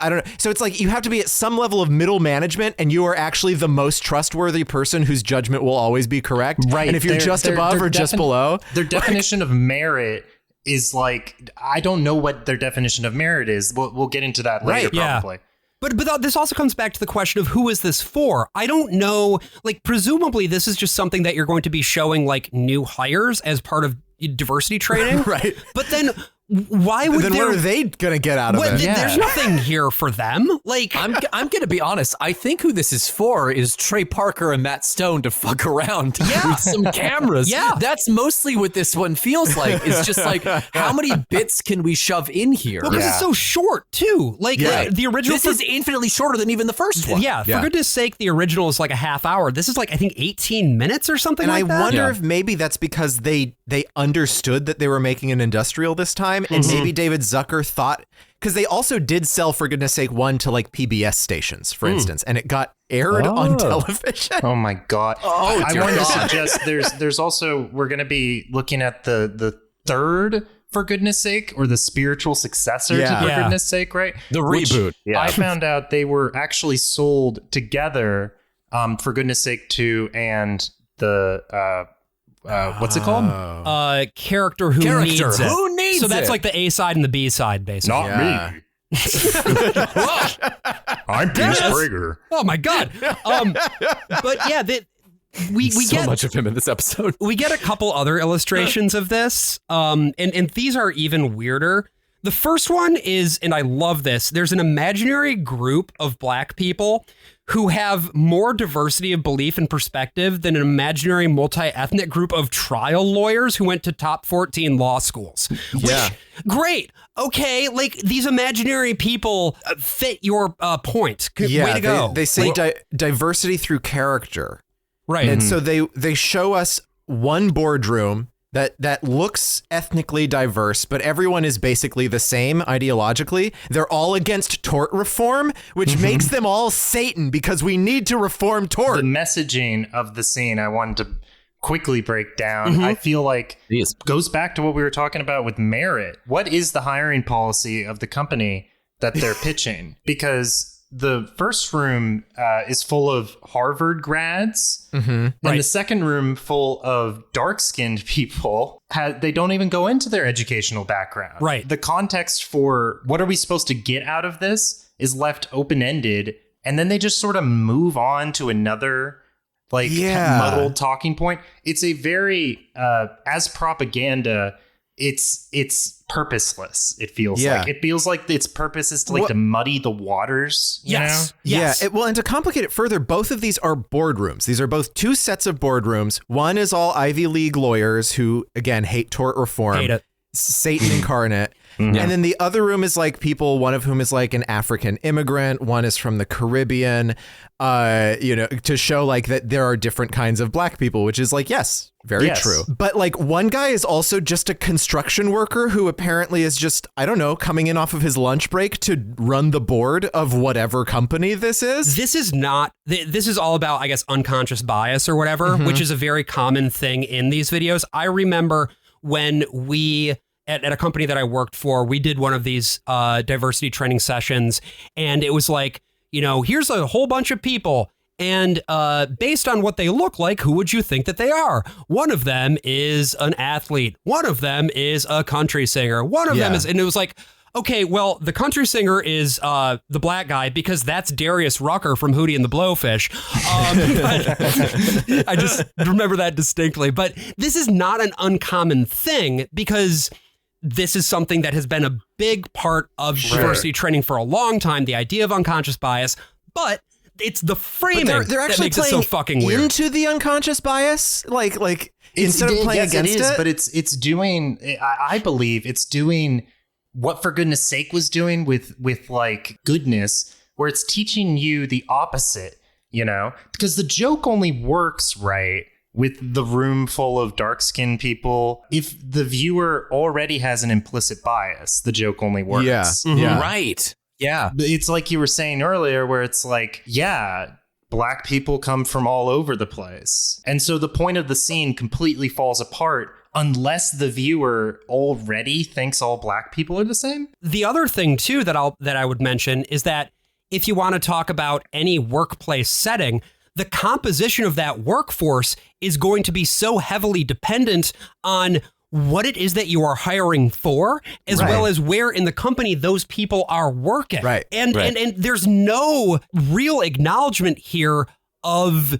I don't know. So it's like you have to be at some level of middle management, and you are actually the most trustworthy person whose judgment will always be correct. Right. And if you're just above or just below, their definition of merit is like, I don't know what their definition of merit is. We'll get into that later, probably. But this also comes back to the question of who is this for? I don't know. Like, presumably this is just something that you're going to be showing like new hires as part of diversity training. Right. But then why would then what are they gonna get out of it? There's nothing here for them. Like, I'm gonna be honest. I think who this is for is Trey Parker and Matt Stone to fuck around with some cameras. That's mostly what this one feels like. It's just like, how many bits can we shove in here? Well, because it's so short too. Like the original. This is infinitely shorter than even the first one. Yeah, for goodness sake, the original is like a half hour. This is like, I think 18 minutes or something like that. And I wonder if maybe that's because they understood that they were making an industrial this time. And maybe David Zucker thought, because they also did sell, for goodness sake, one to like PBS stations, for instance, and it got aired on television. Oh my God. I wanted to suggest there's also, we're going to be looking at the third, for goodness sake, or the spiritual successor to for goodness sake, right? The reboot. I found out they were actually sold together, for goodness sake, to and the what's it called? Character who needs it. Who needs it? So that's like the A side and the B side, basically. Not me. I'm Peace Prager. Oh my God. But yeah, we so get much of him in this episode. We get a couple other illustrations of this, and these are even weirder. The first one is, and I love this, there's an imaginary group of black people who have more diversity of belief and perspective than an imaginary multi-ethnic group of trial lawyers who went to top 14 law schools. Yeah. Great. Okay, like these imaginary people fit your point. Yeah, way to go. They say diversity through character. Right. And so they show us one boardroom that looks ethnically diverse, but everyone is basically the same ideologically. They're all against tort reform, which makes them all Satan because we need to reform tort. The messaging of the scene I wanted to quickly break down. I feel like goes back to what we were talking about with merit. What is the hiring policy of the company that they're pitching? Because the first room is full of Harvard grads, and the second room full of dark-skinned people. They don't even go into their educational background. Right. The context for what are we supposed to get out of this is left open-ended, and then they just sort of move on to another muddled talking point. It's a very as propaganda. It's purposeless. It feels like its purpose is to to muddy the waters. You know? Yes. Yeah. And to complicate it further, both of these are boardrooms. These are both two sets of boardrooms. One is all Ivy League lawyers who, again, hate tort reform. Hate it. Satan incarnate. And then the other room is like people, one of whom is like an African immigrant, one is from the Caribbean, to show like that there are different kinds of black people, which is like, yes, very true. But like one guy is also just a construction worker who apparently is just, I don't know, coming in off of his lunch break to run the board of whatever company this is. This is all about, I guess, unconscious bias or whatever, which is a very common thing in these videos. I remember when we... At a company that I worked for, we did one of these diversity training sessions, and it was like, here's a whole bunch of people, and based on what they look like, who would you think that they are? One of them is an athlete. One of them is a country singer. One of them is, and it was like, okay, well, the country singer is the black guy because that's Darius Rucker from Hootie and the Blowfish. I just remember that distinctly. But this is not an uncommon thing because this is something that has been a big part of diversity training for a long time, the idea of unconscious bias, but it's the framing they're actually that makes it so fucking weird. Into the unconscious bias, like instead of playing against it. But it's doing, I believe it's doing what For Goodness Sake was doing with like goodness, where it's teaching you the opposite, because the joke only works with the room full of dark-skinned people. If the viewer already has an implicit bias, the joke only works. Yeah. Right. Yeah. It's like you were saying earlier, where it's like, black people come from all over the place. And so the point of the scene completely falls apart unless the viewer already thinks all black people are the same. The other thing, too, that I would mention is that if you want to talk about any workplace setting, the composition of that workforce is going to be so heavily dependent on what it is that you are hiring for, as well as where in the company those people are working. Right. And there's no real acknowledgement here of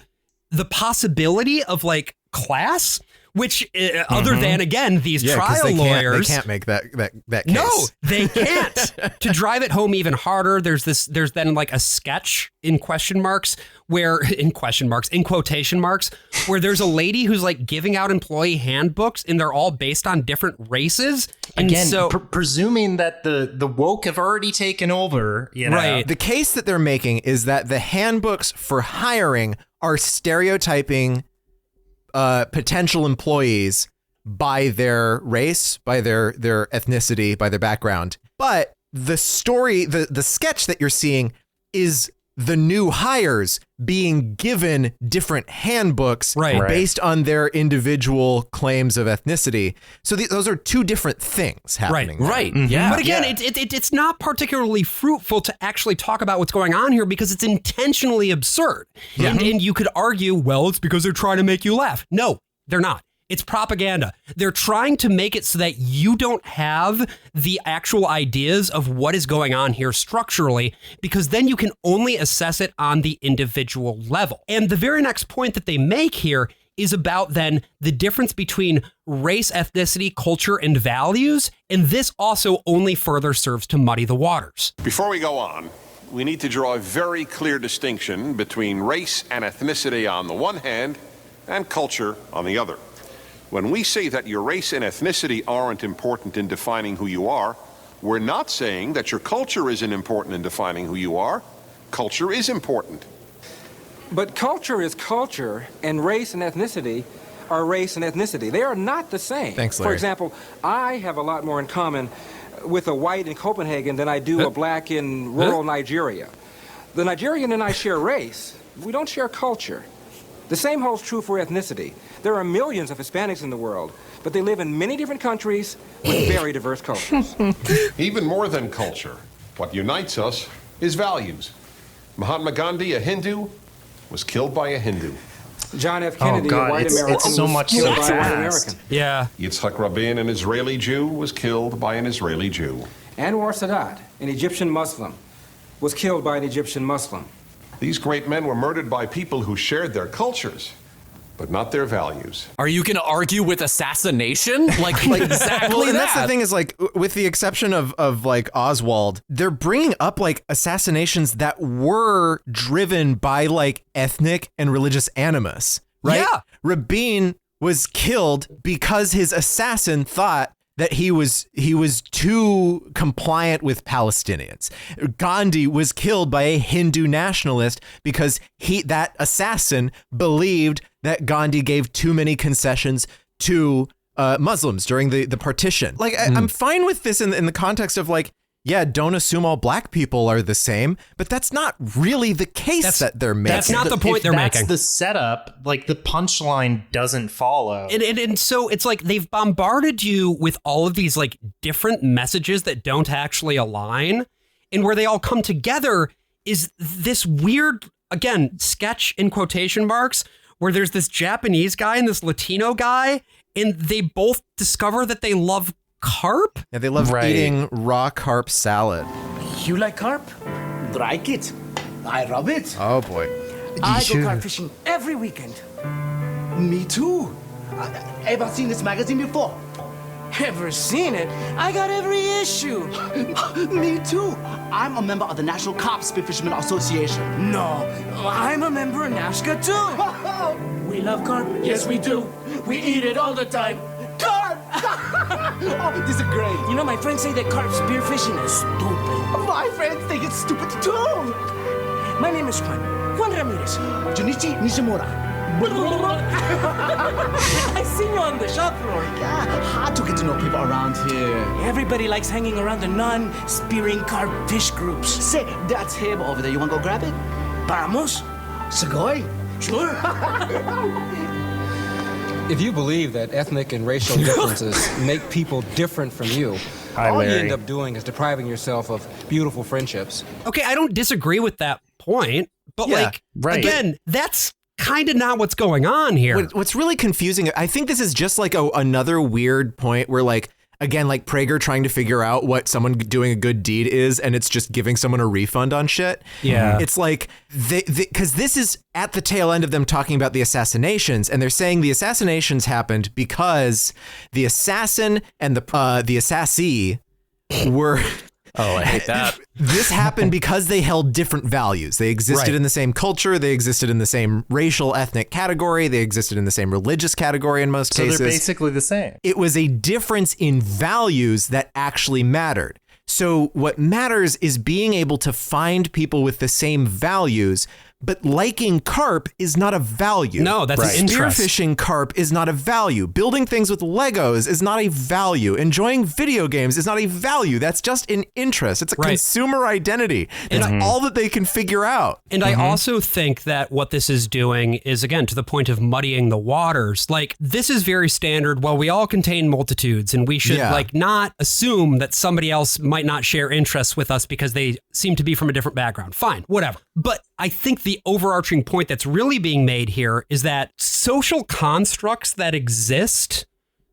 the possibility of like class, which other than, again, these trial lawyers. They can't make that case. No, they can't. To drive it home even harder, there's then like a sketch in quotation marks, where there's a lady who's like giving out employee handbooks, and they're all based on different races. And again, so presuming that the woke have already taken over, Right. The case that they're making is that the handbooks for hiring are stereotyping potential employees by their race, by their ethnicity, by their background. But the story, the sketch that you're seeing is the new hires being given different handbooks based on their individual claims of ethnicity. So those are two different things happening. Right. Yeah. But again, it's not particularly fruitful to actually talk about what's going on here because it's intentionally absurd. And you could argue, well, it's because they're trying to make you laugh. No, they're not. It's propaganda. They're trying to make it so that you don't have the actual ideas of what is going on here structurally, because then you can only assess it on the individual level. And the very next point that they make here is about then the difference between race, ethnicity, culture, and values. And this also only further serves to muddy the waters. Before we go on, we need to draw a very clear distinction between race and ethnicity on the one hand and culture on the other. When we say that your race and ethnicity aren't important in defining who you are, we're not saying that your culture isn't important in defining who you are. Culture is important. But culture is culture, and race and ethnicity are race and ethnicity. They are not the same. Thanks, Larry. For example, I have a lot more in common with a white in Copenhagen than I do a black in rural Nigeria. The Nigerian and I share race. We don't share culture. The same holds true for ethnicity. There are millions of Hispanics in the world, but they live in many different countries with very diverse cultures. Even more than culture, what unites us is values. Mahatma Gandhi, a Hindu, was killed by a Hindu. John F. Kennedy, a white American, was killed by a white American. Yeah. Yitzhak Rabin, an Israeli Jew, was killed by an Israeli Jew. Anwar Sadat, an Egyptian Muslim, was killed by an Egyptian Muslim. These great men were murdered by people who shared their cultures, but not their values. Are you going to argue with assassination? Like exactly well, and that. that's the thing is, like, with the exception of like Oswald, they're bringing up like assassinations that were driven by like ethnic and religious animus, right? Yeah. Rabin was killed because his assassin thought that he was too compliant with Palestinians. Gandhi was killed by a Hindu nationalist because that assassin believed that Gandhi gave too many concessions to Muslims during the partition. Like, I'm fine with this in the context of like, yeah, don't assume all black people are the same, but that's not really the case that they're making. That's not the point they're making. That's the setup. Like, the punchline doesn't follow. And so it's like they've bombarded you with all of these like different messages that don't actually align, and where they all come together is this weird, again, sketch in quotation marks, where there's this Japanese guy and this Latino guy, and they both discover that they love carp? Yeah, they love eating raw carp salad. You like carp? Like it. I rub it. Oh boy. I go carp fishing every weekend. Me too. Ever seen this magazine before? Ever seen it? I got every issue. Me too. I'm a member of the National Carp Spearfishermen Association. No, I'm a member of NASCA too. We love carp. Yes, we do. We eat it all the time. Carp! Oh, this is great. You know, my friends say that carp spearfishing is stupid. My friends think it's stupid too. My name is Juan Ramirez. Junichi Nishimura. I seen you on the shop floor. Yeah, hard to get to know people around here. Everybody likes hanging around the non-spearing carp fish groups. Say, that table over there, you want to go grab it? Vamos. Segoy? Sure. If you believe that ethnic and racial differences make people different from you, all you end up doing is depriving yourself of beautiful friendships. Okay, I don't disagree with that point, but again, that's kind of not what's going on here. What's really confusing, I think this is just like another weird point where, like, again, like Prager trying to figure out what someone doing a good deed is, and it's just giving someone a refund on shit. Yeah. It's like, because this is at the tail end of them talking about the assassinations, and they're saying the assassinations happened because the assassin and the assassee were... Oh, I hate that. This happened because they held different values. They existed in the same culture. They existed in the same racial, ethnic category. They existed in the same religious category in most cases. So they're basically the same. It was a difference in values that actually mattered. So what matters is being able to find people with the same values, but liking carp is not a value. No, that's an interest. Spearfishing carp is not a value. Building things with Legos is not a value. Enjoying video games is not a value. That's just an interest. It's a consumer identity. It's all that they can figure out. And I also think that what this is doing is, again, to the point of muddying the waters. Like, this is very standard. Well, we all contain multitudes, and we should like not assume that somebody else might not share interests with us because they seem to be from a different background. Fine, whatever. But I think the overarching point that's really being made here is that social constructs that exist,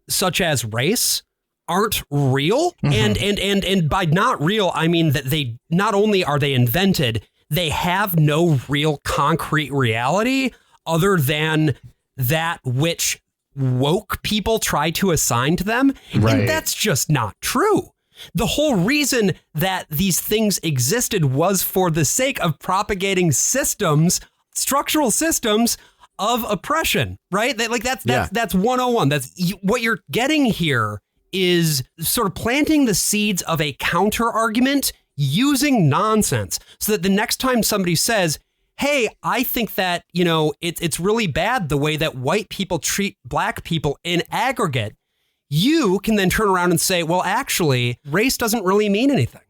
such as race, aren't real. Mm-hmm. And by not real, I mean that they not only are they invented, they have no real concrete reality other than that which woke people try to assign to them. Right. And that's just not true. The whole reason that these things existed was for the sake of propagating systems, structural systems of oppression, right? That's 101. That's what you're getting here is sort of planting the seeds of a counter argument using nonsense so that the next time somebody says, hey, I think that, it's really bad the way that white people treat black people in aggregate, you can then turn around and say, well, actually, race doesn't really mean anything.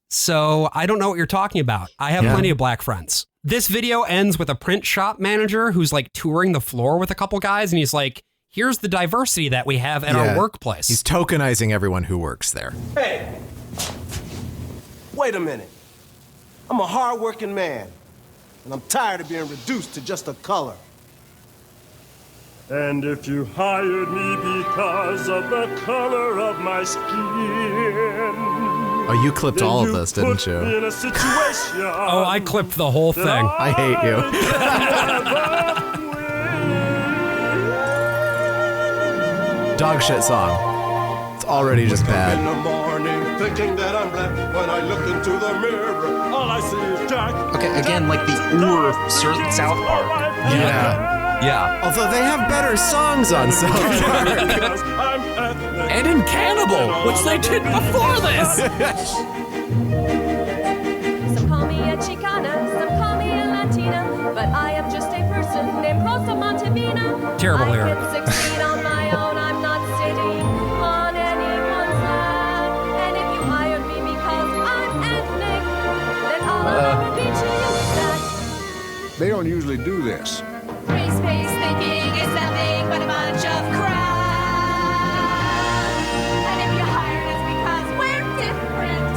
So I don't know what you're talking about. I have plenty of black friends. This video ends with a print shop manager who's like touring the floor with a couple guys. And he's like, here's the diversity that we have at our workplace. He's tokenizing everyone who works there. Hey, wait a minute. I'm a hard-working man, and I'm tired of being reduced to just a color. And if you hired me because of the color of my skin. Oh, you clipped all of this, didn't you? In a situation oh, I clipped the whole thing. I hate you. Dog shit song. It's already just bad. In the morning, thinking that I'm black. When I look into the mirror, all I see is Jack. Okay, again, like the South Park. Yeah. Although they have better songs on South Park. And in Cannibal, which they did before this. Some call me a Chicana, some call me a Latina, but I am just a person named Rosa Montevina. Terrible lyric. I can succeed on my own, I'm not sitting on anyone's lap. And if you hired me because I'm ethnic, then all I'll ever be to you is that. They don't usually do this. Race-based thinking is nothing but a bunch of crap. And if you hired us because we're different,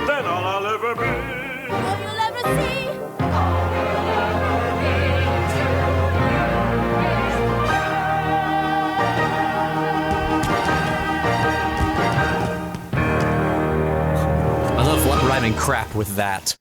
then all I'll ever be, all you'll ever see, I love rhyming crap with that.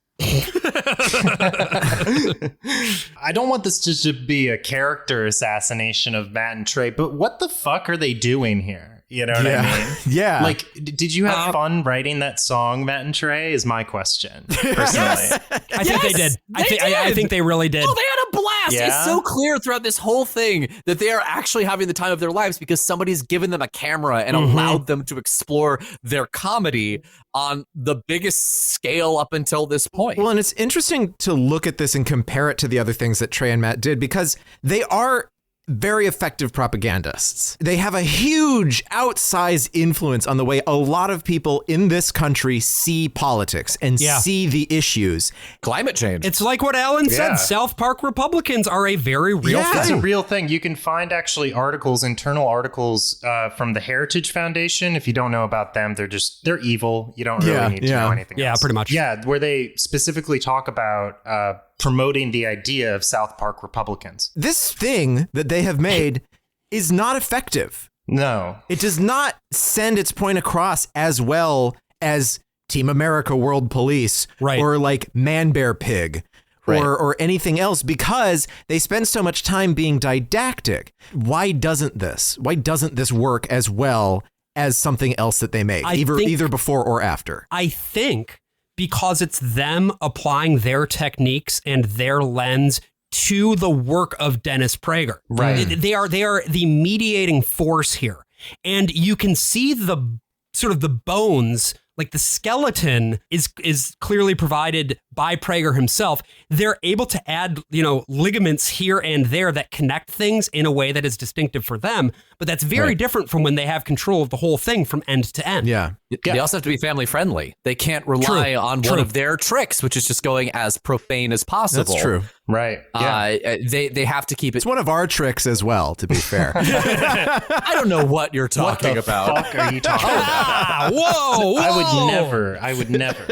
I don't want this to just be a character assassination of Matt and Trey, but what the fuck are they doing here? You know what I mean? Yeah. Like, did you have fun writing that song, Matt and Trey? Is my question, personally. I think they did. I think they really did. Oh, they had a blast. Yeah? It's so clear throughout this whole thing that they are actually having the time of their lives because somebody's given them a camera and allowed them to explore their comedy on the biggest scale up until this point. Well, and it's interesting to look at this and compare it to the other things that Trey and Matt did because they are very effective propagandists. They have a huge outsized influence on the way a lot of people in this country see politics and see the issues. Climate change. It's like what Alan said. South Park Republicans are a very real thing. It's a real thing. You can find actually articles, internal articles from the Heritage Foundation. If you don't know about them, they're evil. You don't really need to know anything else. Yeah, pretty much. Yeah, where they specifically talk about promoting the idea of South Park Republicans. This thing that they have made is not effective. No. It does not send its point across as well as Team America World Police or like Man Bear Pig or anything else because they spend so much time being didactic. Why doesn't this work as well as something else that they make, either before or after? I think because it's them applying their techniques and their lens to the work of Dennis Prager. Right. They are the mediating force here. And you can see the sort of the bones, like the skeleton is clearly provided by Prager himself. They're able to add, ligaments here and there that connect things in a way that is distinctive for them. But that's very different from when they have control of the whole thing from end to end. Yeah. They also have to be family friendly. They can't rely on one of their tricks, which is just going as profane as possible. That's true. Right. Yeah. They have to keep it. It's one of our tricks as well, to be fair. I don't know what you're talking about. What the fuck are you talking about? Whoa! I would never.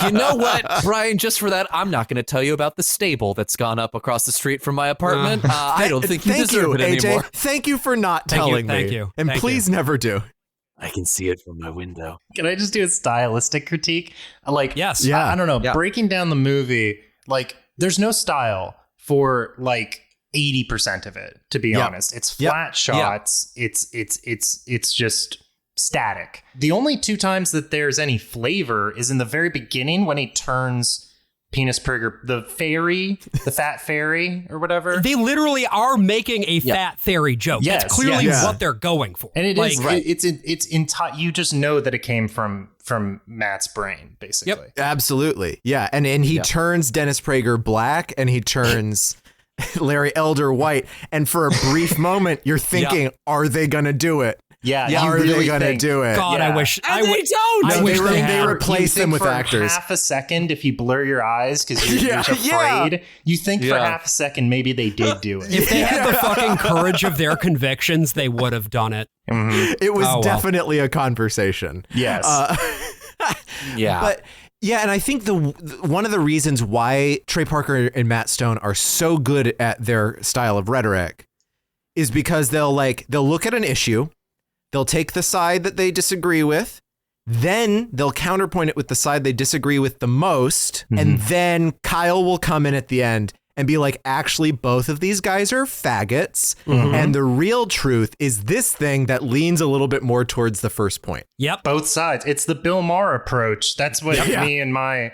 You know what, Brian? Just for that, I'm not going to tell you about the stable that's gone up across the street from my apartment. I don't think you deserve it AJ. anymore. Thank you for not telling me. Thank you. And please never do. I can see it from my window. Can I just do a stylistic critique? Like, yes. I don't know. Yeah. Breaking down the movie, like, there's no style for like 80% of it, to be honest. It's flat shots. It's just static. The only 2 times that there's any flavor is in the very beginning when he turns Penis Prager, the fat fairy or whatever. They literally are making a fat fairy joke. Yes, That's clearly what they're going for. And you just know that it came from Matt's brain, basically. Yep, absolutely. Yeah, and he turns Dennis Prager black and he turns Larry Elder white. And for a brief moment, you're thinking, are they going to do it? Yeah, are really they going to do it? God, I wish. And they don't. No, they replace them with for actors. Half a second, if you blur your eyes because you're afraid, you think for half a second maybe they did do it. If they had the fucking courage of their convictions, they would have done it. Mm-hmm. It was definitely a conversation. Yes. But yeah, and I think one of the reasons why Trey Parker and Matt Stone are so good at their style of rhetoric is because they'll look at an issue. They'll take the side that they disagree with, then they'll counterpoint it with the side they disagree with the most, and then Kyle will come in at the end and be like, actually, both of these guys are faggots, and the real truth is this thing that leans a little bit more towards the first point. Yep. Both sides. It's the Bill Maher approach. That's what me and my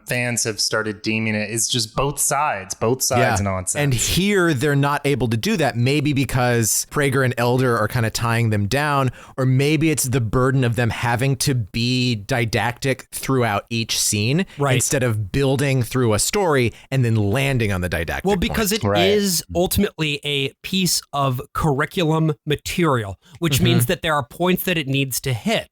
fans have started deeming it, is just both sides nonsense. And here they're not able to do that, maybe because Prager and Elder are kind of tying them down, or maybe it's the burden of them having to be didactic throughout each scene instead of building through a story and then landing on the didactic Well, because it is ultimately a piece of curriculum material, which means that there are points that it needs to hit.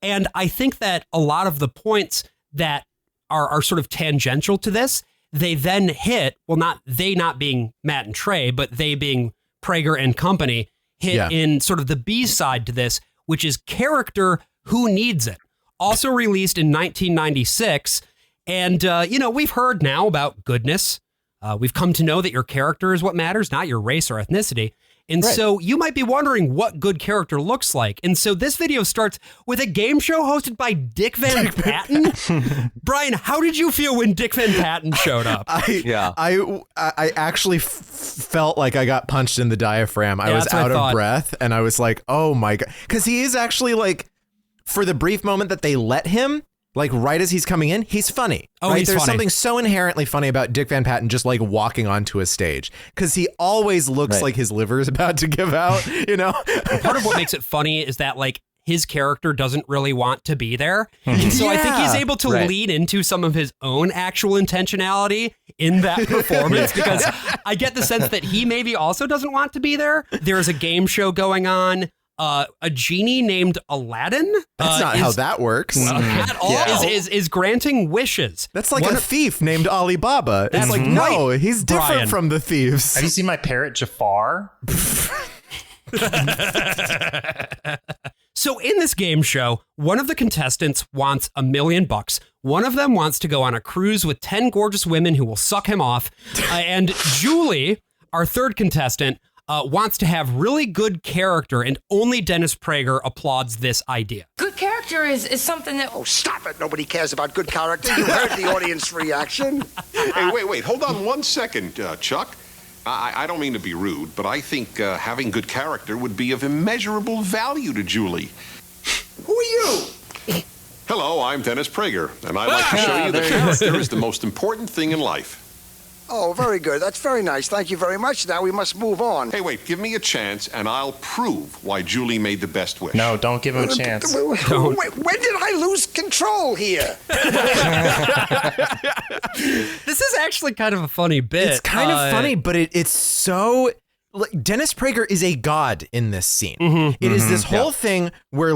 And I think that a lot of the points that are sort of tangential to this, they then hit, well, not being Matt and Trey, but they being Prager and company, hit in sort of the B side to this, which is character who needs it. Also released in 1996. And, we've heard now about goodness. We've come to know that your character is what matters, not your race or ethnicity. And so you might be wondering what good character looks like. And so this video starts with a game show hosted by Dick Van Patten. Brian, how did you feel when Dick Van Patten showed up? I actually felt like I got punched in the diaphragm. I was out of breath and I was like, oh my God. Because he is actually for the brief moment that they let him, right as he's coming in, he's funny. Oh, he's There's funny. something so inherently funny about Dick Van Patten just walking onto a stage, because he always looks like his liver is about to give out, Part of what makes it funny is that his character doesn't really want to be there. And so I think he's able to lead into some of his own actual intentionality in that performance, because I get the sense that he maybe also doesn't want to be there. There's a game show going on. A genie named Aladdin. That's not how that works. At all. Is granting wishes. That's like a thief named Alibaba. It's no, he's different from the thieves. Have you seen my parrot Jafar? So in this game show, one of the contestants wants $1 million. One of them wants to go on a cruise with 10 gorgeous women who will suck him off. And Julie, our third contestant, wants to have really good character, and only Dennis Prager applauds this idea. Good character is something that... Oh, stop it. Nobody cares about good character. You heard the audience reaction. Hey, wait. Hold on one second, Chuck. I don't mean to be rude, but I think having good character would be of immeasurable value to Julie. Who are you? Hello, I'm Dennis Prager, and I'd like to show you that character is the most important thing in life. Oh, very good. That's very nice. Thank you very much. Now we must move on. Hey, wait. Give me a chance, and I'll prove why Julie made the best wish. No, don't give him a chance. When did I lose control here? This is actually kind of a funny bit. It's kind of funny, but it's so... Dennis Prager is a god in this scene. It is this whole thing where,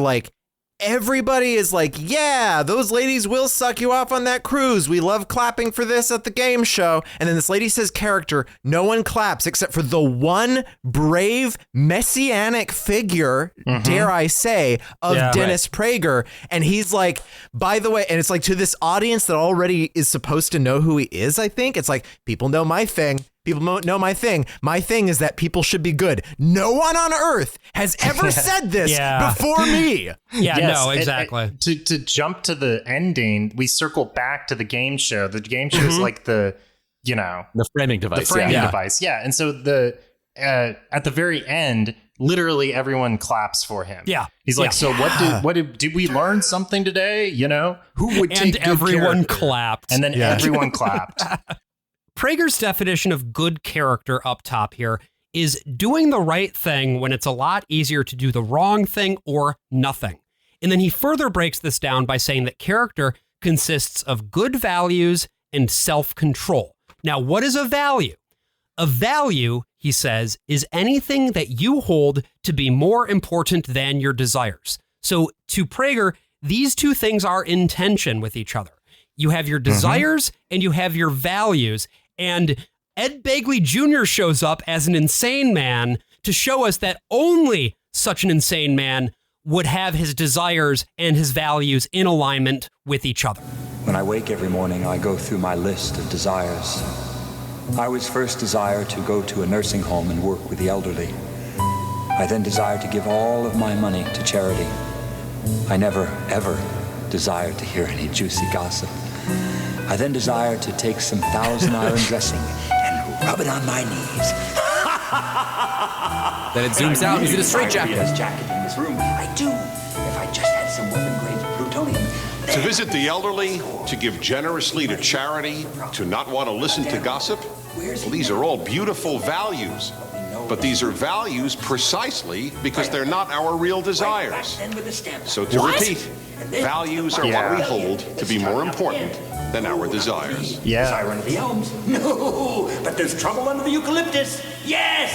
everybody is like, yeah, those ladies will suck you off on that cruise. We love clapping for this at the game show. And then this lady says character, no one claps except for the one brave messianic figure, dare I say, of Dennis Prager. And he's like, by the way, and it's like to this audience that already is supposed to know who he is, I think. It's like, people know my thing. People know my thing. My thing is that people should be good. No one on earth has ever said this before me. Yeah, yes, no, exactly. To jump to the ending, we circle back to the game show. The game show is like the framing device. The framing device, yeah. And so at the very end, literally everyone claps for him. Yeah. He's like, so did we learn something today? Who would take and everyone character? Clapped. And then everyone clapped. Prager's definition of good character up top here is doing the right thing when it's a lot easier to do the wrong thing or nothing. And then he further breaks this down by saying that character consists of good values and self-control. Now, what is a value? A value, he says, is anything that you hold to be more important than your desires. So to Prager, these two things are in tension with each other. You have your desires and you have your values. And Ed Begley Jr. shows up as an insane man to show us that only such an insane man would have his desires and his values in alignment with each other. When I wake every morning, I go through my list of desires. I always first desire to go to a nursing home and work with the elderly. I then desire to give all of my money to charity. I never, ever desire to hear any juicy gossip. I then desire to take some Thousand Iron dressing and rub it on my knees. Then it zooms out. He's in a straitjacket. Jacket in this room. I do. If I just had some weapon-grade plutonium. To visit the elderly, to give generously to charity, to not want to listen to gossip, well, these are all beautiful values. But these are values precisely because they're not our real desires. So to repeat, values are what we hold to be more important than our desires. Yeah. Desire under the elms? No, but there's trouble under the eucalyptus. Yes!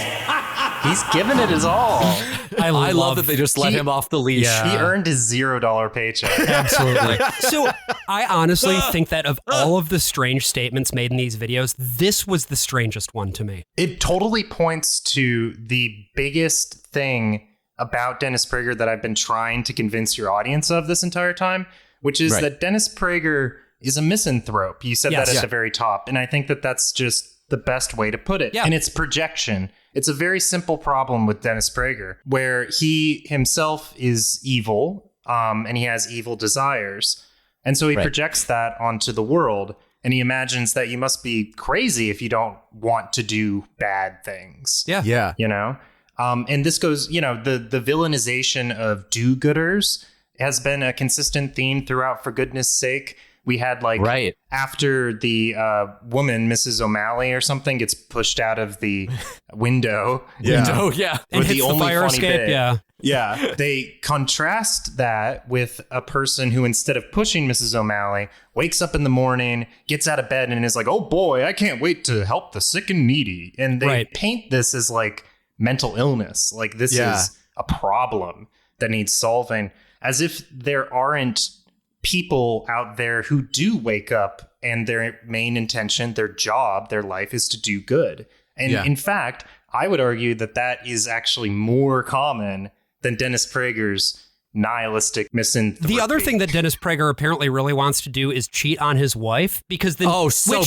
He's giving it his all. I love that they just let him off the leash. Yeah. He earned his $0 paycheck. Absolutely. So I honestly think that of all of the strange statements made in these videos, this was the strangest one to me. It totally points to the biggest thing about Dennis Prager that I've been trying to convince your audience of this entire time, which is that Dennis Prager is a misanthrope. You said that at the very top. And I think that that's just the best way to put it. Yeah. And it's projection. It's a very simple problem with Dennis Prager, where he himself is evil, and he has evil desires. And so he projects that onto the world, and he imagines that you must be crazy if you don't want to do bad things. Yeah. And this goes, the villainization of do-gooders has been a consistent theme throughout, for goodness sake. We had after the woman, Mrs. O'Malley or something, gets pushed out of the window. And hits the fire escape. Yeah. They contrast that with a person who, instead of pushing Mrs. O'Malley, wakes up in the morning, gets out of bed and is like, oh boy, I can't wait to help the sick and needy. And they paint this as like mental illness. Like this is a problem that needs solving, as if there aren't people out there who do wake up and their main intention, their job, their life is to do good. And in fact, I would argue that that is actually more common than Dennis Prager's nihilistic misanthropy. The other thing that Dennis Prager apparently really wants to do is cheat on his wife, because then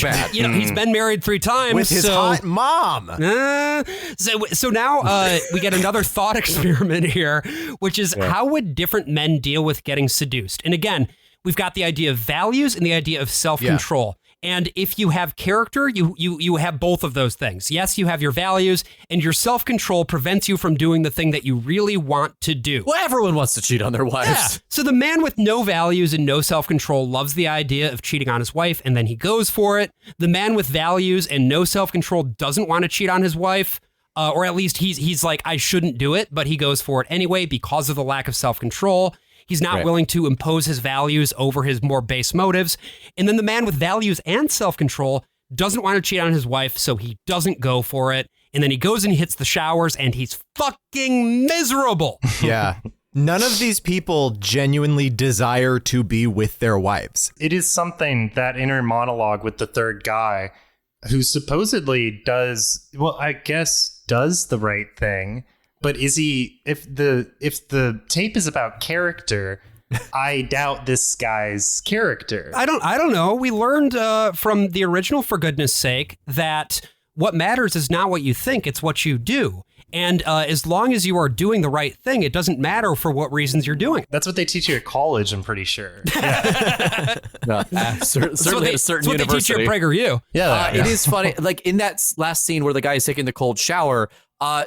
bad. He's been married 3 times with his hot mom. So now we get another thought experiment here, which is how would different men deal with getting seduced? And again, we've got the idea of values and the idea of self-control. And if you have character, you have both of those things. Yes, you have your values, and your self-control prevents you from doing the thing that you really want to do. Well, everyone wants to cheat on their wives. Yeah. So the man with no values and no self-control loves the idea of cheating on his wife, and then he goes for it. The man with values and no self-control doesn't want to cheat on his wife, or at least he's like, I shouldn't do it, but he goes for it anyway because of the lack of self-control. He's not willing to impose his values over his more base motives. And then the man with values and self-control doesn't want to cheat on his wife, so he doesn't go for it. And then he goes and hits the showers, and he's fucking miserable. Yeah. None of these people genuinely desire to be with their wives. It is something, that inner monologue with the third guy who supposedly does the right thing. But is he, if the tape is about character, I doubt this guy's character. I don't know. We learned from the original, for goodness sake, that what matters is not what you think, it's what you do. And as long as you are doing the right thing, it doesn't matter for what reasons you're doing. That's what they teach you at college, I'm pretty sure. Certainly at a certain university. What they teach you at PragerU. It is funny. Like in that last scene where the guy is taking the cold shower,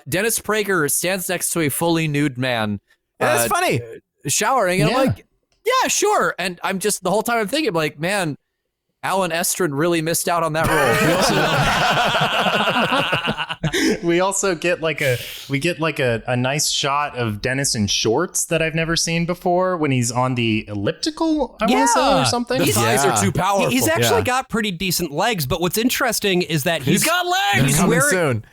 Dennis Prager stands next to a fully nude man. That's funny. Showering. And I'm like, yeah, sure. And I'm just, the whole time I'm thinking, like, man, Alan Estrin really missed out on that role. We also get like a nice shot of Dennis in shorts that I've never seen before when he's on the elliptical, I want to say, or something. The thighs are too powerful. He's actually got pretty decent legs, but what's interesting is that he's got legs.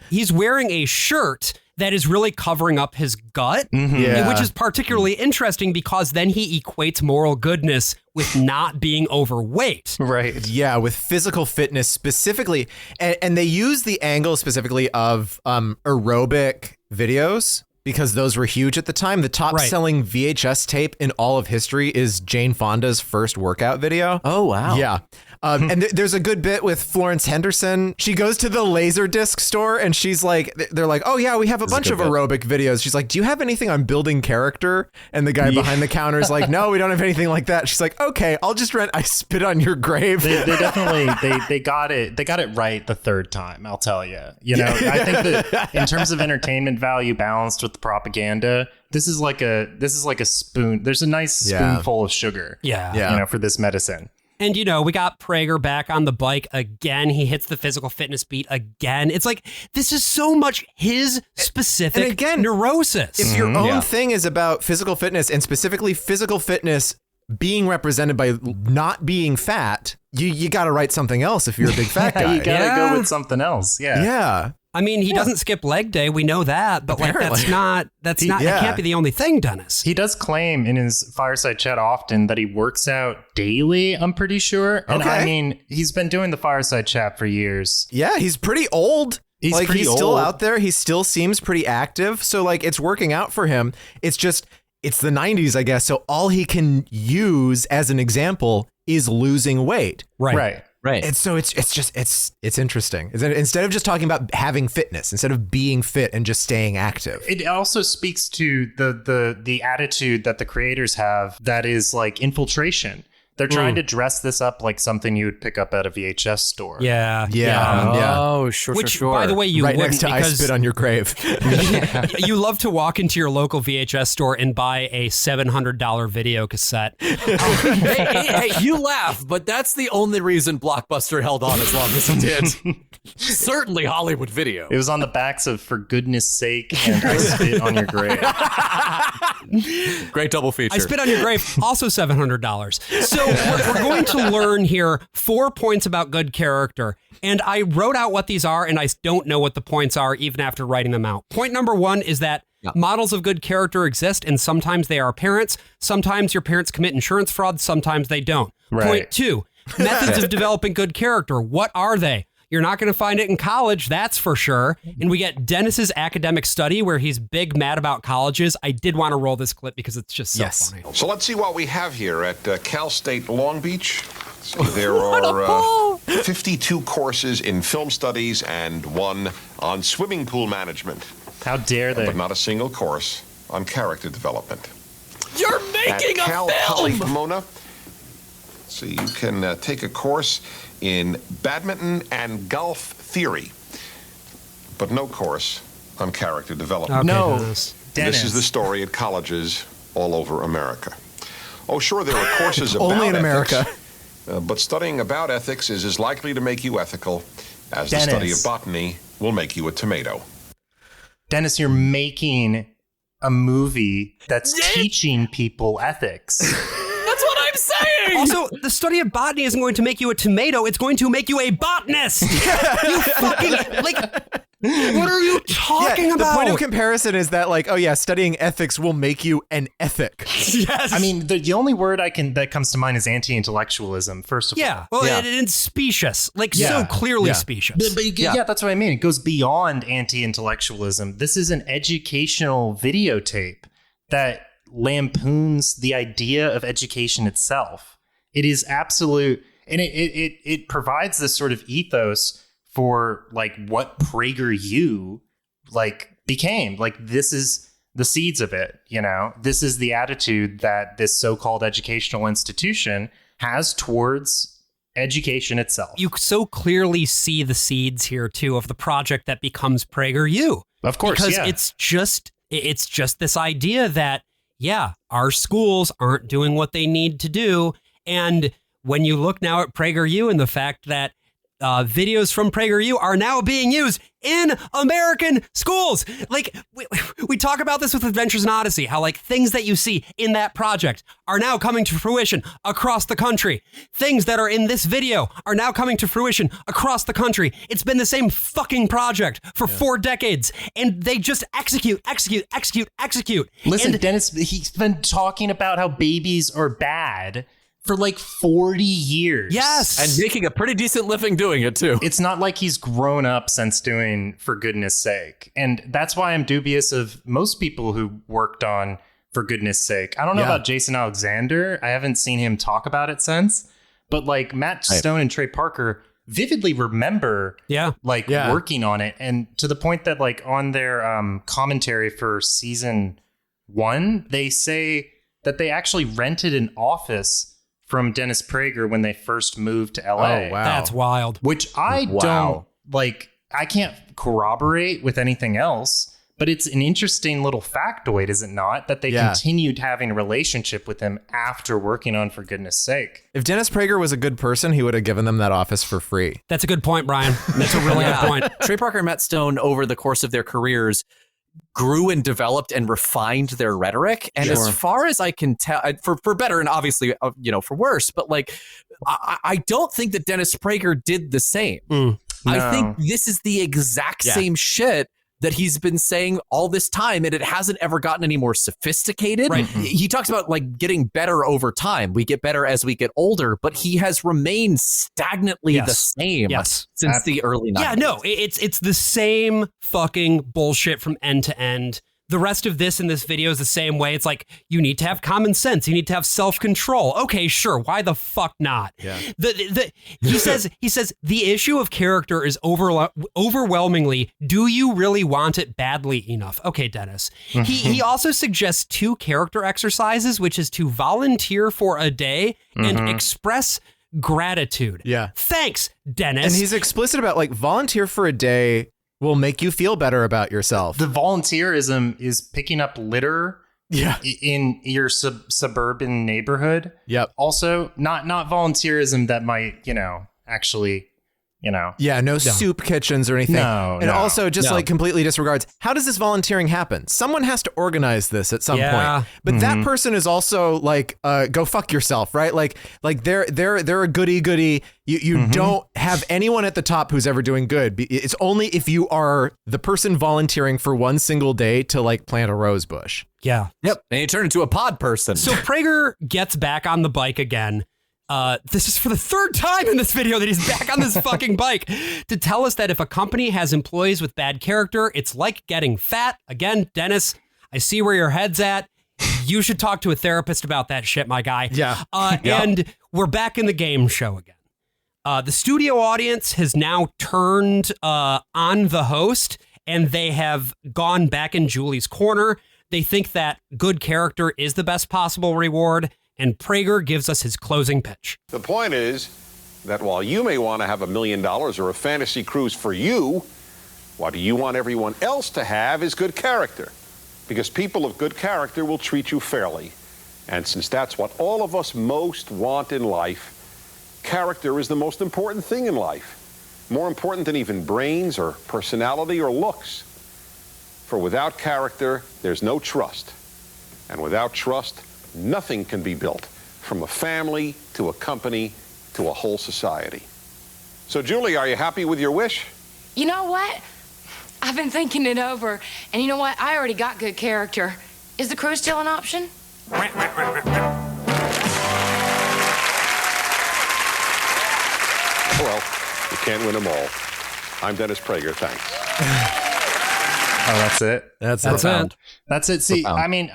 He's wearing a shirt that is really covering up his gut, which is particularly interesting because then he equates moral goodness with not being overweight. Right. Yeah, with physical fitness specifically. And they use the angle specifically of aerobic videos because those were huge at the time. The top selling VHS tape in all of history is Jane Fonda's first workout video. Oh, wow. Yeah. And there's a good bit with Florence Henderson. She goes to the Laserdisc store and she's like, they're like, oh yeah, we have a bunch of aerobic videos. She's like, do you have anything on building character? And the guy behind the counter is like, no, we don't have anything like that. She's like, okay, I'll just rent I Spit on Your Grave. They definitely, they got it right the third time, I'll tell you. You know, I think that in terms of entertainment value balanced with the propaganda, this is like a spoon. There's a nice spoonful of sugar. Yeah. You know, for this medicine. And, you know, we got Prager back on the bike again. He hits the physical fitness beat again. It's like, this is so much his specific neurosis. If your own thing is about physical fitness and specifically physical fitness being represented by not being fat, you got to write something else if you're a big fat guy. You got to go with something else. Yeah. Yeah. I mean, he doesn't skip leg day. We know that, but apparently. That can't be the only thing, Dennis. He does claim in his fireside chat often that he works out daily, I'm pretty sure. And I mean, he's been doing the fireside chat for years. Yeah, he's pretty old. He's still old. out there. He still seems pretty active. So like it's working out for him. It's just, it's the 90s, I guess. So all he can use as an example is losing weight. Right. And so it's interesting. Instead of just talking about having fitness, instead of being fit and just staying active. It also speaks to the attitude that the creators have that is like infiltration. They're trying to dress this up like something you would pick up at a VHS store. Yeah. Oh, sure. Which, by the way, you right wouldn't, next to I Spit on Your Grave. You love to walk into your local VHS store and buy a $700 video cassette. Hey, you laugh, but that's the only reason Blockbuster held on as long as it did. Certainly Hollywood Video. It was on the backs of For Goodness Sake and I Spit on Your Grave. Great double feature. I Spit on Your Grave, also $700. So we're going to learn here 4 points about good character. And I wrote out what these are, and I don't know what the points are even after writing them out. Point number 1 is that models of good character exist, and sometimes they are parents. Sometimes your parents commit insurance fraud. Sometimes they don't. Right. Point 2, methods of developing good character. What are they? You're not going to find it in college, that's for sure. And we get Dennis's academic study where he's big mad about colleges. I did want to roll this clip because it's just so funny. So let's see what we have here at Cal State Long Beach. So there are 52 courses in film studies and 1 on swimming pool management. How dare they? But not a single course on character development. You're making at Cal a film! Pomona, so you can take a course in badminton and golf theory, but no course on character development. Okay, No, Dennis. This is the story at colleges all over America. Oh, sure, there are courses about Only in America. But studying about ethics is as likely to make you ethical as the study of botany will make you a tomato. Dennis, you're making a movie that's teaching people ethics. That's what I'm saying! Also, the study of botany isn't going to make you a tomato. It's going to make you a botanist. You fucking, like, What are you talking about? The point of comparison is that, like, oh yeah, studying ethics will make you an ethic. Yes. I mean, the only word that comes to mind is anti-intellectualism, first of all. Well, and specious. Like, so clearly specious. But that's what I mean. It goes beyond anti-intellectualism. This is an educational videotape that lampoons the idea of education itself. It is absolute, and it provides this sort of ethos for like what PragerU like became. Like, this is the seeds of it, you know? This is the attitude that this so-called educational institution has towards education itself. You so clearly see the seeds here too of the project that becomes PragerU. Of course, because it's just this idea that our schools aren't doing what they need to do. And when you look now at PragerU and the fact that videos from PragerU are now being used in American schools. Like, we talk about this with Adventures in Odyssey, how like things that you see in that project are now coming to fruition across the country. Things that are in this video are now coming to fruition across the country. It's been the same fucking project for 4 decades, and they just execute. Listen, Dennis, he's been talking about how babies are bad for like 40 years. Yes. And making a pretty decent living doing it too. It's not like he's grown up since doing For Goodness Sake. And that's why I'm dubious of most people who worked on For Goodness Sake. I don't know about Jason Alexander. I haven't seen him talk about it since. But like Matt Stone and Trey Parker vividly remember working on it. And to the point that like on their commentary for season 1, they say that they actually rented an office from Dennis Prager when they first moved to LA. Oh, wow. That's wild. Which I don't like. I can't corroborate with anything else, but it's an interesting little factoid, is it not? That they continued having a relationship with him after working on For Goodness Sake. If Dennis Prager was a good person, he would have given them that office for free. That's a good point, Brian. That's a really good point. Trey Parker and Matt Stone, over the course of their careers, grew and developed and refined their rhetoric. And as far as I can tell, for better and obviously, for worse, but like, I don't think that Dennis Prager did the same. No. I think this is the exact same shit that he's been saying all this time, and it hasn't ever gotten any more sophisticated. Right. He talks about like getting better over time. We get better as we get older, but he has remained stagnantly the same since the early 90s. Yeah, no, it's the same fucking bullshit from end to end. The rest of this in this video is the same way. It's like, you need to have common sense. You need to have self-control. Okay, sure. Why the fuck not? Yeah. He says the issue of character is overwhelmingly, do you really want it badly enough? Okay, Dennis. He also suggests 2 character exercises, which is to volunteer for a day and express gratitude. Yeah. Thanks, Dennis. And he's explicit about like volunteer for a day will make you feel better about yourself. The volunteerism is picking up litter in your suburban neighborhood. Yep. Also, not volunteerism that might, actually, no soup kitchens or anything. And also just like completely disregards, how does this volunteering happen? Someone has to organize this at some point. But that person is also like, go fuck yourself, right? Like they're a goody. You don't have anyone at the top who's ever doing good. It's only if you are the person volunteering for one single day to like plant a rose bush. Yeah. Yep. And you turn into a pod person. So Prager gets back on the bike again. This is for the 3rd time in this video that he's back on this fucking bike to tell us that if a company has employees with bad character, it's like getting fat. Again, Dennis, I see where your head's at. You should talk to a therapist about that shit, my guy. Yeah. And we're back in the game show again. The studio audience has now turned on the host, and they have gone back in Julie's corner. They think that good character is the best possible reward. And Prager gives us his closing pitch. The point is that while you may want to have $1 million or a fantasy cruise for you, what do you want everyone else to have is good character. Because people of good character will treat you fairly. And since that's what all of us most want in life, character is the most important thing in life. More important than even brains or personality or looks. For without character, there's no trust. And without trust, nothing can be built, from a family to a company to a whole society. So, Julie, are you happy with your wish? You know what? I've been thinking it over, and you know what? I already got good character. Is the crew still an option? Well, you can't win them all. I'm Dennis Prager. Thanks. Oh, that's it. That's it. That's it. See, I mean,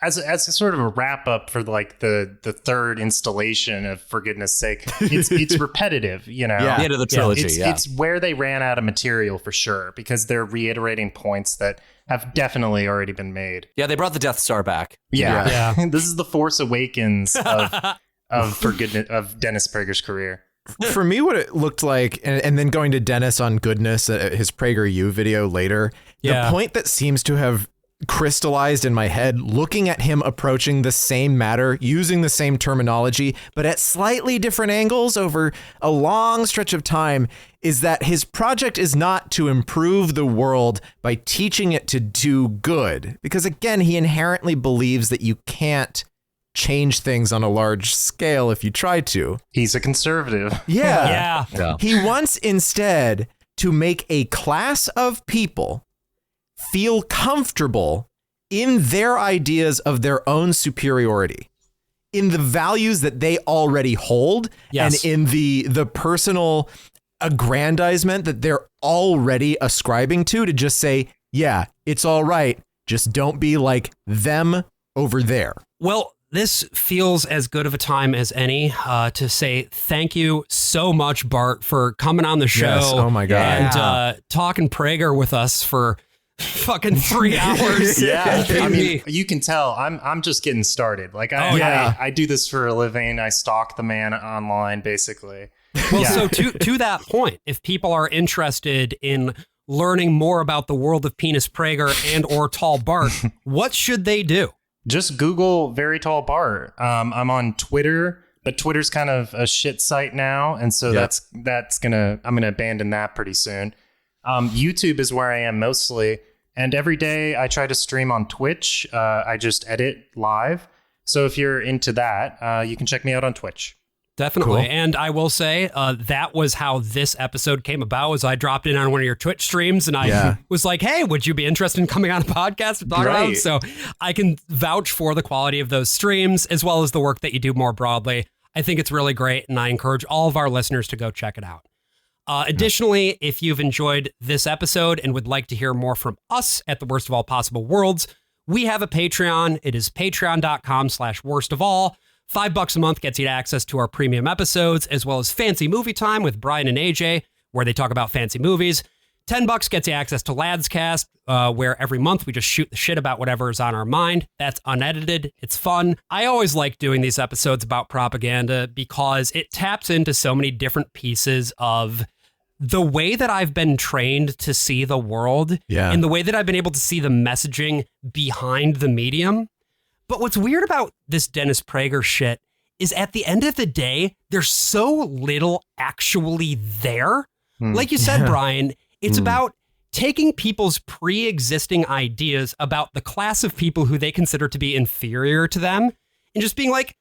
as a sort of a wrap up for like the third installation of For Goodness Sake, it's repetitive, you know. The end of the trilogy. It's where they ran out of material for sure, because they're reiterating points that have definitely already been made. Yeah, they brought the Death Star back. Yeah. This is the Force Awakens of Dennis Prager's career. For me, what it looked like, and then going to Dennis on Goodness, his PragerU video later, the point that seems to have crystallized in my head, looking at him approaching the same matter, using the same terminology, but at slightly different angles over a long stretch of time, is that his project is not to improve the world by teaching it to do good. Because again, he inherently believes that you can't change things on a large scale if you try to. He's a conservative. Yeah. He wants instead to make a class of people feel comfortable in their ideas of their own superiority, in the values that they already hold, and in the personal aggrandizement that they're already ascribing to just say, yeah, it's all right. Just don't be like them over there. Well, this feels as good of a time as any to say thank you so much, Bart, for coming on the show. Yes. Oh my God. And talking Prager with us for fucking 3 hours. I mean, you can tell I'm just getting started. Like I do this for a living. I stalk the man online, basically. Well, so to that point, if people are interested in learning more about the world of Penis Prager and or Tall Bart, what should they do? Just Google Very Tall Bart. I'm on Twitter, but Twitter's kind of a shit site now, and so I'm gonna abandon that pretty soon. YouTube is where I am mostly, and every day I try to stream on Twitch. I just edit live, so if you're into that, you can check me out on Twitch. Definitely. Cool. And I will say that was how this episode came about, was I dropped in on one of your Twitch streams and I was like, hey, would you be interested in coming on a podcast to talk about it? So I can vouch for the quality of those streams as well as the work that you do more broadly. I think it's really great, and I encourage all of our listeners to go check it out. Additionally, if you've enjoyed this episode and would like to hear more from us at the Worst of All Possible Worlds, we have a Patreon. It is patreon.com/worstofall. $5 a month gets you access to our premium episodes, as well as Fancy Movie Time with Brian and AJ, where they talk about fancy movies. $10 gets you access to Lads Cast, where every month we just shoot the shit about whatever is on our mind. That's unedited. It's fun. I always like doing these episodes about propaganda because it taps into so many different pieces of the way that I've been trained to see the world and the way that I've been able to see the messaging behind the medium. But what's weird about this Dennis Prager shit is at the end of the day, there's so little actually there. Like you said, Brian, it's about taking people's pre-existing ideas about the class of people who they consider to be inferior to them and just being like,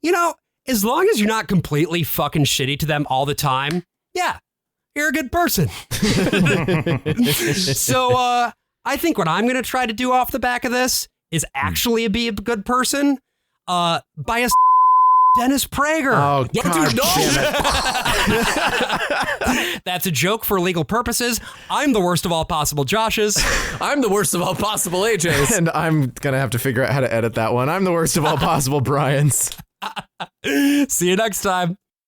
you know, as long as you're not completely fucking shitty to them all the time, yeah, you're a good person. So I think what I'm going to try to do off the back of this is actually be a good person by a Dennis Prager. Oh, God damn it. That's a joke for legal purposes. I'm the worst of all possible Joshes. I'm the worst of all possible AJs. And I'm going to have to figure out how to edit that one. I'm the worst of all possible Brians. See you next time.